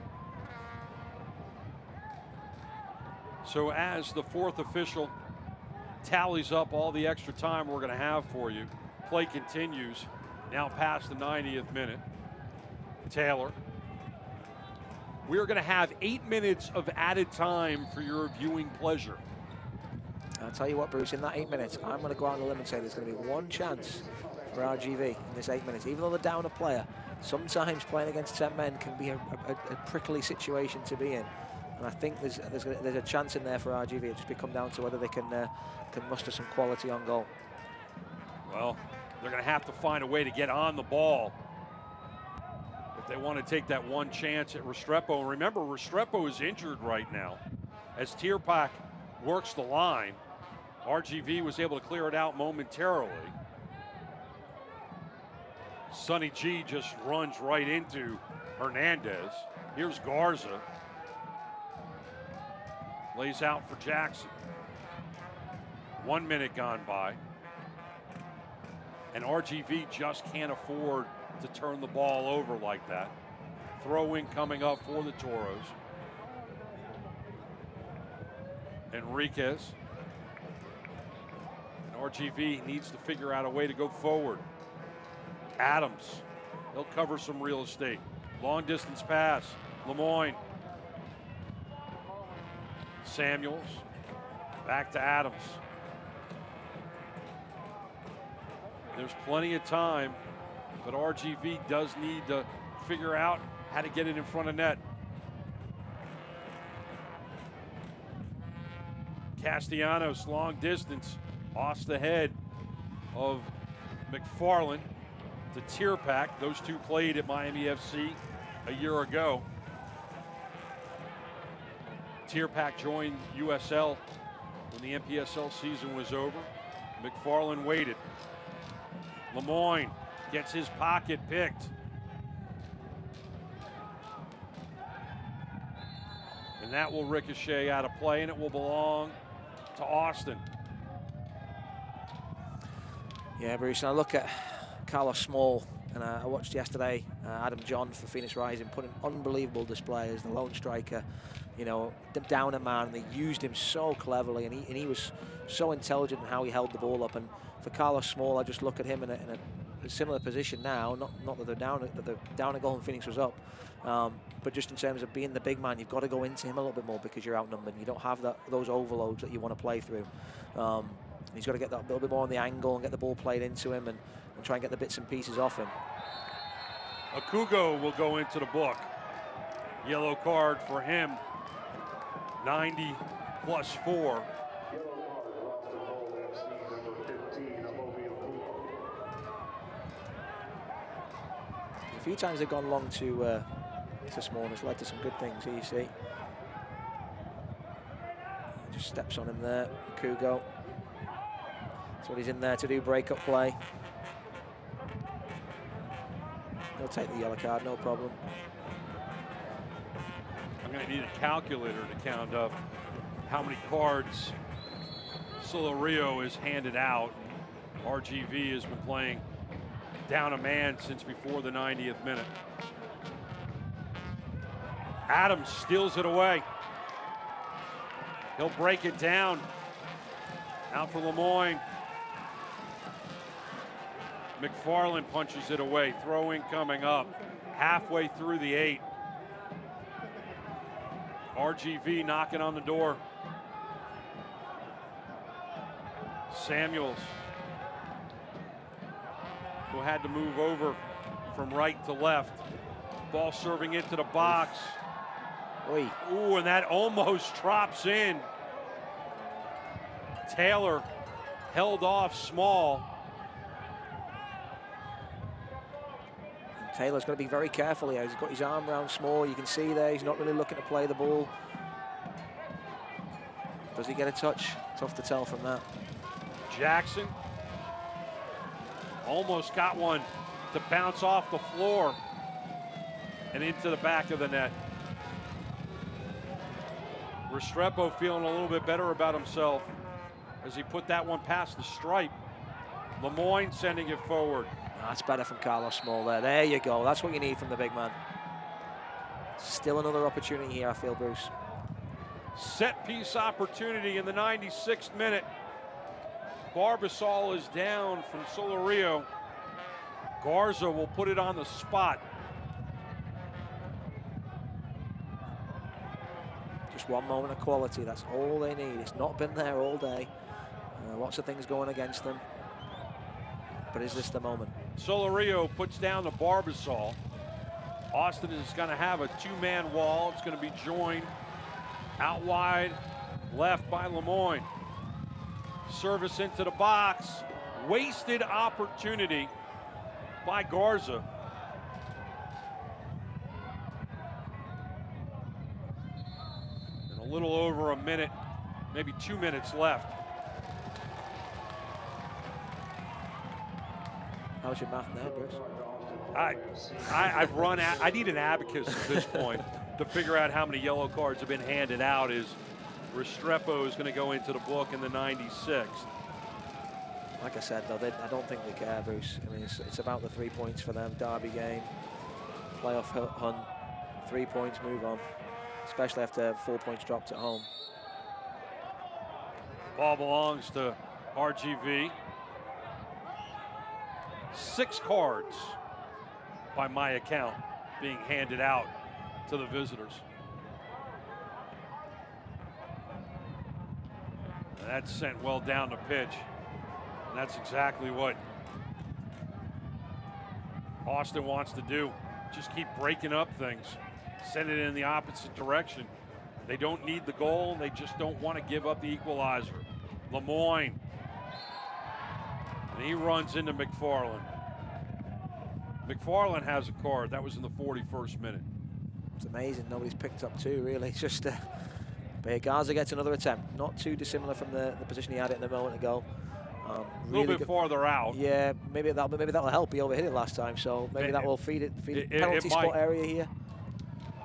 So as the 4th official tallies up all the extra time we're going to have for you, play continues. Now past the 90th minute. Taylor. We are going to have 8 minutes of added time for your viewing pleasure. I'll tell you what, Bruce, in that 8 minutes, I'm going to go out on a limb and say there's going to be one chance for RGV in this 8 minutes. Even though they're down a player, sometimes playing against 10 men can be a prickly situation to be in. And I think there's a chance in there for RGV. It just come down to whether they can muster some quality on goal. Well, they're going to have to find a way to get on the ball if they want to take that one chance at Restrepo. And remember, Restrepo is injured right now. As Tierpak works the line, RGV was able to clear it out momentarily. Sonny G just runs right into Hernandez. Here's Garza. Lays out for Jackson. 1 minute gone by. And RGV just can't afford to turn the ball over like that. Throw in coming up for the Toros. Enriquez. And RGV needs to figure out a way to go forward. Adams. He'll cover some real estate. Long distance pass. Lemoyne. Samuels. Back to Adams. There's plenty of time, but RGV does need to figure out how to get it in front of net. Castellanos, long distance, off the head of McFarland to Tierpak. Those two played at Miami FC a year ago. Tierpak joined USL when the NPSL season was over. McFarland waited. Lemoyne gets his pocket picked. And that will ricochet out of play, and it will belong to Austin. Yeah, Bruce, and I look at Carlos Small, and I watched yesterday Adam John for Phoenix Rising put an unbelievable display as the lone striker, you know, down a man. They used him so cleverly, and he was so intelligent in how he held the ball up. And for Carlos Small, I just look at him in a similar position now. Not that they're down a goal and Phoenix was up, but just in terms of being the big man, you've got to go into him a little bit more because you're outnumbered. You don't have those overloads that you want to play through. He's got to get that little bit more on the angle and get the ball played into him and try and get the bits and pieces off him. Akugo will go into the book. Yellow card for him. 90 plus 4. A few times they've gone long to Small, and it's led to some good things here, you see. Just steps on him there, Kugo. That's what he's in there to do, break-up play. He'll take the yellow card, no problem. I'm going to need a calculator to count up how many cards Solo Rio has handed out. RGV has been playing down a man since before the 90th minute. Adams steals it away. He'll break it down. Out for Lemoyne. McFarland punches it away. Throw in coming up. Halfway through the 8. RGV knocking on the door. Samuels, who had to move over from right to left. Ball serving into the box. Oy. Ooh, and that almost drops in. Taylor held off Small. And Taylor's got to be very careful here. He's got his arm around Small. You can see there he's not really looking to play the ball. Does he get a touch? Tough to tell from that. Jackson almost got one to bounce off the floor and into the back of the net. Restrepo feeling a little bit better about himself as he put that one past the stripe. Lemoyne sending it forward. That's better from Carlos Small there. There you go. That's what you need from the big man. Still another opportunity here, I feel, Bruce. Set piece opportunity in the 96th minute. Barbasol is down from Solo Rio. Garza will put it on the spot. Just one moment of quality. That's all they need. It's not been there all day. Lots of things going against them. But is this the moment? Solo Rio puts down the Barbasol. Austin is going to have a two-man wall. It's going to be joined Out wide, left by Lemoyne. Service into the box. Wasted opportunity by Garza. And a little over a minute, maybe 2 minutes left. How's your math now, Bruce? I've run out. I need an abacus at this point to figure out how many yellow cards have been handed out. Is Restrepo is going to go into the book in the 96th. Like I said, though, I don't think they care, Bruce. I mean, it's about the 3 points for them. Derby game, playoff hunt, 3 points, move on. Especially after 4 points dropped at home. Ball belongs to RGV. 6 cards, by my account, being handed out to the visitors. And that's sent well down the pitch. And that's exactly what Austin wants to do. Just keep breaking up things. Send it in the opposite direction. They don't need the goal. They just don't want to give up the equalizer. Lemoyne. And he runs into McFarland. McFarland has a card. That was in the 41st minute. It's amazing. Nobody's picked up two, really. It's just, but Garza gets another attempt. Not too dissimilar from the position he had it in a moment ago. A little bit farther out. Yeah, maybe that'll help. He overhit it last time, so maybe that will feed it penalty spot area here.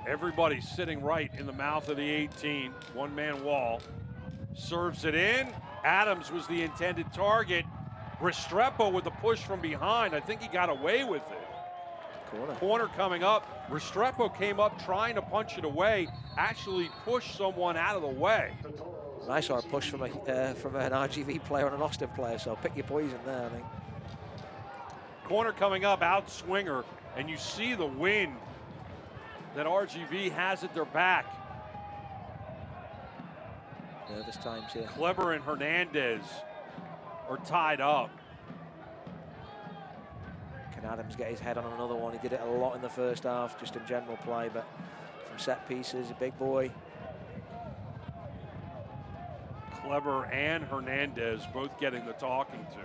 Everybody's sitting right in the mouth of the 18. One-man wall. Serves it in. Adams was the intended target. Restrepo with the push from behind. I think he got away with it. Corner coming up. Restrepo came up trying to punch it away. Actually pushed someone out of the way. I saw a push from an RGV player and an Austin player, so pick your poison there, I think. Corner coming up, out swinger, and you see the wind that RGV has at their back. Nervous times here. Kleber and Hernandez are tied up. Can Adams get his head on another one? He did it a lot in the first half, just in general play, but from set pieces, a big boy. Kleber and Hernandez both getting the talking to.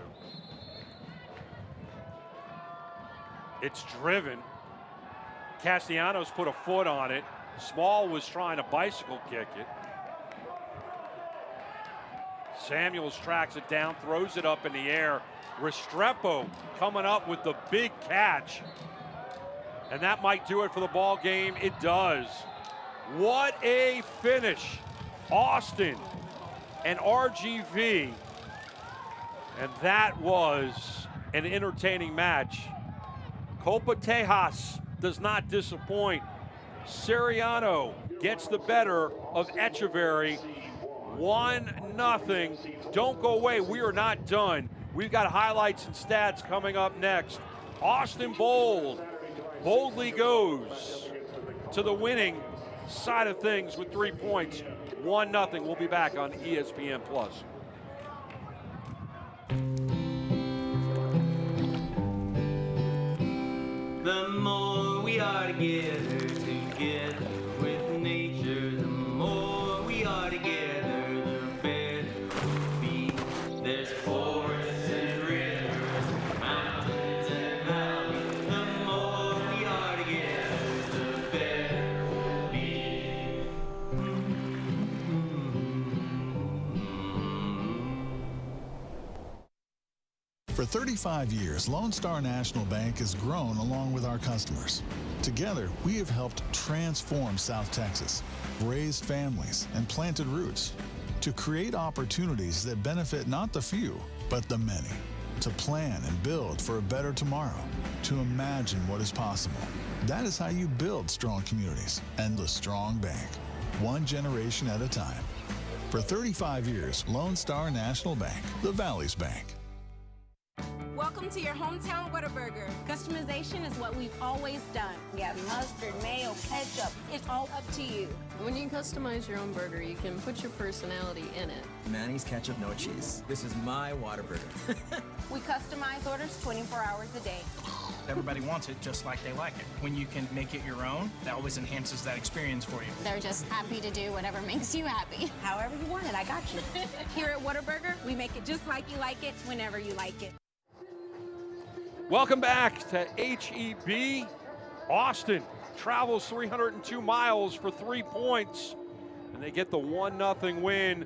It's driven. Castellanos put a foot on it. Small was trying to bicycle kick it. Samuels tracks it down, throws it up in the air. Restrepo coming up with the big catch. And that might do it for the ball game. It does. What a finish. Austin and RGV. And that was an entertaining match. Copa Tejas does not disappoint. Siriano gets the better of Echeverry. 1-0. Don't go away. We are not done. We've got highlights and stats coming up next. Austin boldly goes to the winning side of things with 3 points. 1-0. We'll be back on ESPN+. The more we are together with nature, the more we are together, the better we'll be. There's forests and rivers, mountains and valleys. The more we are together, the better we'll be. For 35 years, Lone Star National Bank has grown along with our customers. Together, we have helped transform South Texas, raised families, and planted roots to create opportunities that benefit not the few, but the many, to plan and build for a better tomorrow, to imagine what is possible. That is how you build strong communities and the strong bank, one generation at a time. For 35 years, Lone Star National Bank, the Valley's Bank. Welcome to your hometown Whataburger. Customization is what we've always done. We have mustard, mayo, ketchup. It's all up to you. When you customize your own burger, you can put your personality in it. Manny's ketchup, no cheese. This is my Whataburger. We customize orders 24 hours a day. Everybody wants it just like they like it. When you can make it your own, that always enhances that experience for you. They're just happy to do whatever makes you happy. However you want it, I got you. Here at Whataburger, we make it just like you like it, whenever you like it. Welcome back to HEB. Austin travels 302 miles for 3 points, and they get the 1-0 win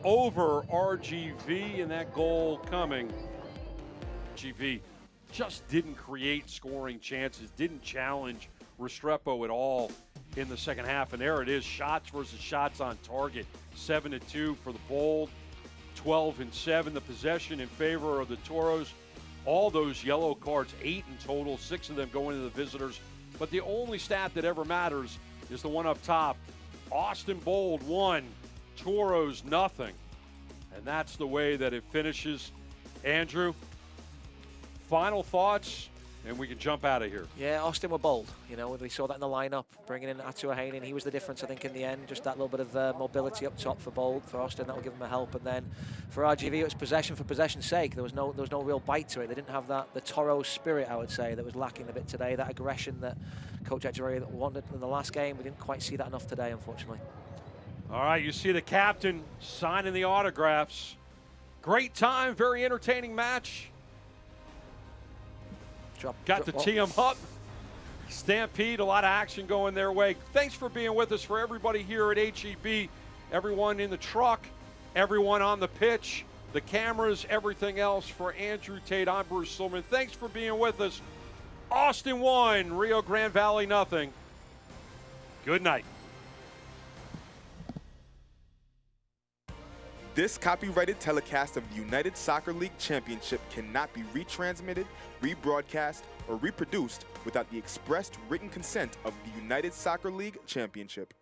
over RGV, and that goal coming. RGV just didn't create scoring chances, didn't challenge Restrepo at all in the second half, and there it is, shots versus shots on target. 7-2 for the Bold, 12-7 the possession in favor of the Toros. All those yellow cards, 8 in total, 6 of them going to the visitors. But the only stat that ever matters is the one up top. Austin Bold 1, Toros nothing. And that's the way that it finishes. Andrew, final thoughts, and we can jump out of here. Yeah, Austin were bold. You know, we saw that in the lineup, bringing in Atua Hainin. He was the difference, I think, in the end. Just that little bit of mobility up top for Bold, for Austin. That will give them a help. And then for RGV, it was possession for possession's sake. There was no real bite to it. They didn't have the Toro spirit, I would say, that was lacking a bit today. That aggression that Coach Echeverria wanted in the last game. We didn't quite see that enough today, unfortunately. All right, you see the captain signing the autographs. Great time, very entertaining match. Got to tee them up. Stampede, a lot of action going their way. Thanks for being with us. For everybody here at HEB, everyone in the truck, everyone on the pitch, the cameras, everything else. For Andrew Tate, I'm Bruce Silverman. Thanks for being with us. Austin 1, Rio Grande Valley nothing. Good night. This copyrighted telecast of the United Soccer League Championship cannot be retransmitted, rebroadcast, or reproduced without the expressed written consent of the United Soccer League Championship.